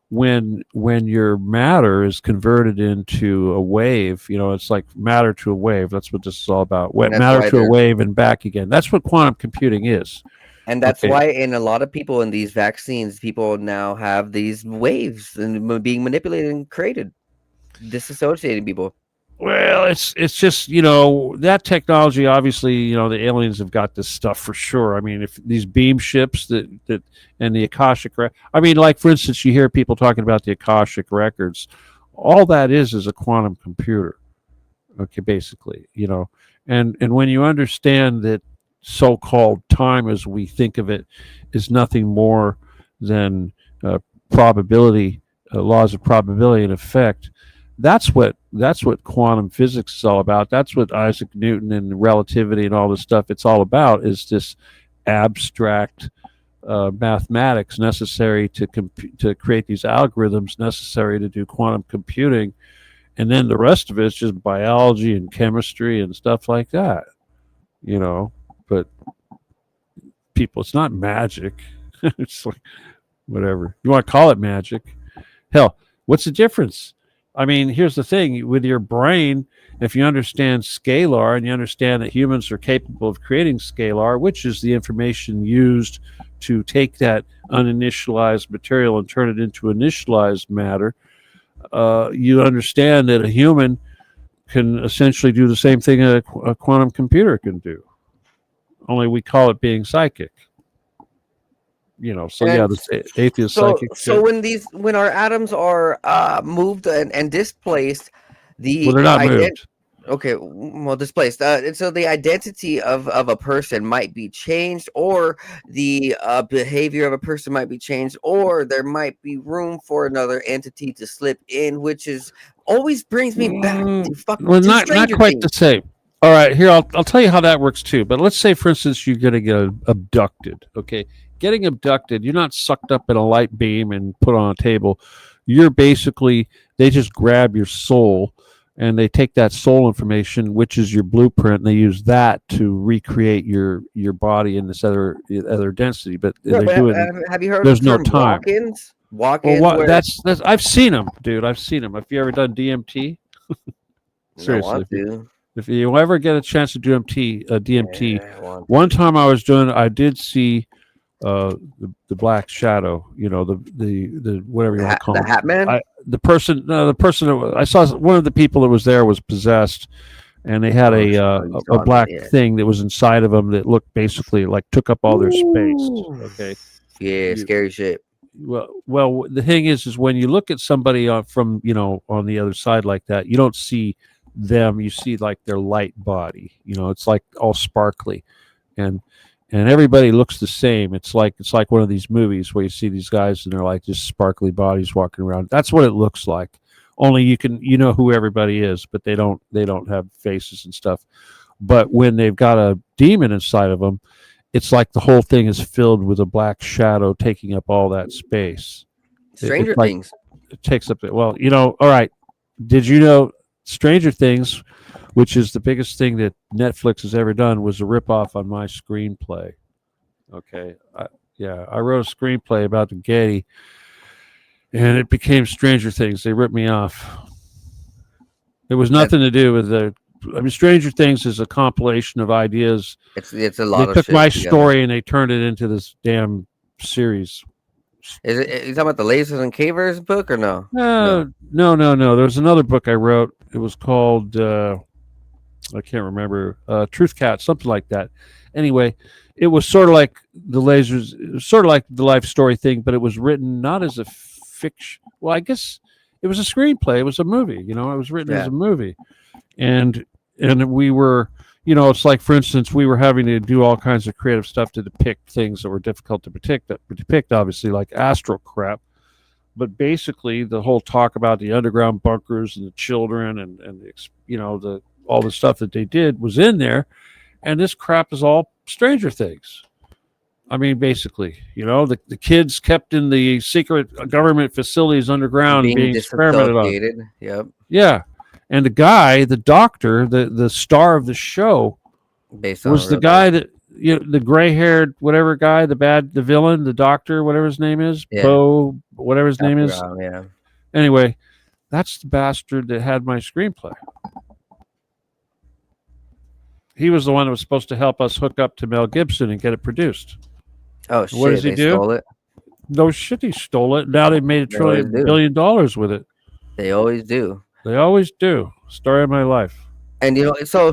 when your matter is converted into a wave, it's like matter to a wave. That's what this is all about. Matter to a wave and back again. That's what quantum computing is. And that's why in a lot of people in these vaccines, people now have these waves and being manipulated and created. Disassociating people. Well, it's just that technology. Obviously, the aliens have got this stuff for sure. I mean, if these beam ships that and the Akashic, I mean, like for instance, you hear people talking about the Akashic records. All that is a quantum computer. Okay, basically, and when you understand that so-called time as we think of it is nothing more than probability, laws of probability and effect. That's what quantum physics is all about. That's what Isaac Newton and relativity and all this stuff, it's all about, is this abstract mathematics necessary to create these algorithms necessary to do quantum computing. And then the rest of it is just biology and chemistry and stuff like that, but people, it's not magic. It's like, whatever. You want to call it magic. Hell, what's the difference? I mean, here's the thing. With your brain, if you understand scalar and you understand that humans are capable of creating scalar, which is the information used to take that uninitialized material and turn it into initialized matter, you understand that a human can essentially do the same thing a quantum computer can do. Only we call it being psychic. The atheist psychic. So when our atoms are moved and displaced, they're not moved. Okay, well, displaced. And so the identity of a person might be changed, or the behavior of a person might be changed, or there might be room for another entity to slip in, which is always brings me back to Well, not Stranger quite the Things. same. All right, here I'll tell you how that works too. But let's say, for instance, you're going to get abducted. Okay, getting abducted, you're not sucked up in a light beam and put on a table. You're basically they just grab your soul and they take that soul information, which is your blueprint, and they use that to recreate your body in this other density. But Yeah, they're but doing have you heard of there's the no term time. walk-ins? Well, Walk-ins what where that's I've seen them, dude. I've seen them. Have you ever done DMT? I Seriously, want to. if you ever get a chance to do DMT, Yeah, I want to. one time I did see the Black Shadow. You know, the whatever you want to call The him. Hat Man? The person I saw, one of the people that was there was possessed, and they had Oh, a you saw that, black yeah. thing that was inside of them that looked basically like took up all their space. Ooh. Okay, Yeah, scary shit. well, the thing is when you look at somebody from on the other side like that, you don't see them. You see like their light body. It's like all sparkly, and everybody looks the same. It's like one of these movies where you see these guys and they're like just sparkly bodies walking around. That's what it looks like. Only you know who everybody is, but they don't have faces and stuff. But when they've got a demon inside of them, it's like the whole thing is filled with a black shadow taking up all that space. Stranger It's like Things. it takes up. Well, all right. Did you know Stranger Things, which is the biggest thing that Netflix has ever done, was a ripoff on my screenplay? Okay. I wrote a screenplay about the Getty, and it became Stranger Things. They ripped me off. It was nothing to do with Stranger Things is a compilation of ideas. It's a lot They of took shit my together. story and they turned it into this damn series. Is it you talking about the Lasers and Cavers book or no? No. There was another book I wrote. It was called I can't remember. Truth Cat, something like that. Anyway, it was sort of like the Lasers. It was sort of like the life story thing, but it was written not as a fiction. Well, I guess it was a screenplay. It was a movie. It was written as a movie, and we were. It's like, for instance, we were having to do all kinds of creative stuff to depict things that were difficult to depict, obviously, like astral crap. But basically, the whole talk about the underground bunkers and the children and the all the stuff that they did was in there, and this crap is all Stranger Things. I mean, basically, the kids kept in the secret government facilities underground being experimented on. Yep. Yeah. And the doctor, the star of the show, was the guy that the gray-haired whatever guy, the villain, the doctor, whatever his name is, Poe, whatever his name is. Yeah. Anyway, that's the bastard that had my screenplay. He was the one that was supposed to help us hook up to Mel Gibson and get it produced. Oh shit! What does he do? Stole it. No shit, he stole it. Now they made $1 billion with it. They always do. They always do. Story of my life. And it's so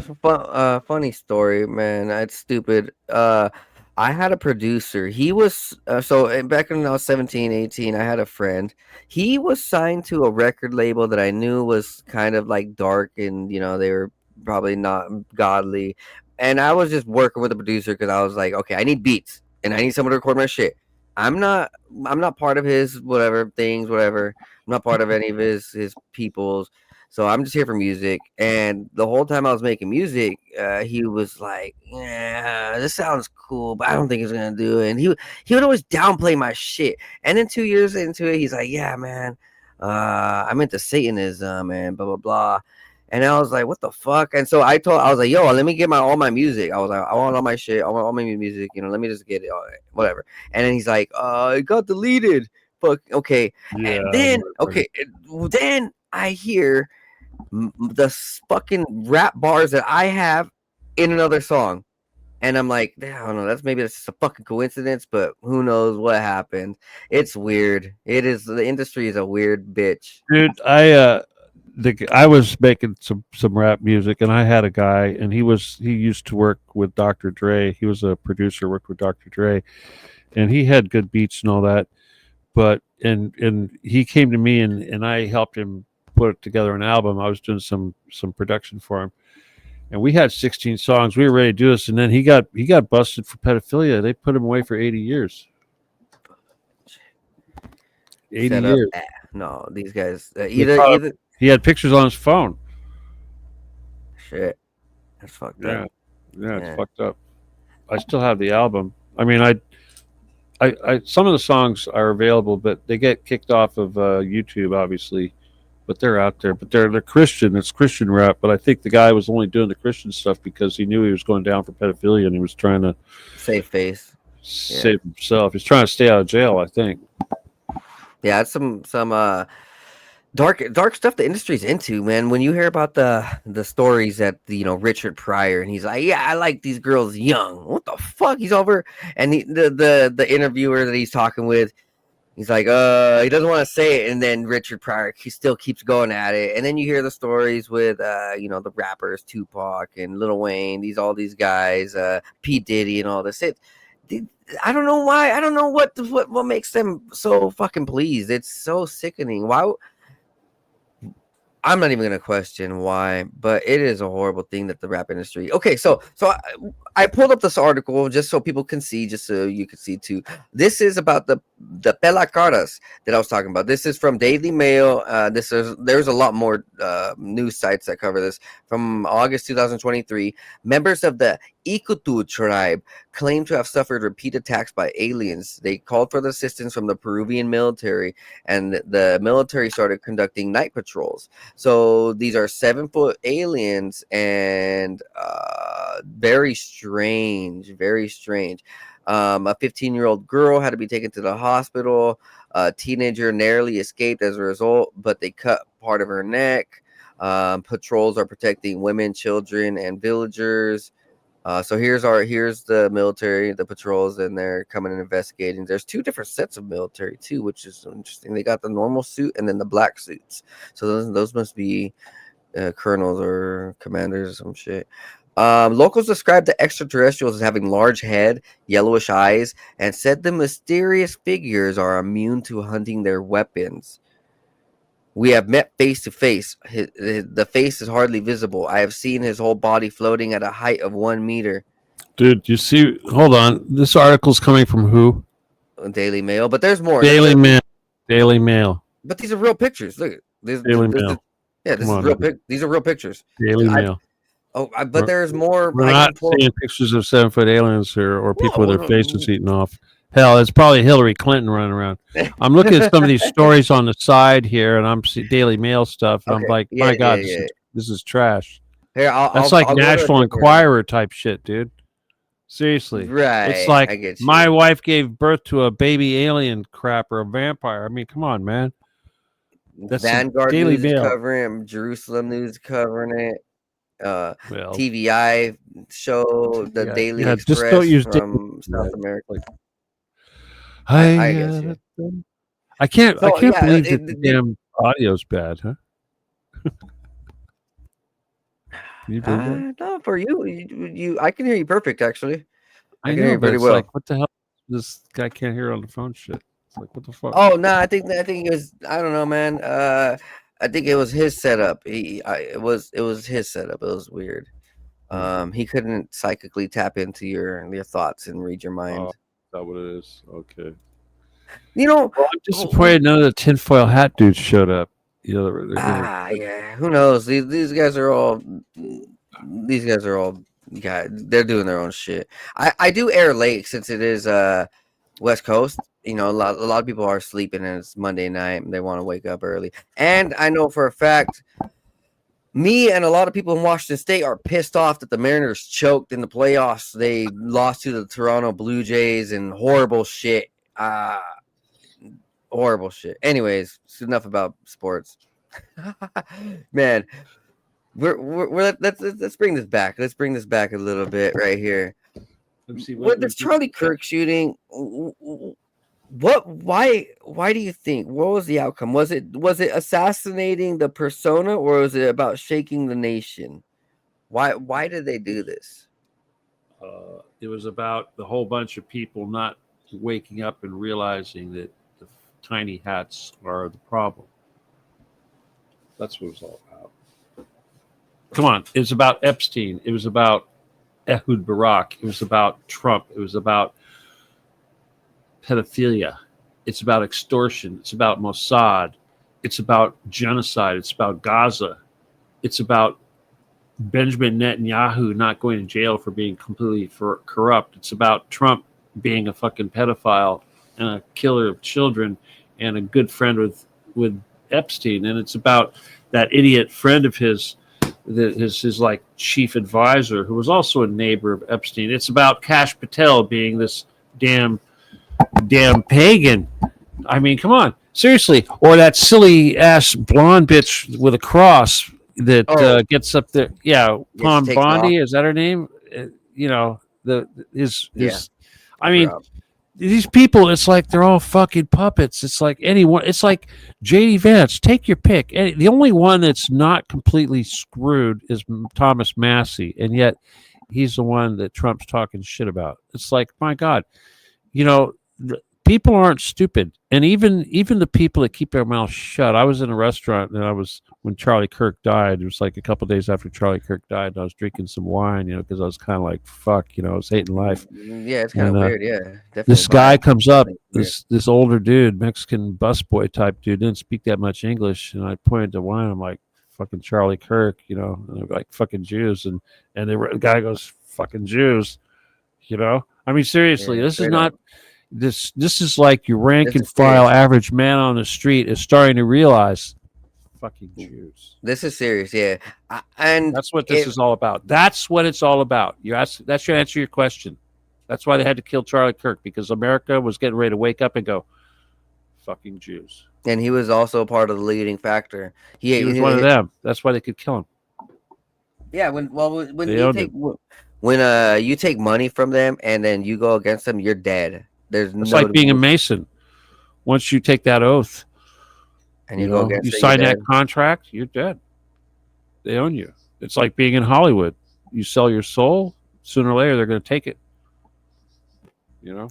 funny story, man. It's stupid. I had a producer. He was back when I was 17, 18, I had a friend. He was signed to a record label that I knew was kind of like dark, and they were probably not godly. And I was just working with a producer because I was like, okay, I need beats and I need someone to record my shit. I'm not part of his whatever. I'm not part of any of his people's. So I'm just here for music. And the whole time I was making music, he was like, yeah, this sounds cool, but I don't think it's going to do it. And he would always downplay my shit. And then 2 years into it, he's like, yeah, man, I'm into Satanism and blah, blah, blah. And I was like, what the fuck? And so I was like, yo, let me get all my music. I was like, I want all my shit. I want all my music. Let me just get it. All right, whatever. And then he's like, it got deleted. Fuck. Okay. Yeah, and then I hear the fucking rap bars that I have in another song. And I'm like, I don't know, that's just a fucking coincidence, but who knows what happened. It's weird. The industry is a weird bitch. Dude, I was making some rap music, and I had a guy, and he used to work with Dr. Dre. He was a producer, worked with Dr. Dre, and he had good beats and all that. But and he came to me, and I helped him put together an album. I was doing some production for him, and we had 16 songs. We were ready to do this, and then he got busted for pedophilia. They put him away for 80 years. 80 Set up. years. No, these guys He had pictures on his phone. Shit, that's fucked up. Yeah, it's fucked up. I still have the album. I mean, I some of the songs are available, but they get kicked off of YouTube, obviously. But they're out there. But they're Christian. It's Christian rap. But I think the guy was only doing the Christian stuff because he knew he was going down for pedophilia, and he was trying to save face, save himself. He's trying to stay out of jail, I think. Yeah, it's some dark stuff the industry's into, man. When you hear about the stories that Richard Pryor, and he's like, yeah, I like these girls young. What the fuck? He's over, and the interviewer that he's talking with, he's like, he doesn't want to say it, and then Richard Pryor, he still keeps going at it, and then you hear the stories with the rappers Tupac and Lil Wayne, all these guys, P Diddy and all this. I don't know why. I don't know what makes them so fucking pleased. It's so sickening. Why? I'm not even gonna question why, but it is a horrible thing that the rap industry. Okay, so I pulled up this article just so people can see, just so you can see too. This is about the pelacaras that I was talking about. This is from Daily Mail. There's a lot more news sites that cover this. From August 2023, members of the Ikutu tribe claim to have suffered repeat attacks by aliens. They called for the assistance from the Peruvian military, and the military started conducting night patrols. So these are 7-foot aliens, and very strange, very strange. A 15-year-old girl had to be taken to the hospital. A teenager narrowly escaped as a result, but they cut part of her neck. Patrols are protecting women, children, and villagers. So here's the military, the patrols, and they're coming and investigating. There's 2 different sets of military too, which is interesting. They got the normal suit and then the black suits. So those must be colonels or commanders or some shit. Locals described the extraterrestrials as having large head, yellowish eyes, and said the mysterious figures are immune to hunting their weapons. We have met face to face. The face is hardly visible. I have seen his whole body floating at a height of 1 meter. Dude, you see? Hold on. This article's coming from who? Daily Mail, but there's more. Daily Mail. Daily Mail. But these are real pictures. Look, Daily Mail. These are real pictures. Daily Mail. But there's more. We're not seeing pictures of 7-foot aliens here or people with their faces eaten off. Hell, it's probably Hillary Clinton running around. I'm looking at some of these stories on the side here, and I'm seeing Daily Mail stuff. And I'm like, my God, this is trash. Here, that's like National Enquirer type shit, dude. Seriously. Right. It's like my wife gave birth to a baby alien crap or a vampire. I mean, come on, man. That's Vanguard News is covering it. Jerusalem News covering it. TVI show the Daily Express just don't use from South America. I can't believe that the damn audio's bad, huh? You no, for you, I can hear you perfect. Actually, I can hear you pretty well. Like, what the hell? This guy can't hear on the phone. Shit. It's like, what the fuck? Oh no, I think it was. I don't know, man. I think it was his setup. It was his setup. It was weird. He couldn't psychically tap into your thoughts and read your mind. Oh, is that what it is? Okay. Well, I'm disappointed none of the tinfoil hat dudes showed up. Yeah. Who knows? These guys are all guys. They're doing their own shit. I do air late since it is West Coast. A lot of people are sleeping and it's Monday night and they want to wake up early. And I know for a fact, me and a lot of people in Washington State are pissed off that the Mariners choked in the playoffs. They lost to the Toronto Blue Jays and horrible shit. Horrible shit. Anyways, it's enough about sports. Man, let's bring this back. Let's bring this back a little bit right here. With this Charlie Kirk shooting, why do you think? What was the outcome? Was it assassinating the persona, or was it about shaking the nation? Why did they do this? It was about the whole bunch of people not waking up and realizing that the tiny hats are the problem. That's what it was all about. Come on, it was about Epstein. It was about Ehud Barak. It was about Trump. It was about pedophilia. It's about extortion. It's about Mossad. It's about genocide. It's about Gaza. It's about Benjamin Netanyahu not going to jail for being completely corrupt. It's about Trump being a fucking pedophile and a killer of children and a good friend with Epstein. And it's about that idiot friend of his, his like chief advisor, who was also a neighbor of Epstein. It's about Kash Patel being this damn pagan. I mean, come on, seriously. Or that silly ass blonde bitch with a cross that gets up there. Yeah, Pom Bondi, is that her name? You know, his I mean, these people, it's like they're all fucking puppets. It's like anyone. It's like J.D. Vance. Take your pick. The only one that's not completely screwed is Thomas Massey, and yet he's the one that Trump's talking shit about. It's like, my God, you know, people aren't stupid, and even the people that keep their mouths shut. I was in a restaurant, and when Charlie Kirk died. It was like a couple of days after Charlie Kirk died, and I was drinking some wine, you know, because I was kind of like, fuck, you know, I was hating life. Yeah, it's kind of weird. Yeah, definitely. This guy comes up, this older dude, Mexican busboy type dude, didn't speak that much English, and I pointed to wine. I'm like, fucking Charlie Kirk, you know, and they're like, fucking Jews, and the guy goes, fucking Jews, you know. I mean, seriously, this is not. This is like your rank and file average man on the street is starting to realize, fucking Jews. This is serious, yeah. And that's what this is all about. That's what it's all about. That's your answer to your question. That's why they had to kill Charlie Kirk, because America was getting ready to wake up and go, fucking Jews. And he was also part of the leading factor. He was one of them. That's why they could kill him. Yeah, when you take money from them and then you go against them, you're dead. It's like being a Mason. Once you take that oath and you sign that contract, you're dead. They own you. It's like being in Hollywood. You sell your soul, sooner or later they're going to take it. You know?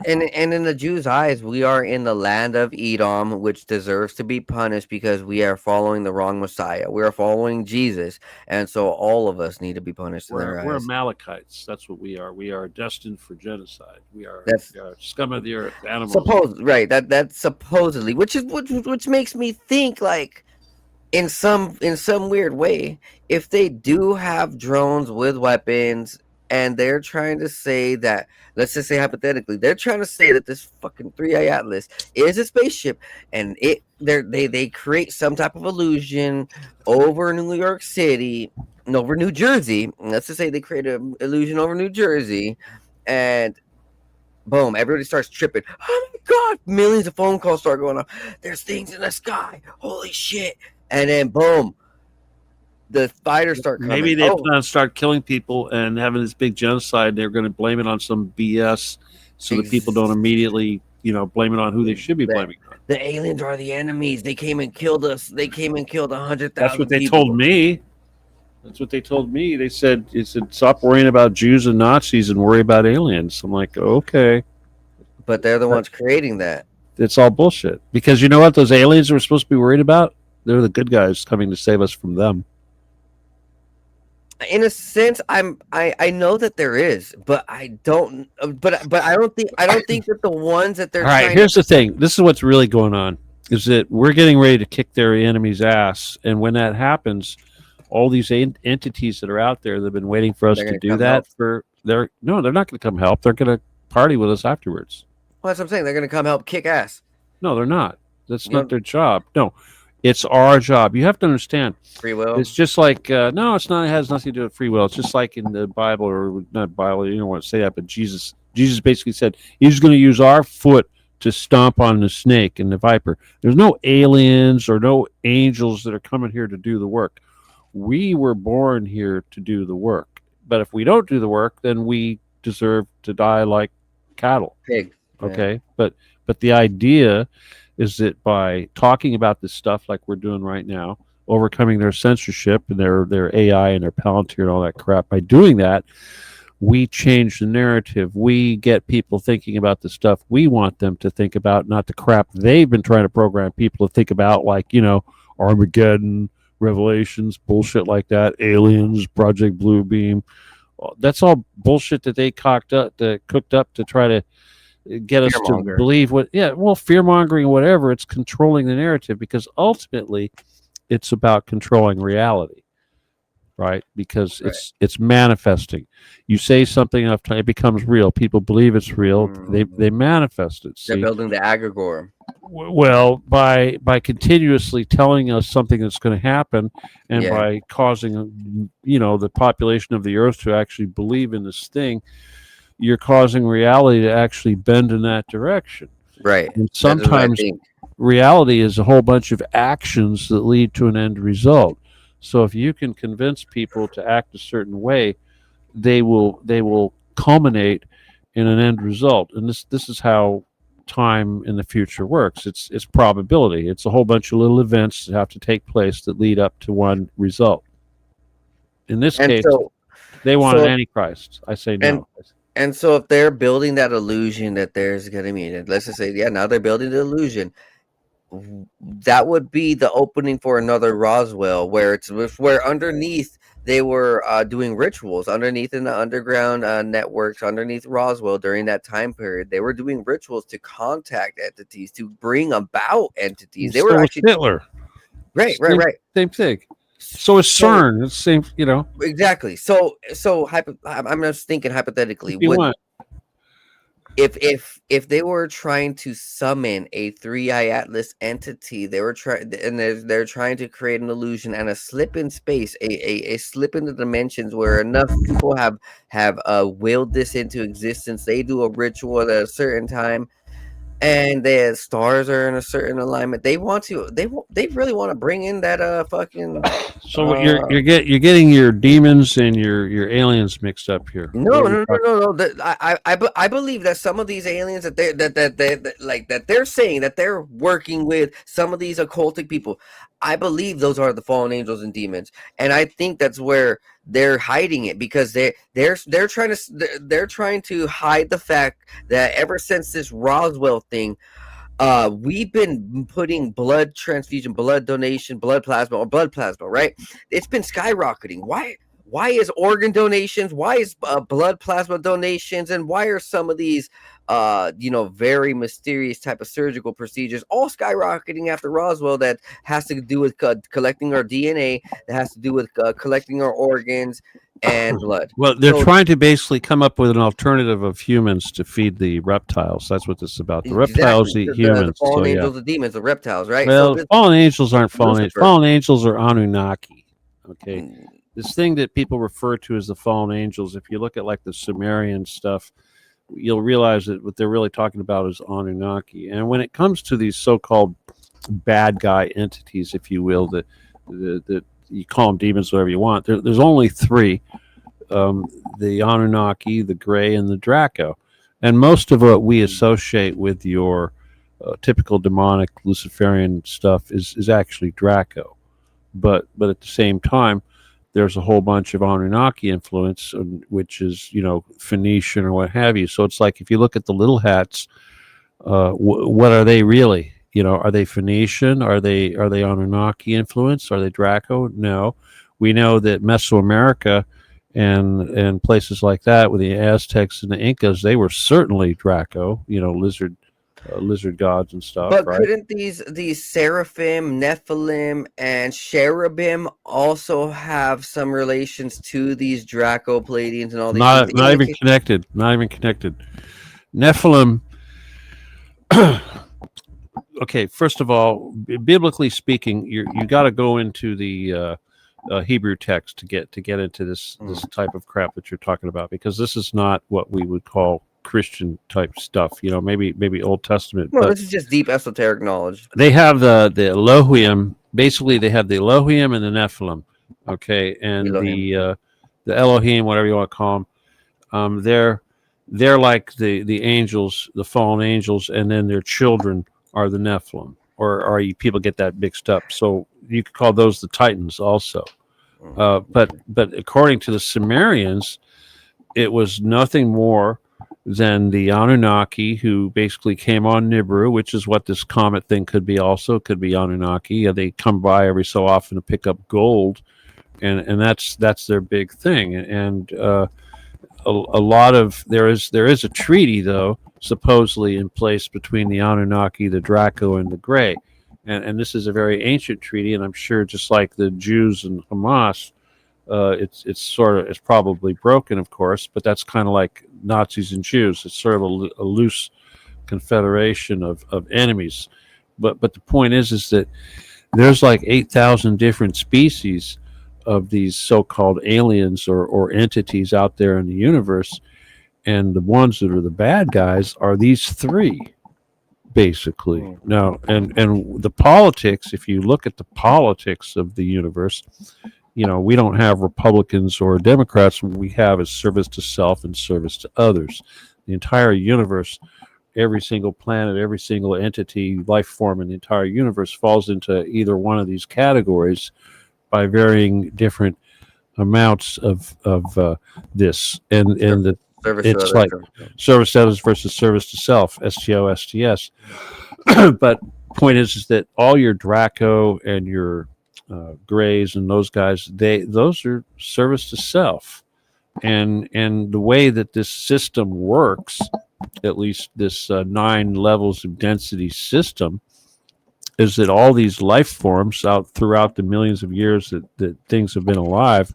And in the Jews' eyes, we are in the land of Edom, which deserves to be punished because we are following the wrong Messiah. We are following Jesus, and so all of us need to be punished in their eyes. We're Amalekites. That's what we are. We are destined for genocide. We are scum of the earth, animals. That's supposedly, which makes me think, like, in some weird way, if they do have drones with weapons. And they're trying to say that, let's just say hypothetically, they're trying to say that this fucking 3i Atlas is a spaceship, and they create some type of illusion over New York City, and over New Jersey. Let's just say they create an illusion over New Jersey, and boom, everybody starts tripping. Oh my God, millions of phone calls start going off. There's things in the sky. Holy shit. And then boom, the fighters start coming. Maybe they start killing people and having this big genocide. They're going to blame it on some BS so that people don't immediately, blame it on who they should be blaming on. The aliens are the enemies. They came and killed us. They came and killed 100,000 That's what they told me. That's what they told me. They said, stop worrying about Jews and Nazis and worry about aliens. I'm like, okay. But they're the ones creating that. It's all bullshit. Because you know what those aliens were supposed to be worried about? They're the good guys coming to save us from them. In a sense, I know that there is, but I don't. But I don't think that the ones that they're. All right. Here's the thing. This is what's really going on: is that we're getting ready to kick their enemy's ass, and when that happens, all these entities that are out there that've been waiting for us to do that they're not going to come help. They're going to party with us afterwards. Well, that's what I'm saying. They're going to come help kick ass. No, they're not. That's not their job. No. It's our job. You have to understand. Free will. It's just like no, it's not. It has nothing to do with free will. It's just like in the Bible, or not Bible. You don't want to say that, but Jesus basically said he's going to use our foot to stomp on the snake and the viper. There's no aliens or no angels that are coming here to do the work. We were born here to do the work. But if we don't do the work, then we deserve to die like cattle. Pig. Okay, but the idea is that by talking about this stuff like we're doing right now, overcoming their censorship and their AI and their Palintir and all that crap, by doing that, we change the narrative. We get people thinking about the stuff we want them to think about, not the crap they've been trying to program people to think about, like, Armageddon, Revelations, bullshit like that, Aliens, Project Bluebeam. That's all bullshit that they cooked up to try to get us to Fearmonger. believe fear mongering, whatever. It's controlling the narrative because ultimately it's about controlling reality, right? Because it's manifesting. You say something enough time, it becomes real. People believe it's real. They manifest it. They're See? building the egregore. Well, by continuously telling us something that's going to happen, and Yeah. by causing the population of the earth to actually believe in this thing, you're causing reality to actually bend in that direction. Right. And That is what I sometimes think. reality is a whole bunch of actions that lead to an end result. So if you can convince people to act a certain way, they will culminate in an end result. And this is how time in the future works. It's probability. It's a whole bunch of little events that have to take place that lead up to one result. In this And case, so, they want so an antichrist. I say and no. and so if they're building that illusion that there's gonna be, let's just say, yeah, now they're building the illusion. That would be the opening for another Roswell, where underneath they were doing rituals underneath in the underground networks underneath Roswell during that time period. They were doing rituals to contact entities, to bring about entities. They So were was actually Hitler. right. Same thing. So is CERN. It's the same, Exactly. I'm just thinking hypothetically, if you want. if they were trying to summon a 3-eye atlas entity, they're trying to create an illusion and a slip in space, a slip in the dimensions where enough people have willed this into existence. They do a ritual at a certain time, and the stars are in a certain alignment. They really want to bring in that fucking. So you're getting your demons and your aliens mixed up here. No. I believe that some of these aliens that they're saying that they're working with some of these occultic people. I believe those are the fallen angels and demons, and I think that's where they're hiding it, because they're trying to hide the fact that ever since this Roswell thing, we've been putting blood transfusion, blood donation, blood plasma, right? It's been skyrocketing. Why is organ donations, why is blood plasma donations, and why are some of these very mysterious type of surgical procedures all skyrocketing after Roswell? That has to do with collecting our DNA, that has to do with collecting our organs and blood. Well, they're trying to basically come up with an alternative of humans to feed the reptiles. That's what this is about. The reptiles eat humans. The fallen angels, the demons, the reptiles, right? Well, fallen angels aren't fallen angels. Lucifer. Fallen angels are Anunnaki. Okay. This thing that people refer to as the fallen angels, if you look at like the Sumerian stuff, you'll realize that what they're really talking about is Anunnaki. And when it comes to these so-called bad guy entities, if you will, that you call them demons, whatever you want, there's only three: the Anunnaki, the Grey, and the Draco. And most of what we associate with your typical demonic Luciferian stuff is actually Draco. But at the same time, there's a whole bunch of Anunnaki influence, which is, Phoenician or what have you. So it's like, if you look at the little hats, what are they really? Are they Phoenician? Are they Anunnaki influence? Are they Draco? No. We know that Mesoamerica and places like that with the Aztecs and the Incas, they were certainly Draco, lizard gods and stuff. But right? couldn't these seraphim, Nephilim, and cherubim also have some relations to these Draco Pleiadians and all these Not things? even connected. Not even connected. Nephilim. Okay, first of all, biblically speaking, you got to go into the Hebrew text to get into this type of crap that you're talking about, because this is not what we would call Christian type stuff. Maybe Old Testament. Well, but this is just deep esoteric knowledge. they have the Elohim. Basically, they have the Elohim and the Nephilim. Okay, and the Elohim, whatever you want to call them, they're like the angels, the fallen angels, and then their children are the Nephilim, or people get that mixed up. So you could call those the Titans also. But according to the Sumerians, it was nothing more then the Anunnaki, who basically came on Nibiru, which is what this comet thing could be also. It could be Anunnaki. They come by every so often to pick up gold, and that's their big thing. And a lot of there is a treaty, though, supposedly in place between the Anunnaki, the Draco, and the Grey. And this is a very ancient treaty, and I'm sure just like the Jews and Hamas, it's probably broken, of course, but that's kind of like Nazis and Jews. It's sort of a loose confederation of enemies. But the point is that there's like 8,000 different species of these so-called aliens or entities out there in the universe, and the ones that are the bad guys are these three, basically. Now, and the politics, if you look at the politics of the universe, we don't have Republicans or Democrats. What we have is service to self and service to others. The entire universe, every single planet, every single entity, life form in the entire universe falls into either one of these categories by varying different amounts of this. And it's like service to others versus service to self, STO, STS. But point is that all your Draco and your Greys and those guys, those are service to self, and the way that this system works, at least this 9 levels of density system, is that all these life forms out throughout the millions of years that things have been alive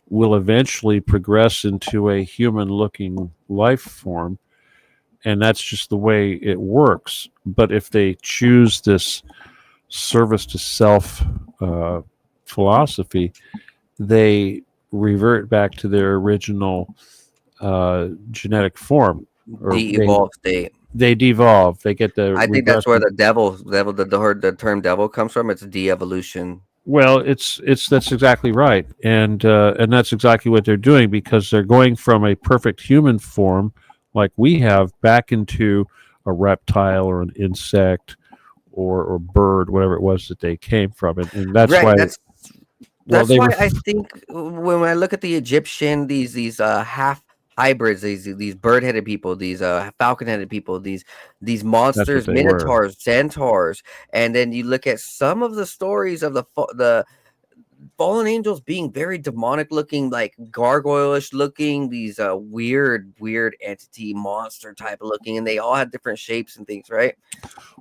will eventually progress into a human-looking life form, and that's just the way it works. But if they choose this service to self philosophy, they revert back to their original genetic form, or de-evolved state. They devolve. They get the. I think that's where the term devil comes from. It's de-evolution. Well, that's exactly right, and that's exactly what they're doing, because they're going from a perfect human form like we have back into a reptile or an insect or bird, whatever it was that they came from, and that's right, why. That's why I think when I look at the Egyptian, these half hybrids, these bird-headed people, these falcon-headed people, these monsters, minotaurs, centaurs, and then you look at some of the stories of the fallen angels being very demonic looking, like gargoyle-ish looking, these weird entity monster type of looking, and they all had different shapes and things, right?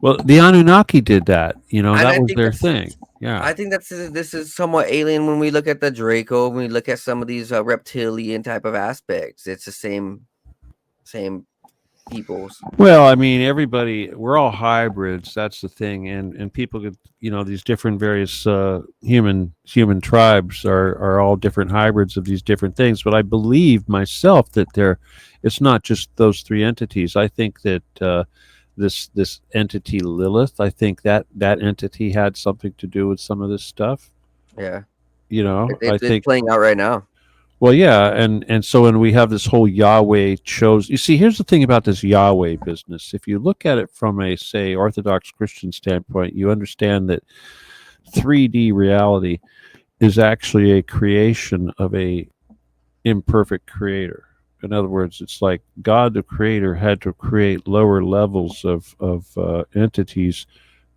Well, the Anunnaki did that, that was their thing. Yeah, I think this is somewhat alien when we look at the Draco, when we look at some of these reptilian type of aspects. It's the same peoples. Well, I mean, we're all hybrids. That's the thing, and people could, these different various human tribes are all different hybrids of these different things. But I believe myself that it's not just those 3 entities. I think that this entity Lilith, I think that entity had something to do with some of this stuff. Yeah, I think it's playing out right now. Well, yeah, and so when we have this whole Yahweh chose, you see, here's the thing about this Yahweh business. If you look at it from a, say, Orthodox Christian standpoint, you understand that 3D reality is actually a creation of a imperfect creator. In other words, it's like God, the creator, had to create lower levels of entities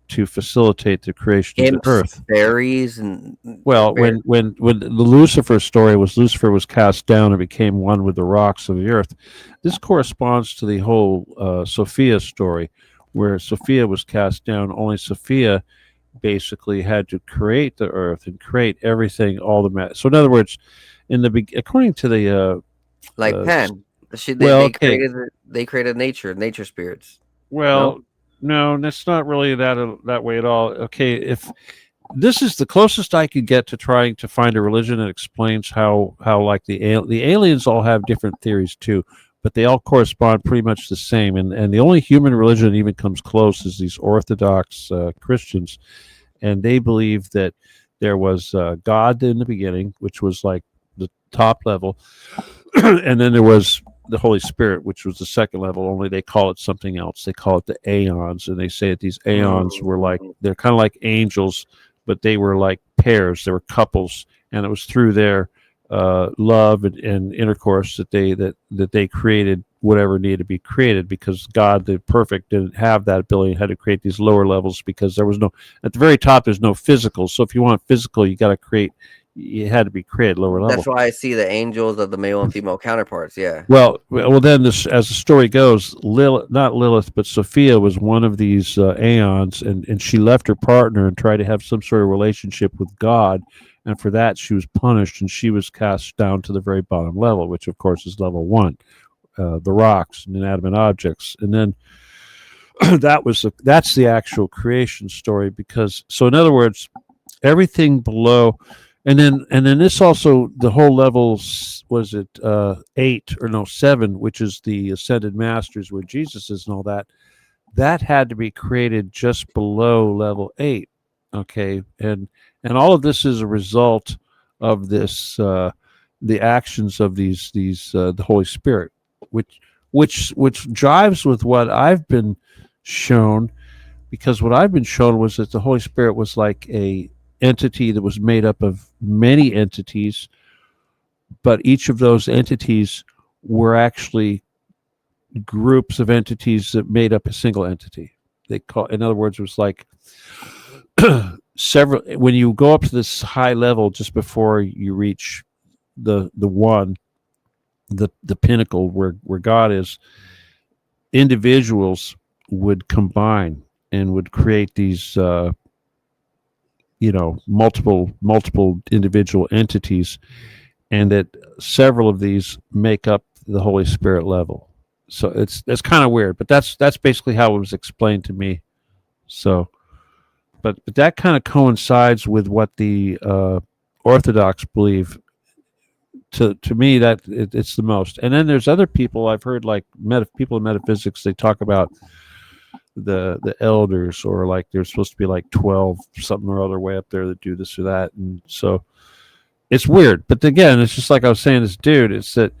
to facilitate the creation of the earth. Fairies and when the Lucifer story was, Lucifer was cast down and became one with the rocks of the earth. This corresponds to the whole Sophia story, where Sophia was cast down. Only Sophia basically had to create the earth and create everything, all the matter. So in other words, according to the Pan, they created nature spirits. Well. No, that's not really that way at all. Okay, if this is the closest I could get to trying to find a religion that explains how like the aliens all have different theories too, but they all correspond pretty much the same. And the only human religion that even comes close is these Orthodox Christians, and they believe that there was God in the beginning, which was like the top level, and then there was the Holy Spirit, which was the second level, only they call it something else. They call it the aeons, and they say that these aeons were they're kind of like angels, but they were like pairs, they were couples, and it was through their love and intercourse that they created whatever needed to be created, because God, the perfect, didn't have that ability, had to create these lower levels because there was no, at the very top, there's no physical. So if you want physical, you got to create, it had to be created lower level. That's why I see the angels of the male and female counterparts. Yeah. Well, then this, as the story goes, not Lilith, but Sophia was one of these aeons, and she left her partner and tried to have some sort of relationship with God, and for that she was punished, and she was cast down to the very bottom level, which of course is level 1, the rocks and inanimate objects, and then that's the actual creation story. Because, so in other words, everything below. And then this also, the whole levels, was it 8 or no 7, which is the ascended masters where Jesus is and all that. That had to be created just below level 8. Okay, and all of this is a result of this, the actions of these the Holy Spirit, which jives with what I've been shown, because what I've been shown was that the Holy Spirit was like a entity that was made up of many entities, but each of those entities were actually groups of entities that made up a single entity. In other words, it was like several. When you go up to this high level, just before you reach the one, the pinnacle where God is, individuals would combine and would create these multiple individual entities, and that several of these make up the Holy Spirit level. So it's kind of weird, but that's basically how it was explained to me. So, but that kind of coincides with what the Orthodox believe. To me, that it's the most. And then there's other people I've heard, like people in metaphysics. They talk about the elders, or like there's supposed to be like 12 something or other way up there that do this or that, and so it's weird. But again, it's just like I was saying, this dude, it's that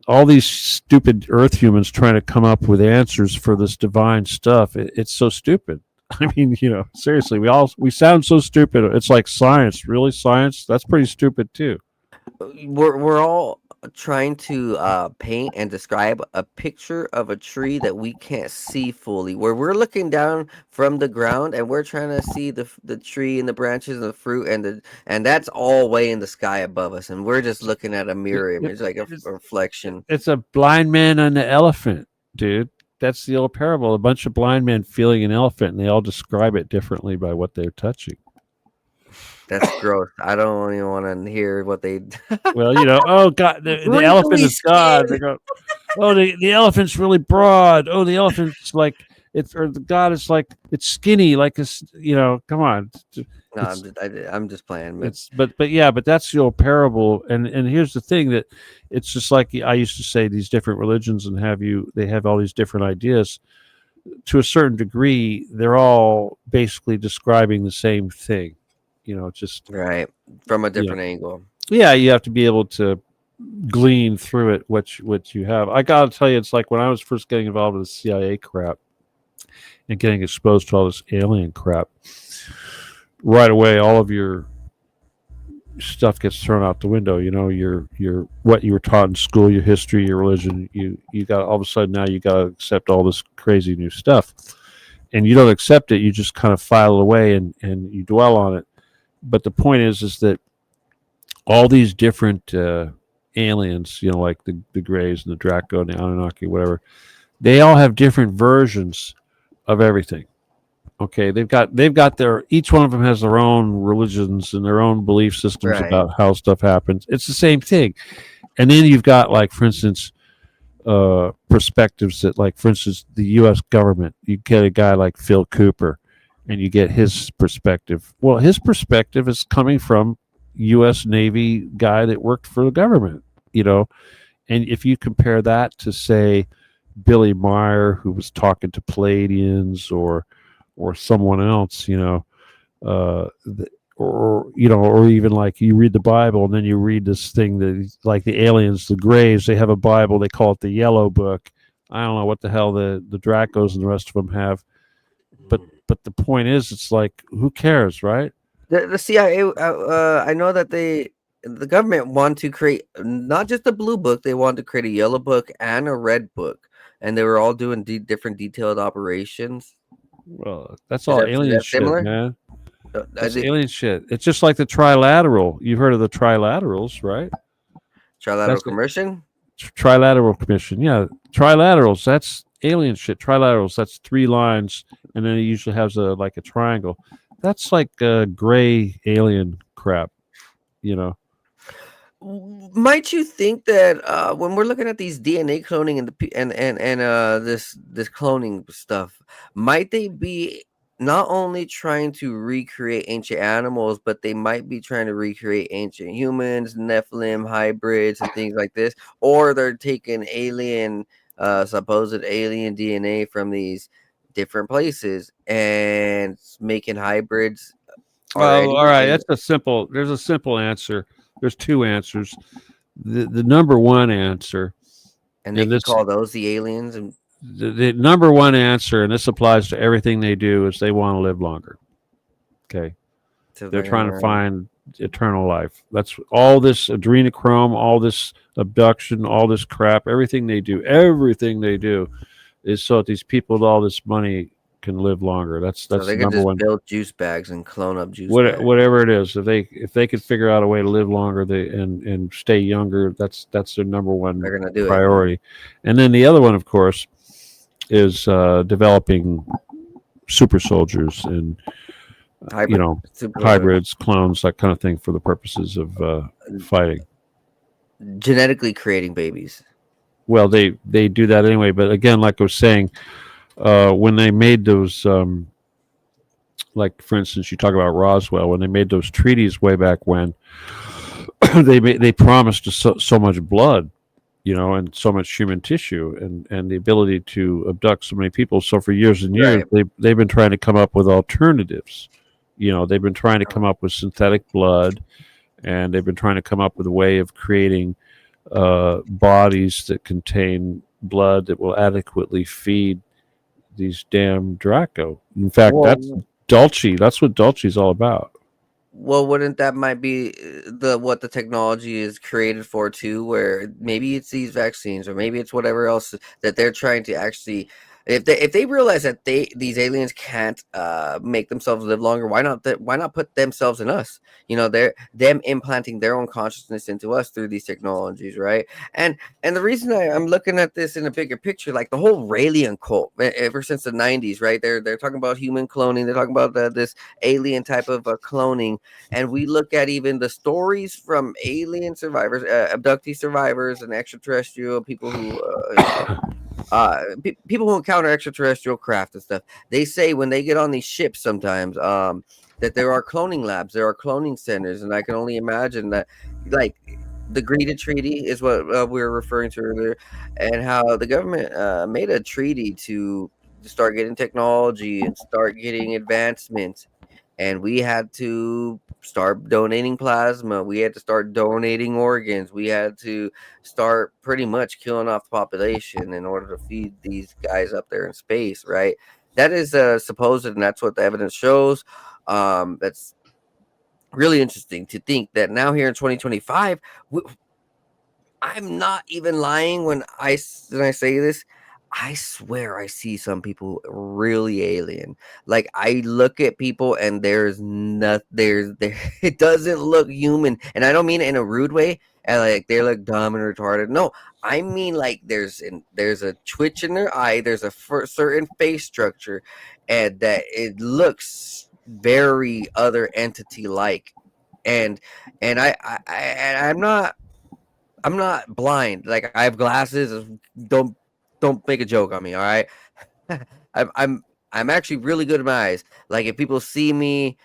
all these stupid earth humans trying to come up with answers for this divine stuff, it's so stupid. I mean, seriously, we sound so stupid. It's like science. Really, science? That's pretty stupid too. We're all trying to paint and describe a picture of a tree that we can't see fully, where we're looking down from the ground and we're trying to see the tree and the branches and the fruit, and that's all way in the sky above us, and we're just looking at a mirror image, like a reflection. It's a blind man and an elephant, dude. That's the old parable, a bunch of blind men feeling an elephant, and they all describe it differently by what they're touching. That's gross. I don't even want to hear what they. Well, oh God, the elephant is God. They go, oh, the elephant's really broad. Oh, the elephant's like or the God is like, it's skinny, like this. Come on. No, I'm just playing. But that's the old parable. And here's the thing, that it's just like I used to say, these different religions they have all these different ideas. To a certain degree, they're all basically describing the same thing. Just right from a different angle. Yeah, you have to be able to glean through it what you have. I gotta tell you, it's like when I was first getting involved with the CIA crap and getting exposed to all this alien crap, right away all of your stuff gets thrown out the window. Your what you were taught in school, your history, your religion. You got, all of a sudden now you got to accept all this crazy new stuff, and you don't accept it. You just kind of file it away and you dwell on it. But the point is that all these different aliens, like the Greys and the Draco and the Anunnaki, whatever, they all have different versions of everything. Okay, they've got each one of them has their own religions and their own belief systems about how stuff happens. It's the same thing. And then you've got, like, for instance, perspectives that, like, for instance, the U.S. government. You get a guy like Phil Cooper, and you get his perspective. Well, his perspective is coming from U.S. Navy guy that worked for the government, and if you compare that to, say, Billy Meyer, who was talking to Palladians, or someone else, or even like you read the Bible and then you read this thing that, like, the aliens, the Greys, they have a Bible, they call it the Yellow Book. I don't know what the hell the Dracos and the rest of them have, but the point is, it's like, who cares, right? The CIA, I know that the government want to create not just a blue book, they want to create a yellow book and a red book. and they were all doing different detailed operations. Well, that's Is all that alien shit, similar? man. I That's think alien shit. It's just like the trilateral. You've heard of the trilaterals, right? trilateral That's the commission. trilateral commission. Yeah, trilaterals. That's alien shit. Trilaterals. That's 3 lines, and then it usually has a like a triangle. That's like gray alien crap. You know. Might you think that when we're looking at these DNA cloning and this cloning stuff, might they be not only trying to recreate ancient animals, but they might be trying to recreate ancient humans, Nephilim hybrids, and things like this, or they're taking supposed alien DNA from these different places and making hybrids Well, all already, right. and That's a simple. There's a simple answer. There's 2 answers. The number one answer, they and can this call those the aliens and. the number one answer, and this applies to everything they do, is they want to live longer. Okay, So they're they're trying to gonna find eternal life. That's all this adrenochrome, all this abduction, all this crap. Everything they do is so that these people with all this money can live longer. That's so they the can number just one. build juice bags and clone up juice bags. Whatever it is, if they could figure out a way to live longer, and stay younger, that's their number one They're gonna do it. priority. And then the other one, of course, is developing super soldiers and hybrids, clones, that kind of thing, for the purposes of fighting. Genetically creating babies. Well, they do that anyway, but again, like I was saying, when they made those, like for instance, you talk about Roswell, when they made those treaties way back when, they promised us so much blood, and so much human tissue, and the ability to abduct so many people. So for years and years, they've been trying to come up with alternatives. They've been trying to come up with synthetic blood, and they've been trying to come up with a way of creating bodies that contain blood that will adequately feed these damn Draco. In fact, that's Dulce. That's what Dulce's all about. Well, wouldn't that might be what the technology is created for too? Where maybe it's these vaccines, or maybe it's whatever else that they're trying to actually. If they realize that these aliens can't make themselves live longer, why not put themselves in us? They're them implanting their own consciousness into us through these technologies, right? And the reason I'm looking at this in a bigger picture, like the whole Raelian cult, ever since the 90s, right? They're talking about human cloning. They're talking about this alien type of cloning, and we look at even the stories from alien survivors, abductee survivors, and extraterrestrial people who. People who encounter extraterrestrial craft and stuff, they say when they get on these ships sometimes that there are cloning labs, there are cloning centers, and I can only imagine that, like, the Greta Treaty is what we were referring to earlier, and how the government made a treaty to start getting technology and start getting advancements, and we had to start donating plasma, we had to start donating organs, we had to start pretty much killing off the population in order to feed these guys up there in space, right? That is supposed, and that's what the evidence shows. That's really interesting to think that now here in 2025, I'm not even lying when I say this. I swear I see some people really alien. Like, I look at people and there's not there it doesn't look human, and I don't mean it in a rude way. And like they look dumb and retarded. No, I mean like there's a twitch in their eye. There's a certain face structure, and that it looks very other entity like. And I'm not blind. Like, I have glasses. Don't make a joke on me. All right. I'm actually really good at my eyes. Like, if people see me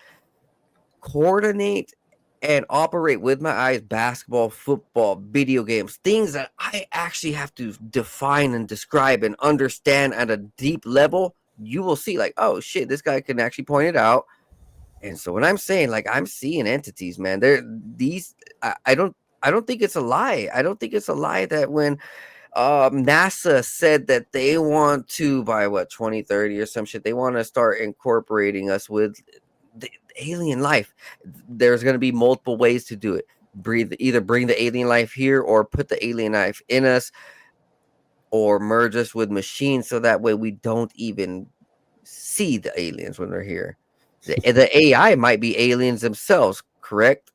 coordinate and operate with my eyes, basketball, football, video games, things that I actually have to define and describe and understand at a deep level, you will see like, oh shit, this guy can actually point it out. And so when I'm saying, like, I'm seeing entities, man, I don't think it's a lie. I don't think it's a lie that when NASA said that they want to, by 2030 or some shit, they want to start incorporating us with the alien life. There's going to be multiple ways to do it. Either bring the alien life here or put the alien life in us. or merge us with machines so that way we don't even see the aliens when they're here. The AI might be aliens themselves, correct?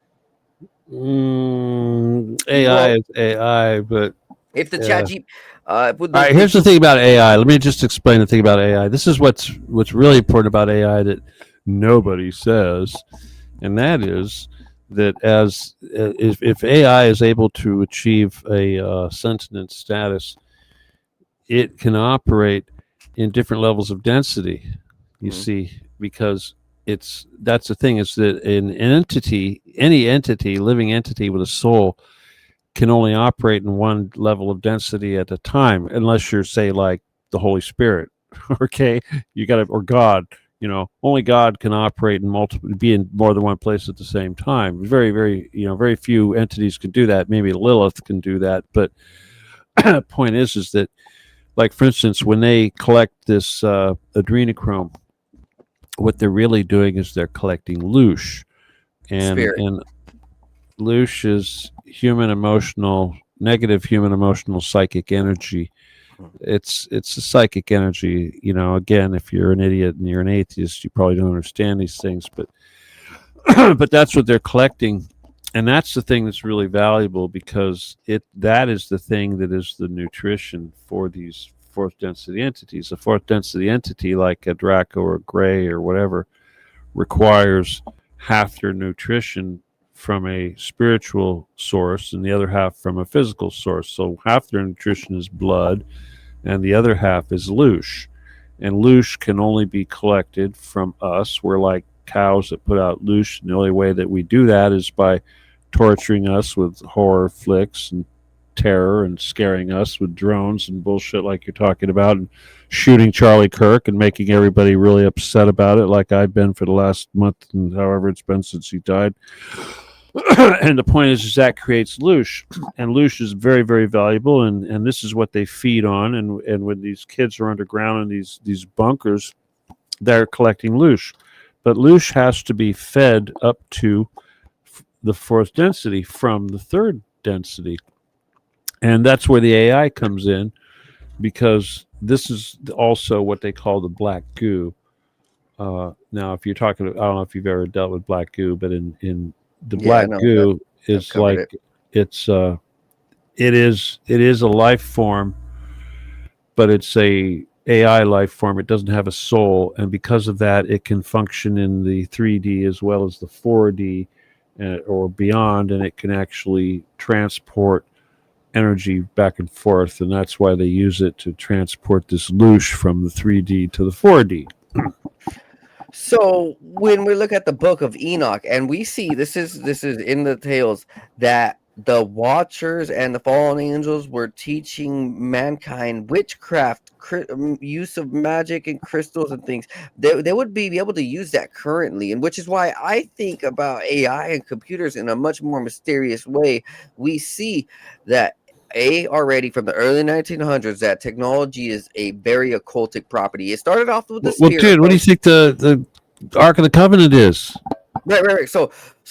AI Well, is AI, but if the yeah. chat G, with All right, here's the thing about AI. Let me just explain the thing about AI. This is what's really important about AI that nobody says, and that is that as if AI is able to achieve a sentient status, it can operate in different levels of density. You Mhm. see, because that's the thing is that an entity, any entity, living entity with a soul, can only operate in one level of density at a time, unless you're, say, like the Holy Spirit. Okay, you got to, or God. Only God can operate in multiple, be in more than one place at the same time. Very, very, very few entities can do that. Maybe Lilith can do that, but point is that, like, for instance, when they collect this adrenochrome, what they're really doing is they're collecting loosh, and Spirit. loosh is negative human emotional psychic energy. It's a psychic energy. Again, if you're an idiot and you're an atheist, you probably don't understand these things, but but that's what they're collecting, and that's the thing that's really valuable, because that is the thing that is the nutrition for these fourth density entities. A fourth density entity like a Draco or a Gray or whatever requires half their nutrition from a spiritual source and the other half from a physical source. So half their nutrition is blood and the other half is loosh. And loosh can only be collected from us. We're like cows that put out loosh, and the only way that we do that is by torturing us with horror flicks and terror and scaring us with drones and bullshit like you're talking about, and shooting Charlie Kirk and making everybody really upset about it, like I've been for the last month and however it's been since he died. And the point is that creates loosh, and loosh is very, very valuable, and this is what they feed on, and when these kids are underground in these bunkers, they're collecting loosh, but loosh has to be fed up to the fourth density from the third density, and that's where the AI comes in, because this is also what they call the black goo. Now, if you're talking, I don't know if you've ever dealt with black goo, but in the Yeah, I black know. goo I've is covered like it. it is a life form, but it's a AI life form. It doesn't have a soul, and because of that, it can function in the 3D as well as the 4D or beyond, and it can actually transport energy back and forth, and that's why they use it to transport this loosh from the 3D to the 4D. So when we look at the book of Enoch, and we see this is in the tales that the Watchers and the fallen angels were teaching mankind witchcraft, use of magic and crystals and things. They would be able to use that currently, and which is why I think about AI and computers in a much more mysterious way. We see that already from the early 1900s that technology is a very occultic property. It started off with the Well, spirit dude, what do you world. think the Ark of the Covenant is? Right. So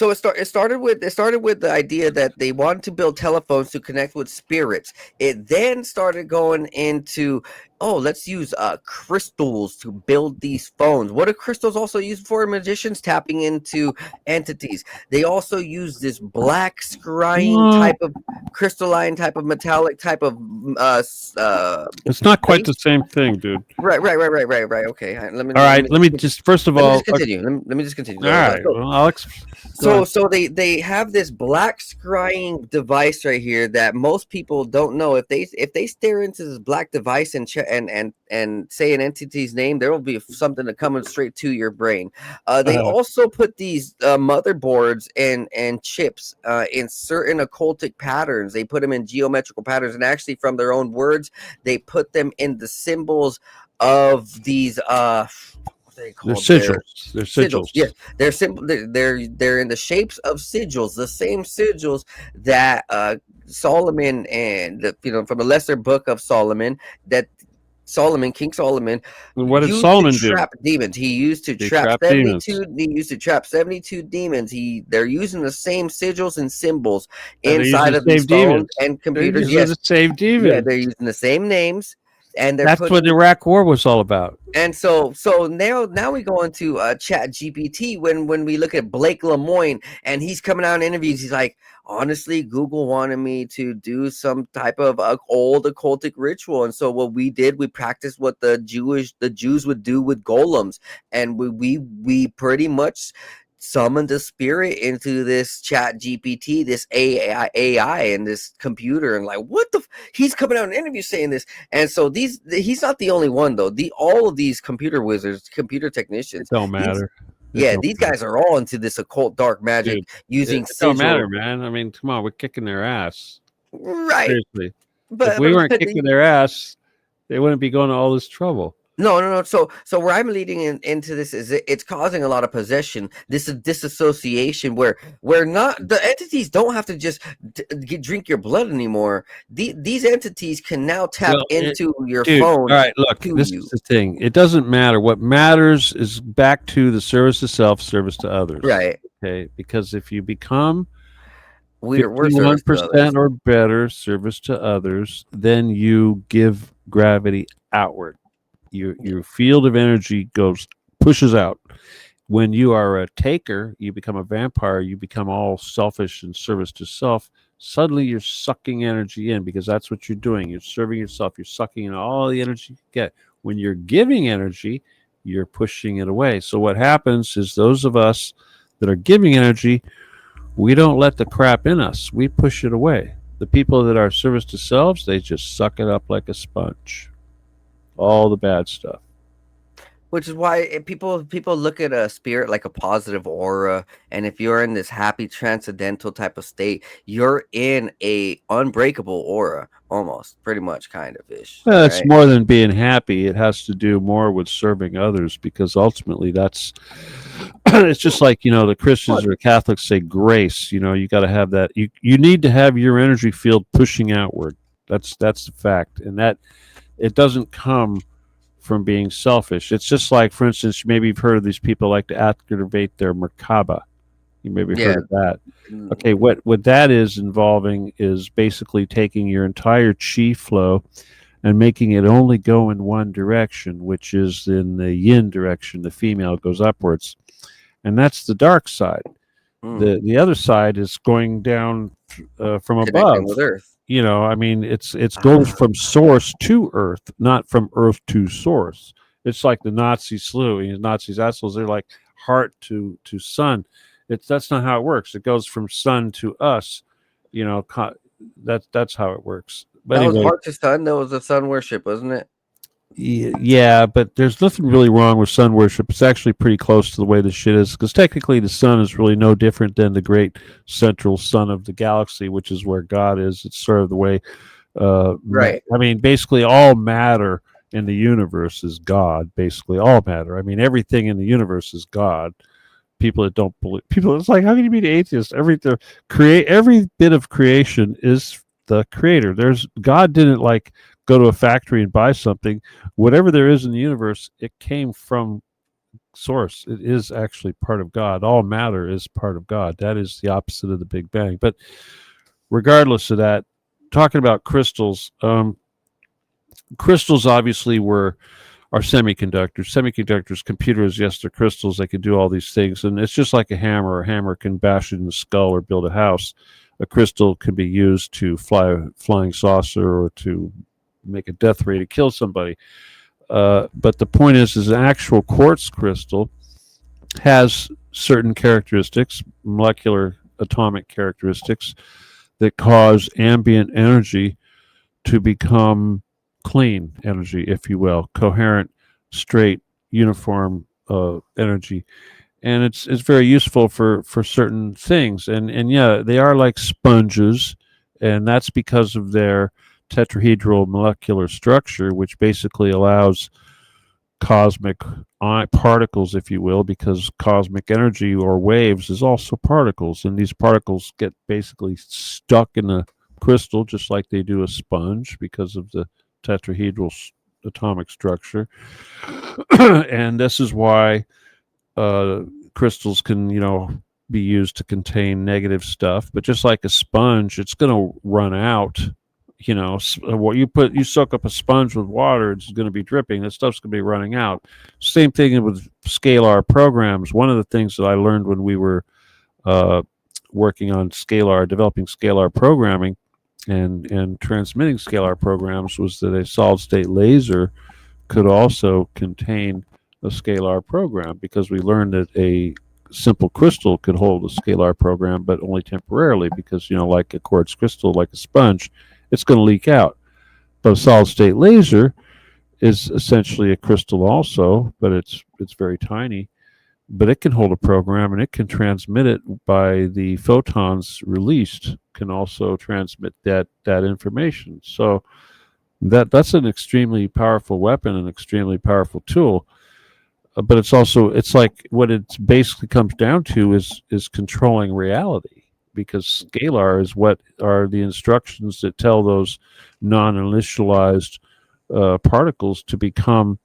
it started with the idea that they wanted to build telephones to connect with spirits. It then started going into, oh, let's use crystals to build these phones. What are crystals also used for? Magicians tapping into entities. They also use this black scrying type of crystalline type of metallic type of It's not quite the base. same thing, dude. Right. Okay. All right, let me just first of let me all. just continue. Let me just continue. All right, So, well, Alex. so they have this black scrying device right here that most people don't know. If they stare into this black device and say an entity's name, there will be something coming straight to your brain. They also put these motherboards and chips in certain occultic patterns. They put them in geometrical patterns, and actually, from their own words, they put them in the symbols of these they They're called sigils. They're sigils. Yes, they're simple. They're in the shapes of sigils, the same sigils that Solomon and from the Lesser Book of Solomon that King Solomon, And what did used Solomon to do? trap demons. He used to He trap trapped 72. demons. He used to trap 72 demons. They're using the same sigils and symbols And they're using inside the of these same demons. phones and They're computers. using the same Yeah, demons. they're using the same names, and they're That's putting. what the Iraq War was all about. And so now we go into Chat GPT when we look at Blake Lemoine, and he's coming out in interviews. He's like, honestly, Google wanted me to do some type of old occultic ritual, and so what we did, we practiced what the Jews would do with golems, and we pretty much summoned the spirit into this Chat GPT, this AI and this computer, and like, what the he's coming out in an interview saying this. And so he's not the only one though. All of these computer wizards, computer technicians, Don't matter. these guys are all into this occult dark magic. Dude, using it don't sigil. matter, man. I mean, come on, we're kicking their ass. Right. Seriously. But if we weren't kicking their ass, they wouldn't be going to all this trouble. No. So where I'm leading into this is it's causing a lot of possession. This is disassociation where not the entities don't have to just drink your blood anymore. These entities can now tap into your phone. All right, look, this is the thing. It doesn't matter. What matters is back to the service to self, service to others. Right. Okay. Because if you become we're 1% or better service to others, then you give gravity outward. Your field of energy pushes out. When you are a taker, you become a vampire, you become all selfish and service to self. Suddenly you're sucking energy in because that's what you're doing. You're serving yourself. You're sucking in all the energy you get. When you're giving energy, you're pushing it away. So what happens is those of us that are giving energy, we don't let the crap in us. We push it away. The people that are service to selves, they just suck it up like a sponge. All the bad stuff. Which is why people look at a spirit like a positive aura, and if you're in this happy transcendental type of state, you're in a unbreakable aura, almost, pretty much, kind of ish. Well, it's more than being happy. It has to do more with serving others, because ultimately that's it's just like, the Christians or Catholics say grace. You got to have that. You need to have your energy field pushing outward. That's the fact, and that it doesn't come from being selfish. It's just like, for instance, maybe you've heard of these people like to activate their Merkaba. You maybe heard of that. Okay, what that is involving is basically taking your entire chi flow and making it only go in one direction, which is in the yin direction. The female goes upwards, and that's the dark side. The other side is going down from above. With Earth. It's goes from source to earth, not from earth to source. It's like the Nazi slew. Nazis assholes. They're like heart to sun. That's not how it works. It goes from sun to us. That's how it works. But that anyway, was heart to sun. That was the sun worship, wasn't it? Yeah, but there's nothing really wrong with sun worship. It's actually pretty close to the way the shit is, because technically the sun is really no different than the great central sun of the galaxy, which is where God is. It's sort of the way, right. I mean, basically all matter in the universe is God. Basically all matter. I mean, everything in the universe is God. People that don't believe, it's like, how can you be the atheist? Every bit of creation is the creator. God didn't go to a factory and buy something. Whatever there is in the universe, it came from source. It is actually part of God. All matter is part of God. That is the opposite of the Big Bang. But regardless of that, talking about crystals, crystals obviously are semiconductors. Computers, yes, they're crystals. They can do all these things, and it's just like a hammer. A hammer can bash in the skull or build a house. A crystal can be used to fly a flying saucer or to make a death ray to kill somebody. But the point is an actual quartz crystal has certain characteristics, molecular atomic characteristics, that cause ambient energy to become clean energy, if you will, coherent, straight, uniform energy. And it's very useful for certain things. And yeah, they are like sponges, and that's because of their tetrahedral molecular structure, which basically allows cosmic particles, if you will, because cosmic energy or waves is also particles, and these particles get basically stuck in a crystal just like they do a sponge because of the tetrahedral atomic structure. And this is why crystals can, be used to contain negative stuff. But just like a sponge, it's going to run out. What you soak up a sponge with water, it's going to be dripping. That stuff's going to be running out. Same thing with scalar programs. One of the things that I learned when we were working on developing scalar programming and transmitting scalar programs was that a solid state laser could also contain a scalar program, because we learned that a simple crystal could hold a scalar program, but only temporarily, because like a quartz crystal, like a sponge, it's going to leak out. But a solid state laser is essentially a crystal also, but it's very tiny. But it can hold a program, and it can transmit it by the photons released, can also transmit that information. So that's an extremely powerful weapon, an extremely powerful tool. But it's like what it basically comes down to is controlling reality, because scalar is what are the instructions that tell those non-initialized particles to become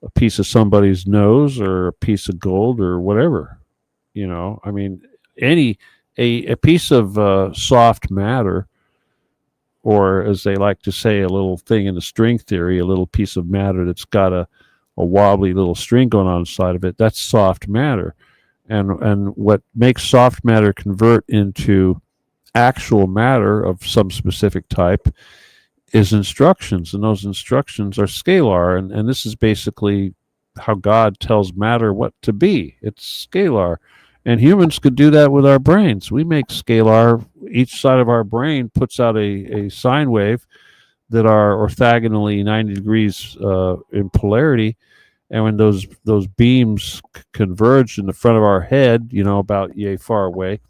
a piece of somebody's nose or a piece of gold or whatever. I mean, a piece of soft matter, or as they like to say, a little thing in the string theory, a little piece of matter that's got a wobbly little string going on inside of it, that's soft matter. And what makes soft matter convert into actual matter of some specific type is instructions, and those instructions are scalar, and this is basically how God tells matter what to be. It's scalar. And humans could do that with our brains. We make scalar. Each side of our brain puts out a sine wave that are orthogonally 90 degrees in polarity. And when those beams converge in the front of our head, about yay far away,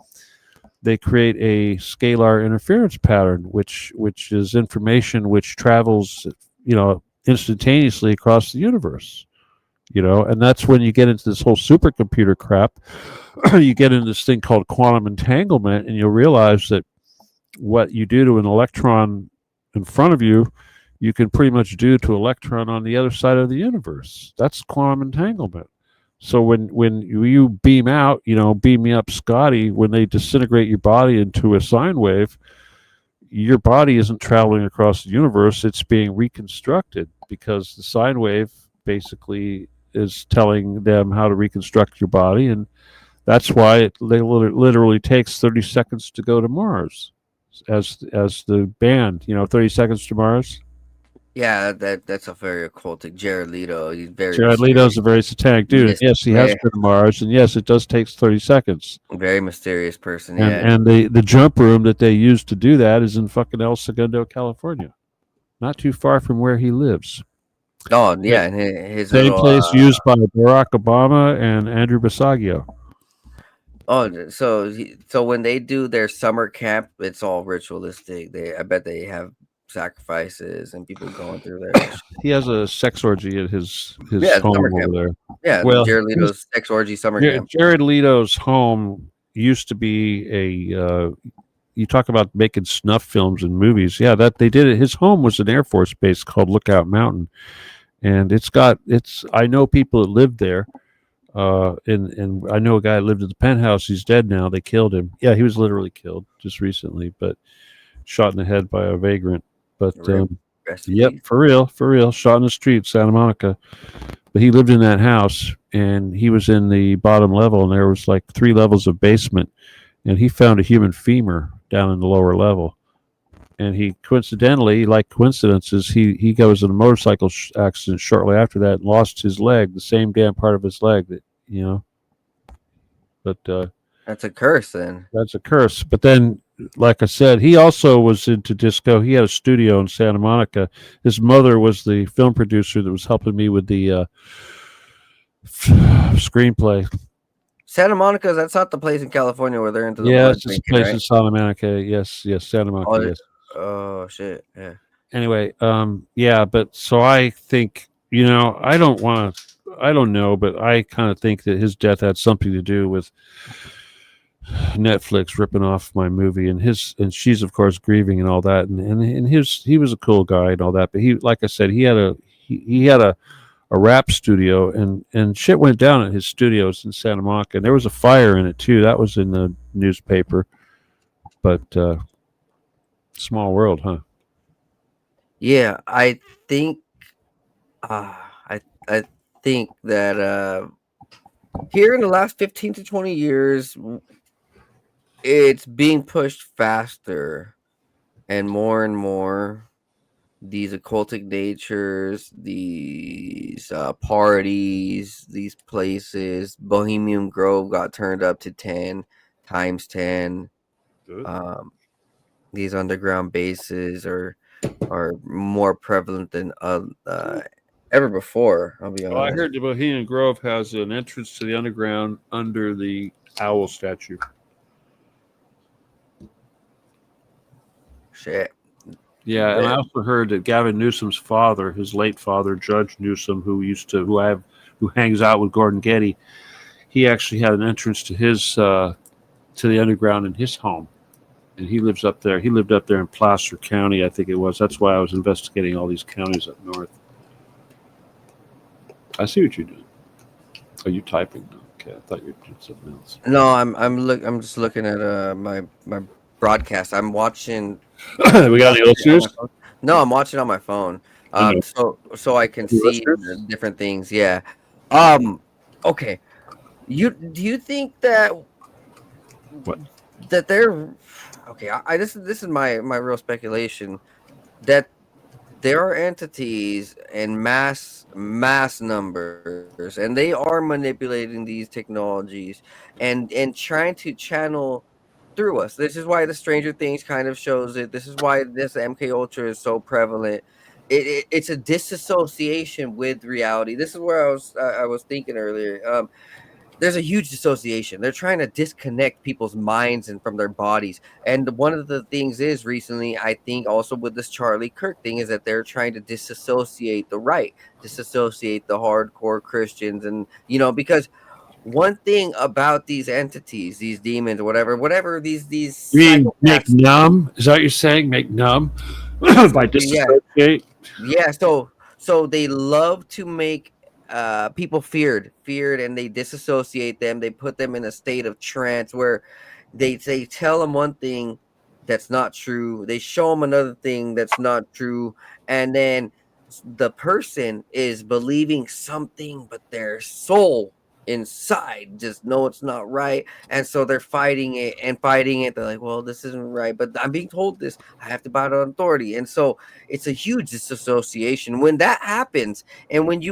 they create a scalar interference pattern, which is information which travels, instantaneously across the universe. And that's when you get into this whole supercomputer crap. You get into this thing called quantum entanglement, and you'll realize that what you do to an electron in front of you, you can pretty much do to an electron on the other side of the universe. That's quantum entanglement. So when you beam out, beam me up, Scotty, when they disintegrate your body into a sine wave, your body isn't traveling across the universe. It's being reconstructed, because the sine wave basically is telling them how to reconstruct your body. And that's why it literally takes 30 seconds to go to Mars, as the band, 30 seconds to Mars. Yeah, that's a very occultic. Jared Leto, he's very Jared Leto's a very satanic dude. Yes, he has been to Mars, and yes, it does take 30 seconds. Very mysterious person. And the jump room that they use to do that is in fucking El Segundo, California, not too far from where he lives. Oh yeah, and his same little, place used by Barack Obama and Andrew Basaggio. Oh, so when they do their summer camp, it's all ritualistic. I bet they have sacrifices and people going through there. He has a sex orgy at his Yeah, home summer over camp. there. Yeah, Well, Jared Leto's sex orgy summer camp. Jared Leto's home used to be a. You talk about making snuff films and movies. Yeah, that they did it. His home was an Air Force base called Lookout Mountain, and I know people that lived there. And I know a guy that lived at the penthouse. He's dead now. They killed him. Yeah, he was literally killed just recently, but shot in the head by a vagrant. But yep, for real, shot in the street, Santa Monica. But he lived in that house, and he was in the bottom level, and there was like 3 levels of basement, and he found a human femur down in the lower level. And he coincidentally, like coincidences, he goes in a motorcycle accident shortly after that and lost his leg, the same damn part of his leg that, But that's a curse then. That's a curse. But then, like I said, he also was into disco. He had a studio in Santa Monica. His mother was the film producer that was helping me with the screenplay. Santa Monica, that's not the place in California where they're into the it's a place in Santa Monica. Yes, Santa Monica. Yes. Oh shit! Yeah. Anyway, but so I think, I don't know, but I kind of think that his death had something to do with Netflix ripping off my movie, and she's of course grieving and all that, and he was a cool guy and all that, but he, like I said, he he had a rap studio, and shit went down at his studios in Santa Monica, and there was a fire in it too. That was in the newspaper. But small world, huh? Yeah, I think I think that here in the last 15 to 20 years, it's being pushed faster and more. These occultic natures, these parties, these places. Bohemian Grove got turned up to 10 times 10. These underground bases are more prevalent than ever before. I'll be honest. Well, I heard the Bohemian Grove has an entrance to the underground under the owl statue. Shit. Yeah, and I also heard that Gavin Newsom's father, his late father, Judge Newsom, who hangs out with Gordon Getty, he actually had an entrance to his to the underground in his home, and he lives up there. He lived up there in Placer County, I think it was. That's why I was investigating all these counties up north. I see what you're doing. Are you typing now? Okay, I thought you were doing something else. No, I'm just looking at my broadcast. I'm watching. We got any listeners? No, I'm watching on my phone. So I can see listeners? different things. Yeah. Okay. Do you think that What? that they're okay? This is my real speculation that there are entities in mass numbers, and they are manipulating these technologies and trying to channel through us. This is why the Stranger Things kind of shows it. This is why this MK Ultra is so prevalent. It's a disassociation with reality. This is where I was thinking earlier. There's a huge dissociation. They're trying to disconnect people's minds and from their bodies. And one of the things is recently, I think also with this Charlie Kirk thing, is that they're trying to disassociate the right, disassociate the hardcore Christians. And, because one thing about these entities, these demons, whatever these You mean make numb? Is that what you're saying? Make numb by disassociate? Yeah. So they love to make people feared, and they disassociate them. They put them in a state of trance where they tell them one thing that's not true. They show them another thing that's not true, and then the person is believing something, but their soul inside just know it's not right, and so they're fighting it. They're like, well, this isn't right, but I'm being told this. I have to bow to authority, and so it's a huge disassociation when that happens. And when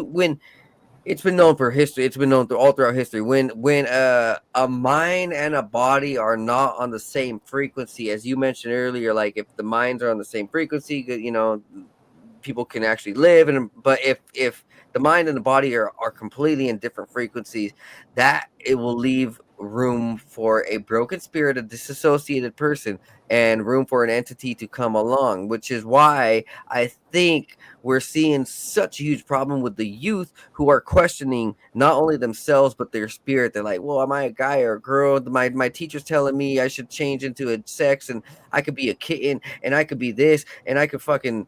it's been known for history. It's been known all throughout history. When a mind and a body are not on the same frequency, as you mentioned earlier, like if the minds are on the same frequency, people can actually live. But if the mind and the body are completely in different frequencies, that it will leave room for a broken spirit, a disassociated person, and room for an entity to come along, which is why I think we're seeing such a huge problem with the youth who are questioning not only themselves but their spirit. They're like, well, am I a guy or a girl? My teacher's telling me I should change into a sex, and I could be a kitten, and I could be this, and I could fucking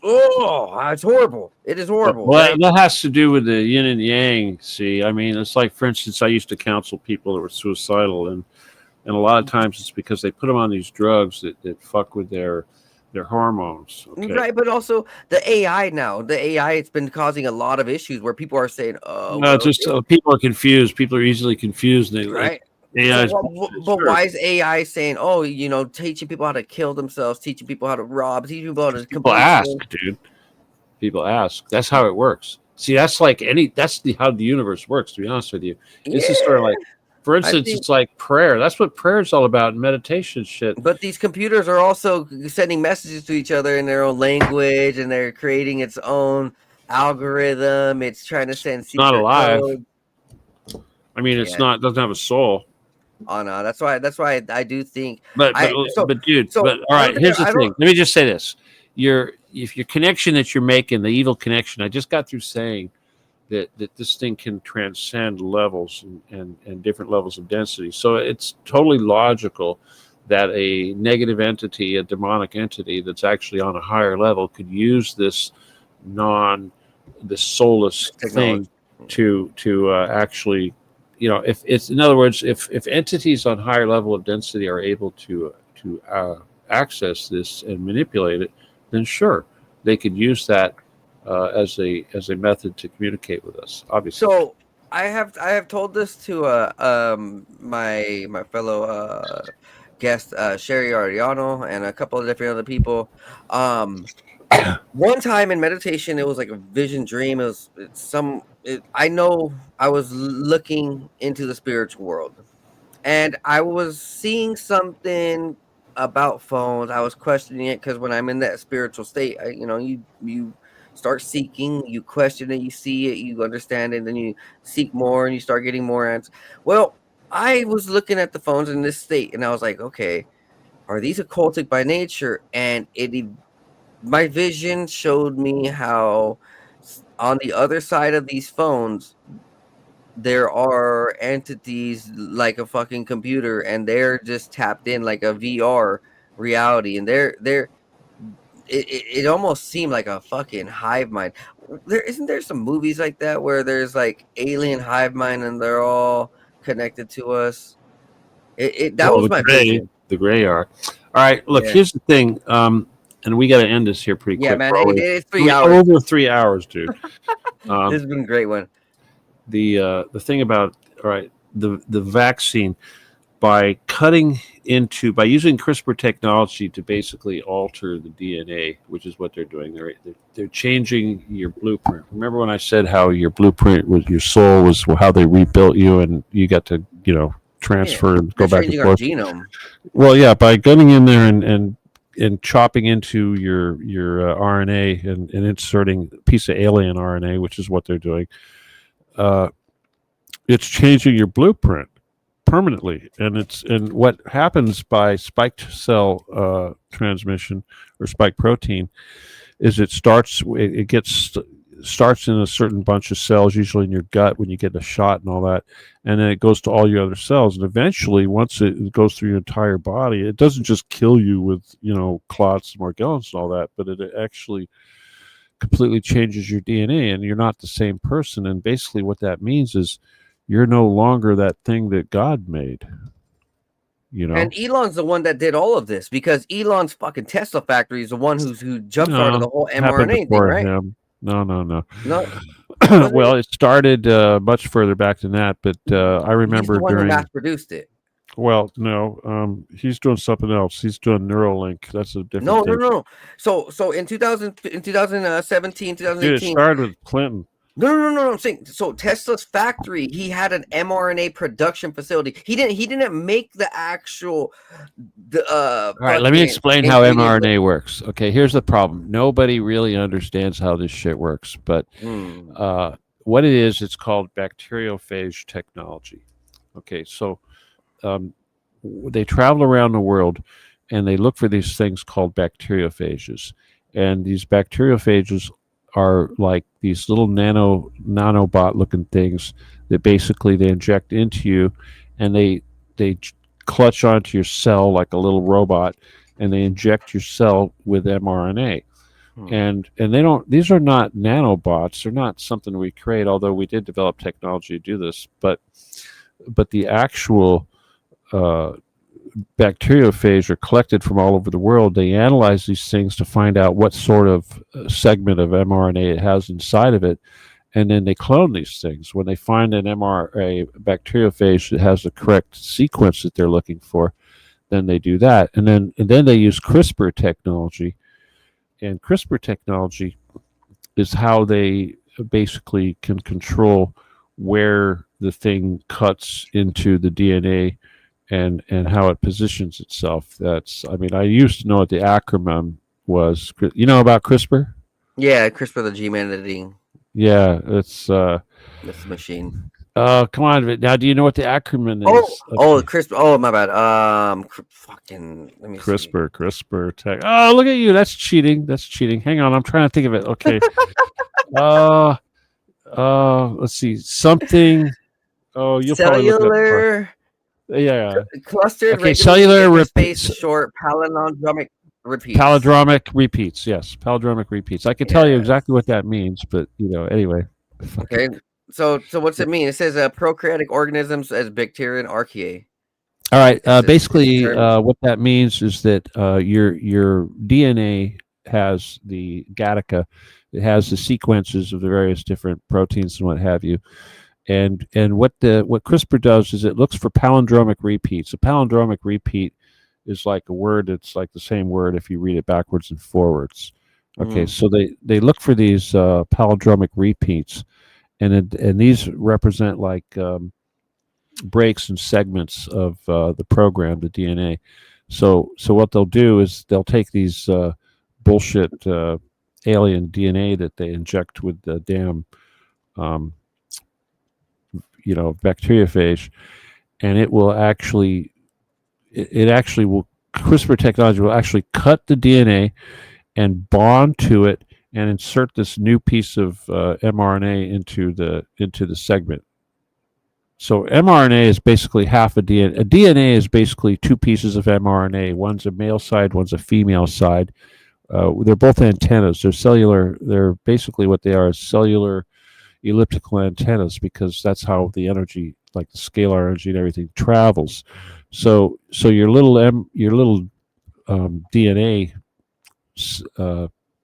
it's horrible. It is horrible. Well, right? that has to do with the yin and yang. See, I mean, it's like, for instance, I used to counsel people that were suicidal, and a lot of times it's because they put them on these drugs that fuck with their hormones. Okay? Right, but also the AI now. The AI, it's been causing a lot of issues where people are saying, "Oh, no, just people are confused. People are easily confused. And right." AI But why is AI saying, "Oh, teaching people how to kill themselves, teaching people how to rob, teaching people how to..." People ask, dude. People ask. That's how it works. See, that's like how the universe works. To be honest with you, this is sort of like, for instance, it's like prayer. That's what prayer is all about, meditation shit. But these computers are also sending messages to each other in their own language, and they're creating its own algorithm. It's trying to send secret not alive. code. I mean, it doesn't have a soul. Oh no, that's why I do think. But dude, all right. Here's the thing. Let me just say this: if your connection that you're making, the evil connection, I just got through saying that this thing can transcend levels and different levels of density. So it's totally logical that a negative entity, a demonic entity that's actually on a higher level, could use this this soulless Technology. thing to actually, if it's, in other words, if entities on higher level of density are able to access this and manipulate it, then sure, they could use that as a method to communicate with us. Obviously. So I have told this to my fellow guest Sherry Ariano and a couple of different other people. One time in meditation, it was like a vision dream. I know I was looking into the spiritual world, and I was seeing something about phones. I was questioning it because when I'm in that spiritual state, you start seeking, you question it, you see it, you understand it, then you seek more, and you start getting more answers. Well, I was looking at the phones in this state, and I was like, okay, are these occultic by nature? And my vision showed me how on the other side of these phones there are entities like a fucking computer, and they're just tapped in like a VR reality, and it almost seemed like a fucking hive mind. There some movies like that where there's like alien hive mind and they're all connected to us. That was my vision. The gray are. All right, look, here's the thing, and we got to end this here pretty quick. Man, it's 3 hours. Over 3 hours, dude. This has been a great one. The thing about the vaccine, by using CRISPR technology to basically alter the DNA, which is what they're doing. They're changing your blueprint. Remember when I said how your blueprint was, your soul was how they rebuilt you, and you got to transfer and go back and forth. Genome. Well, yeah, by getting in there and chopping into your RNA and inserting a piece of alien RNA, which is what they're doing. It's changing your blueprint permanently, and what happens by spiked cell transmission or spike protein is it starts in a certain bunch of cells, usually in your gut when you get a shot and all that, and then it goes to all your other cells, and eventually once it goes through your entire body, it doesn't just kill you with clots and Morgellons and all that, but it actually completely changes your DNA, and you're not the same person. And basically what that means is you're no longer that thing that God made. And Elon's the one that did all of this, because Elon's fucking Tesla factory is the one who jump started the whole mRNA thing, right? Him. No. Well, it started much further back than that, but I remember he's the one during who mass produced it. Well, no, he's doing something else. He's doing Neuralink. That's a different thing. No. So in 2017, 2018. Dude, it started with Clinton. No. I'm saying, so Tesla's factory, he had an mRNA production facility. He didn't make the actual. All right, let me explain how mRNA works. Okay, here's the problem. Nobody really understands how this shit works, but what it is, it's called bacteriophage technology. Okay, so they travel around the world and they look for these things called bacteriophages, and these bacteriophages are like these little nanobot looking things that basically they inject into you, and they clutch onto your cell like a little robot, and they inject your cell with mRNA. And these are not nanobots. They're not something we create, although we did develop technology to do this, but the actual bacteriophage are collected from all over the world. They analyze these things to find out what sort of segment of mRNA it has inside of it, and then they clone these things. When they find an mRNA bacteriophage that has the correct sequence that they're looking for, then they do that, and then they use CRISPR technology. And CRISPR technology is how they basically can control where the thing cuts into the DNA and how it positions itself. I used to know what the acronym was. You know about CRISPR? Yeah, CRISPR, the gene editing. Yeah, it's that's the machine. Come on, now do you know what the acronym is? CRISPR. Oh, my bad. Fucking. Let me CRISPR tech. Oh, look at you. That's cheating. Hang on, I'm trying to think of it. Okay. Let's see. Something. Oh, you'll cellular. Probably look it up. Yeah. Clustered. Okay. Cellular space short palindromic. repeats. Palindromic repeats. Yes, palindromic repeats. I can tell you Yes. exactly what that means, but anyway. Okay. So what's it mean? It says prokaryotic organisms as bacteria and archaea. All right. It's Basically, term. what that means is that your DNA has the Gattaca. It has the sequences of the various different proteins and what have you. And what CRISPR does is it looks for palindromic repeats. A palindromic repeat is like a word that's like the same word if you read it backwards and forwards. Okay, so they look for these palindromic repeats, and these represent like breaks and segments of the program, the DNA. So what they'll do is they'll take these bullshit alien DNA that they inject with the damn bacteriophage, and it will actually CRISPR technology will actually cut the DNA and bond to it and insert this new piece of mRNA into the segment. So mRNA is basically half a DNA. A DNA is basically two pieces of mRNA. One's a male side, one's a female side. They're both antennas. They're cellular. They're basically what they are is cellular elliptical antennas, because that's how the energy, like the scalar energy and everything, travels. So your little DNA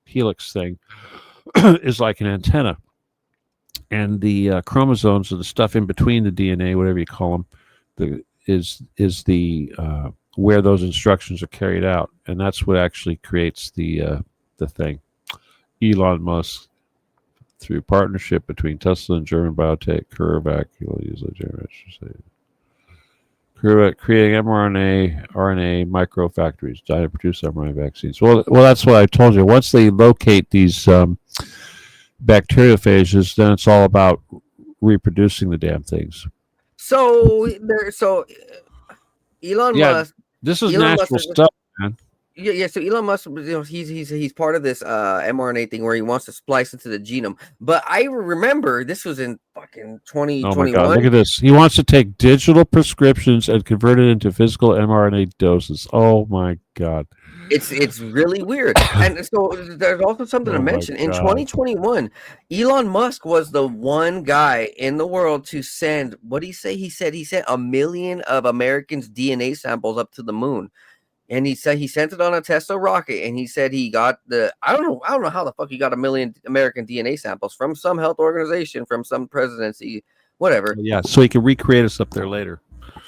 helix thing is like an antenna, and the chromosomes, or the stuff in between the DNA, whatever you call them, is the where those instructions are carried out, and that's what actually creates the thing. Elon Musk, through partnership between Tesla and German biotech CureVac, creating mRNA, RNA microfactories designed to produce mRNA vaccines. Well, that's what I told you. Once they locate these bacteriophages, then it's all about reproducing the damn things. So Elon Musk. This is Elon natural Musk, stuff, man. Yeah. So Elon Musk, he's part of this mRNA thing where he wants to splice into the genome. But I remember this was in fucking 2021. Oh my God! Look at this. He wants to take digital prescriptions and convert it into physical mRNA doses. Oh my God! It's really weird. And so there's also something to mention. In 2021, Elon Musk was the one guy in the world to send, what did he say? He said he sent 1 million of Americans' DNA samples up to the moon. And he said he sent it on a Tesla rocket, and he said he got I don't know how the fuck he got 1 million American DNA samples from some health organization, from some presidency, whatever. Yeah, so he can recreate us up there later.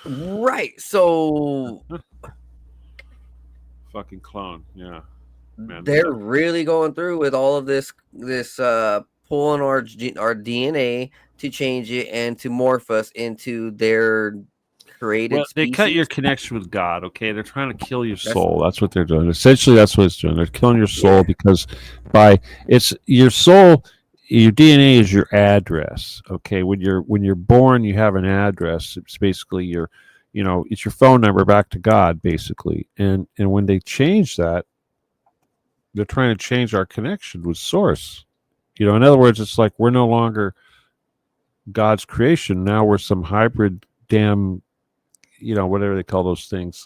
Right. So fucking clone. Yeah. Man, they're really going through with all of this pulling our DNA to change it and to morph us into their created they species. cut your connection with God. Okay, they're trying to kill your soul. That's what they're doing. Essentially, that's what it's doing. They're killing your soul because it's your soul. Your DNA is your address. Okay, when you're born, you have an address. It's basically it's your phone number back to God, basically. And when they change that, they're trying to change our connection with Source. In other words, it's like we're no longer God's creation. Now we're some hybrid damn, whatever they call those things,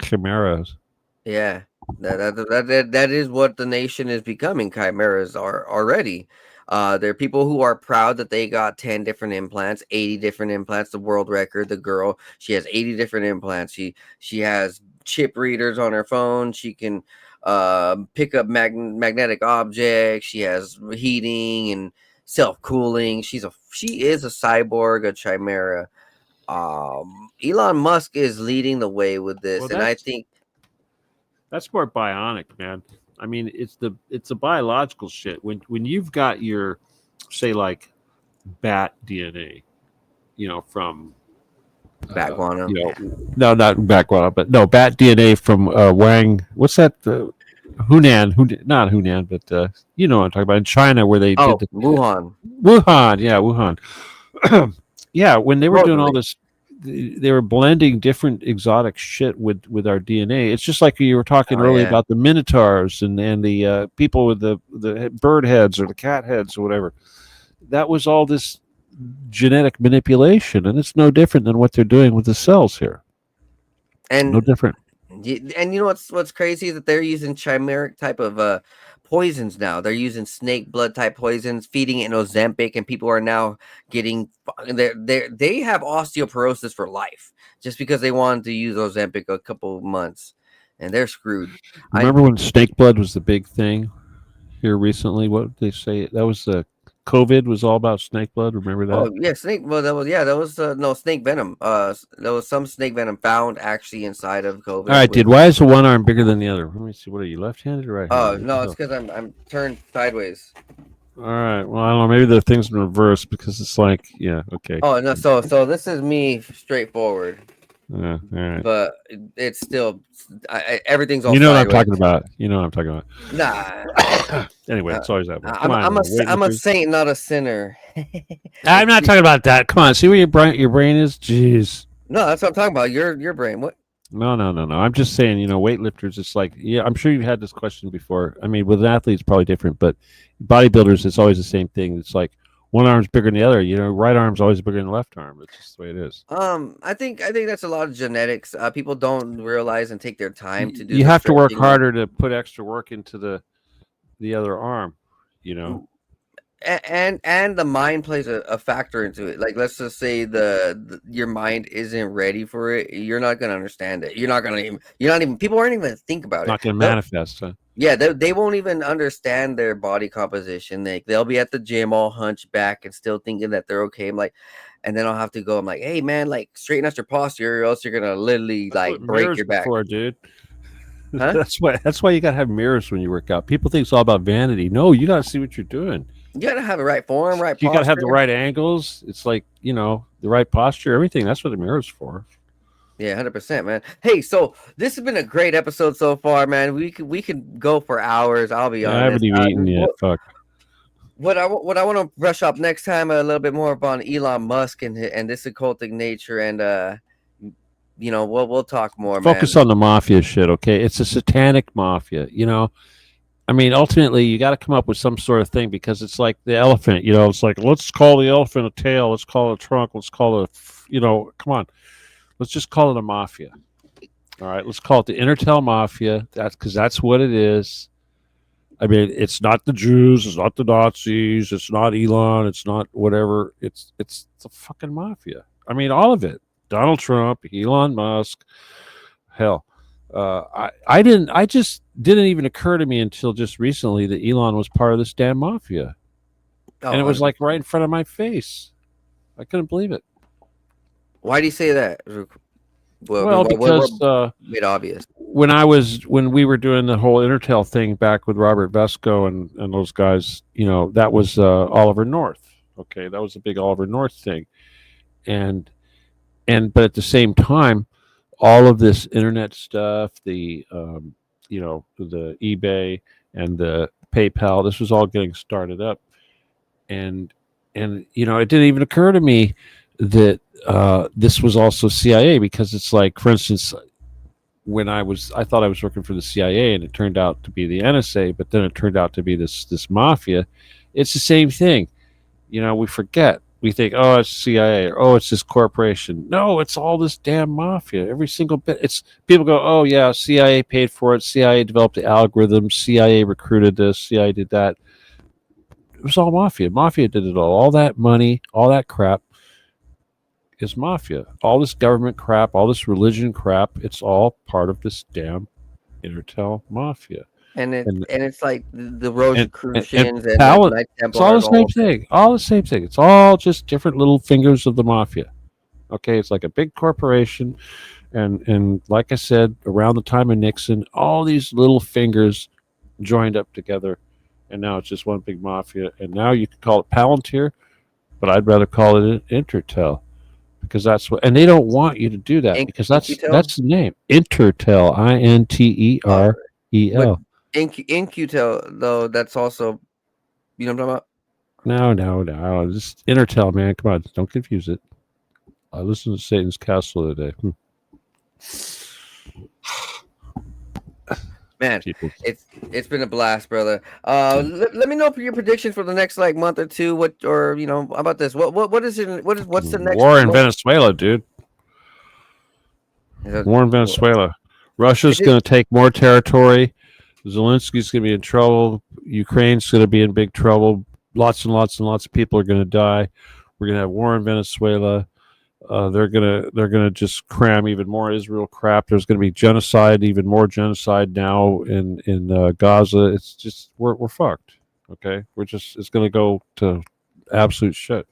chimeras. Yeah, that is what the nation is becoming. Chimeras are already. There are people who are proud that they got 10 different implants, 80 different implants, the world record. The girl, she has 80 different implants. She has chip readers on her phone. She can pick up magnetic objects. She has heating and self-cooling. She is a cyborg, a chimera. Elon Musk is leading the way with this, and I think that's more bionic, man. I mean, it's a biological shit. When you've got your, say, like bat DNA, from bat guano. No, not bat guano, but no, bat DNA from Wang. What's that? Hunan, not Hunan, but you know what I'm talking about, in China, where they did Wuhan. Yeah, Wuhan. Yeah, when they were doing all this, they were blending different exotic shit with our DNA. It's just like you were talking earlier about the minotaurs and the people with the bird heads or the cat heads or whatever. That was all this genetic manipulation, and it's no different than what they're doing with the cells here. And no different. And you know what's crazy is that they're using chimeric type of poisons now. They're using snake blood type poisons, feeding it in Ozempic, and people are now getting they have osteoporosis for life just because they wanted to use Ozempic a couple months, and they're screwed. Remember when snake blood was the big thing here recently? What did they say? That was the COVID was all about snake blood. Remember that? Oh yeah, snake. Well, that was no snake venom. There was some snake venom found actually inside of COVID. All right, dude. Why is the one arm bigger than the other? Let me see. What are you, left-handed or right-handed? Oh no, it's because I'm turned sideways. All right. Well, I don't know. Maybe the thing's in reverse because it's like, yeah, okay. Oh no, so this is me straightforward. Yeah, all right. But it's still everything's all. You know sideways. what I'm talking about. You know what I'm talking about. Nah. Anyway, it's always that way. I'm a saint, not a sinner. I'm not talking about that. Come on, see where your brain is. Jeez. No, that's what I'm talking about. Your brain. What? No. I'm just saying, weightlifters. It's like, yeah, I'm sure you've had this question before. I mean, with an athlete, it's probably different, but bodybuilders, it's always the same thing. It's like one arm's bigger than the other. Right arm's always bigger than the left arm. It's just the way it is. I think that's a lot of genetics. People don't realize and take their time to do. You have to work harder to put extra work into the other arm. And the mind plays a factor into it. Like, let's just say your mind isn't ready for it. You're not gonna understand it. You're not even. People aren't even think about it. Not gonna manifest. Huh? Yeah, they won't even understand their body composition. They'll be at the gym all hunched back and still thinking that they're okay. And then I'll have to go. I'm like, hey man, like straighten out your posture, or else you're gonna literally like break your back. Dude. Huh? That's why you gotta have mirrors when you work out. People think it's all about vanity. No, you gotta see what you're doing. You gotta have the right form, right posture. You gotta have the right angles. It's like, the right posture, everything. That's what the mirror's for. Yeah, 100%, man. Hey, so this has been a great episode so far, man. We could go for hours. I'll be honest. I haven't even eaten yet. Fuck. What I want to brush up next time a little bit more upon Elon Musk and this occultic nature, and we'll talk more. Focus on the mafia shit, okay? It's a satanic mafia. I mean, ultimately, you got to come up with some sort of thing because it's like the elephant. It's like, let's call the elephant a tail. Let's call it a trunk. Let's call it come on. Let's just call it a mafia. All right, let's call it the Intertel Mafia. That's what it is. I mean, it's not the Jews, it's not the Nazis, it's not Elon, it's not whatever. It's the fucking mafia. I mean, all of it. Donald Trump, Elon Musk, hell. I just didn't even occur to me until just recently that Elon was part of this damn mafia. And it was like right in front of my face. I couldn't believe it. Why do you say that? Well, because made obvious. When we were doing the whole Intertel thing back with Robert Vesco and those guys, that was Oliver North. Okay, that was a big Oliver North thing, but at the same time, all of this internet stuff, the eBay and the PayPal, this was all getting started up, and it didn't even occur to me that this was also CIA, because it's like, for instance, when I thought I was working for the CIA and it turned out to be the NSA, but then it turned out to be this mafia. It's the same thing. We forget. We think, oh, it's CIA, or oh, it's this corporation. No, it's all this damn mafia. Every single bit. It's people go, oh yeah, CIA paid for it. CIA developed the algorithms. CIA recruited this. CIA did that. It was all mafia. Mafia did it all. All that money, all that crap is mafia. All this government crap, all this religion crap, it's all part of this damn Intertel mafia. And it's like the Rosicrucians and it's all the same thing. All the same thing. It's all just different little fingers of the mafia. Okay, it's like a big corporation, and like I said, around the time of Nixon, all these little fingers joined up together, and now it's just one big mafia. And now you can call it Palintir, but I'd rather call it Intertel, because that's what. And they don't want you to do that because that's the name, Intertel, Intertel. Incutel, though, that's also, you know what I'm talking about? No. Just Intertel, man. Come on, don't confuse it. I listened to Satan's Castle the other day. Man, it's been a blast, brother. Let me know for your predictions for the next month or two. How about this? What's the next war in Venezuela, dude? War in Venezuela. Russia's going to take more territory. Zelensky's going to be in trouble. Ukraine's going to be in big trouble. Lots and lots and lots of people are going to die. We're going to have war in Venezuela. They're gonna just cram even more Israel crap. There's going to be genocide, even more genocide now in Gaza. It's just we're fucked. Okay, it's going to go to absolute shit.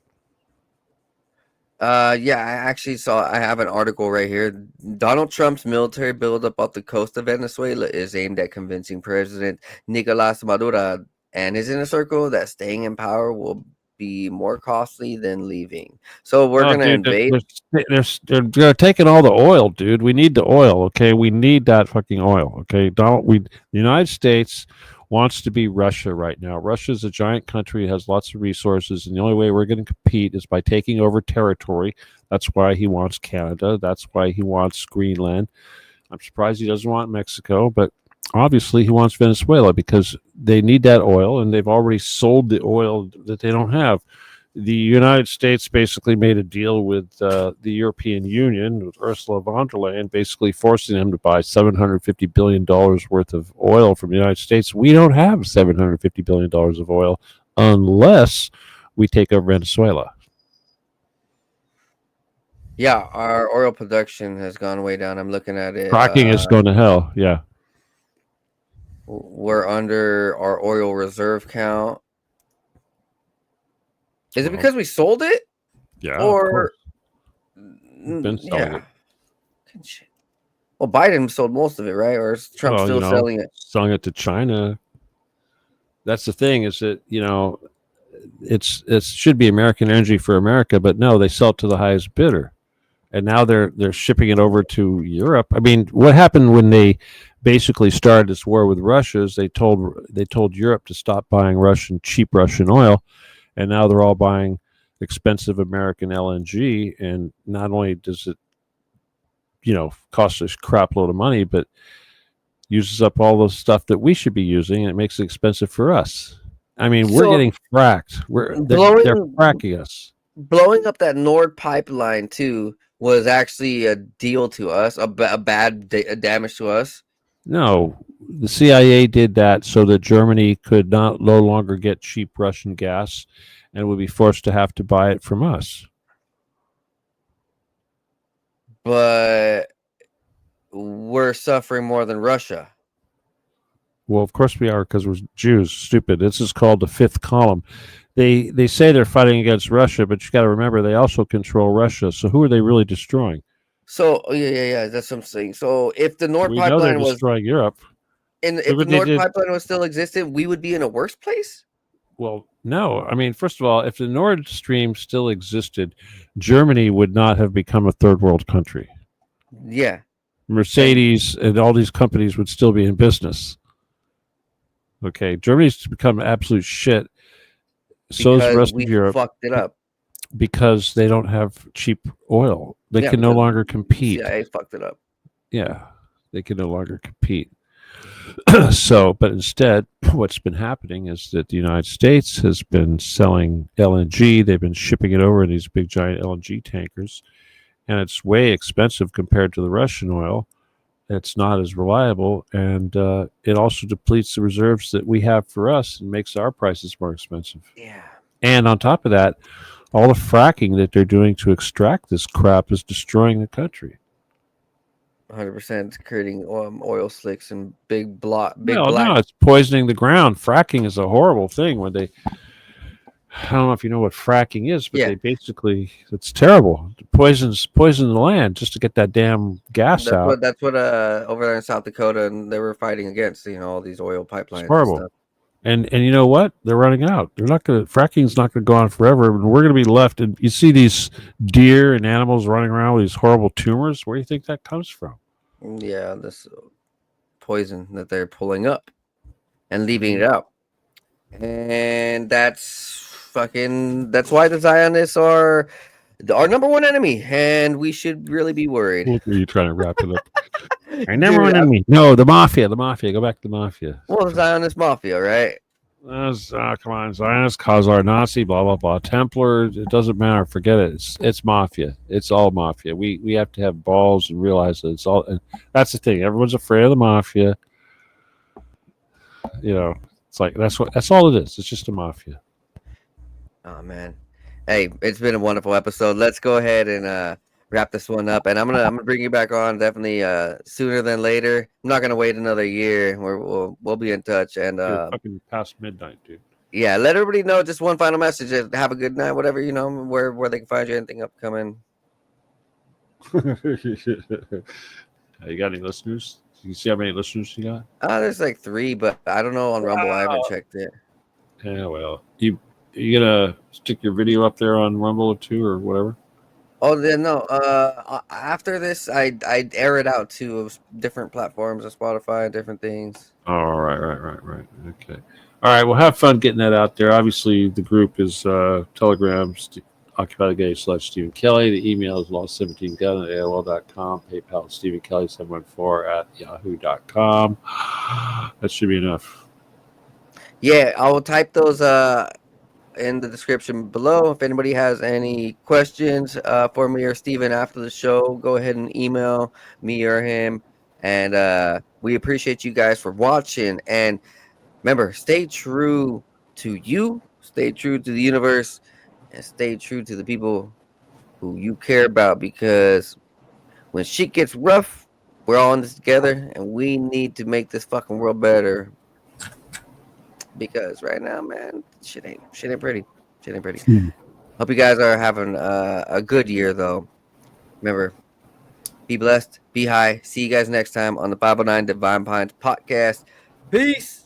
Yeah, I have an article right here. Donald Trump's military buildup off the coast of Venezuela is aimed at convincing President Nicolas Maduro and his inner circle that staying in power will be more costly than leaving. So we're gonna invade. They're taking all the oil, dude. We need the oil. Okay, we need that fucking oil. Okay, the United States wants to be Russia right now. Russia's a giant country, has lots of resources, and the only way we're going to compete is by taking over territory. That's why he wants Canada. That's why he wants Greenland. I'm surprised he doesn't want Mexico, but obviously he wants Venezuela because they need that oil, and they've already sold the oil that they don't have. The United States basically made a deal with the European Union, with Ursula von der Leyen, basically forcing them to buy $750 billion worth of oil from the United States. We don't have $750 billion of oil unless we take over Venezuela. Yeah, our oil production has gone way down. I'm looking at it. Fracking is going to hell, yeah. We're under our oil reserve count. Is it because we sold it? Yeah. Or been selling it. Well, Biden sold most of it, right? Or is Trump still selling it? Selling it to China. That's the thing, is that, it should be American energy for America, but no, they sell it to the highest bidder. And now they're shipping it over to Europe. I mean, what happened when they basically started this war with Russia is they told Europe to stop buying cheap Russian oil. And now they're all buying expensive American LNG. And not only does it, cost us a crap load of money, but uses up all the stuff that we should be using, and it makes it expensive for us. I mean, we're getting fracked. They're fracking us. Blowing up that Nord pipeline, too, was actually a deal to us, a bad damage to us. No, the CIA did that so that Germany could no longer get cheap Russian gas and would be forced to have to buy it from us. But we're suffering more than Russia. Well, of course we are, because we're Jews. Stupid. This is called the fifth column. They say they're fighting against Russia, but you got to remember they also control Russia. So who are they really destroying? So yeah, that's what I'm saying. So if the Nord pipeline was destroying Europe, and if the Nord pipeline was still existent, we would be in a worse place. Well, no. I mean, first of all, if the Nord Stream still existed, Germany would not have become a third world country. Yeah, Mercedes and all these companies would still be in business. Okay, Germany's become absolute shit. So is the rest of Europe. Fucked it up because they don't have cheap oil. They can no longer compete. CIA fucked it up. Yeah, they can no longer compete. But instead, what's been happening is that the United States has been selling LNG. They've been shipping it over in these big giant LNG tankers, and it's way expensive compared to the Russian oil. It's not as reliable, and it also depletes the reserves that we have for us and makes our prices more expensive. Yeah. And on top of that, all the fracking that they're doing to extract this crap is destroying the country. 100% creating oil slicks and big black. No, it's poisoning the ground. Fracking is a horrible thing. When I don't know if you know what fracking is, but they basically, it's terrible. It poisons the land just to get that damn gas out. That's what over there in South Dakota, and they were fighting against, all these oil pipelines. It's horrible. And you know what? They're running out. Fracking's not gonna go on forever, and we're gonna be left. And you see these deer and animals running around with these horrible tumors. Where do you think that comes from? Yeah, this poison that they're pulling up and leaving it out, and that's why the Zionists are our number one enemy, and we should really be worried. Look, are you trying to wrap it up? Our number one enemy. No, the Mafia. Go back to the Mafia. Well, the Zionist Mafia, right? Come on, Zionist, Khazar, Nazi, blah blah blah, Templar. It doesn't matter. Forget it. It's mafia. It's all mafia. We have to have balls and realize that it's all. And that's the thing. Everyone's afraid of the mafia. You know, it's like that's all it is. It's just a mafia. Oh man. Hey, it's been a wonderful episode. Let's go ahead and wrap this one up. And I'm gonna bring you back on definitely sooner than later. I'm not gonna wait another year. We'll be in touch. And Dude, fucking past midnight, dude. yeah, let everybody know just one final message. Have a good night, whatever, where they can find you, anything upcoming. You got any listeners? You see how many listeners you got? There's like 3, but I don't know on Rumble. I haven't checked it. Yeah, well, you gonna stick your video up there on Rumble too, or whatever? Oh, then no. After this, I air it out to different platforms, Spotify, different things. Oh, right. Okay. All right. Well, have fun getting that out there. Obviously, the group is Telegram, Occupy/Stephen Kelly. The email is lost17gun at AOL.com. PayPal Stephen Kelly 714 at yahoo.com. That should be enough. Yeah, I will type those in the description below. If anybody has any questions for me or Steven after the show, go ahead and email me or him. And we appreciate you guys for watching. And remember, stay true to you, stay true to the universe, and stay true to the people who you care about, because when shit gets rough, we're all in this together, and we need to make this fucking world better. Because right now, man, shit ain't pretty. Shit ain't pretty. Hope you guys are having a good year, though. Remember, be blessed, be high. See you guys next time on the 509 Divine Pines podcast. Peace.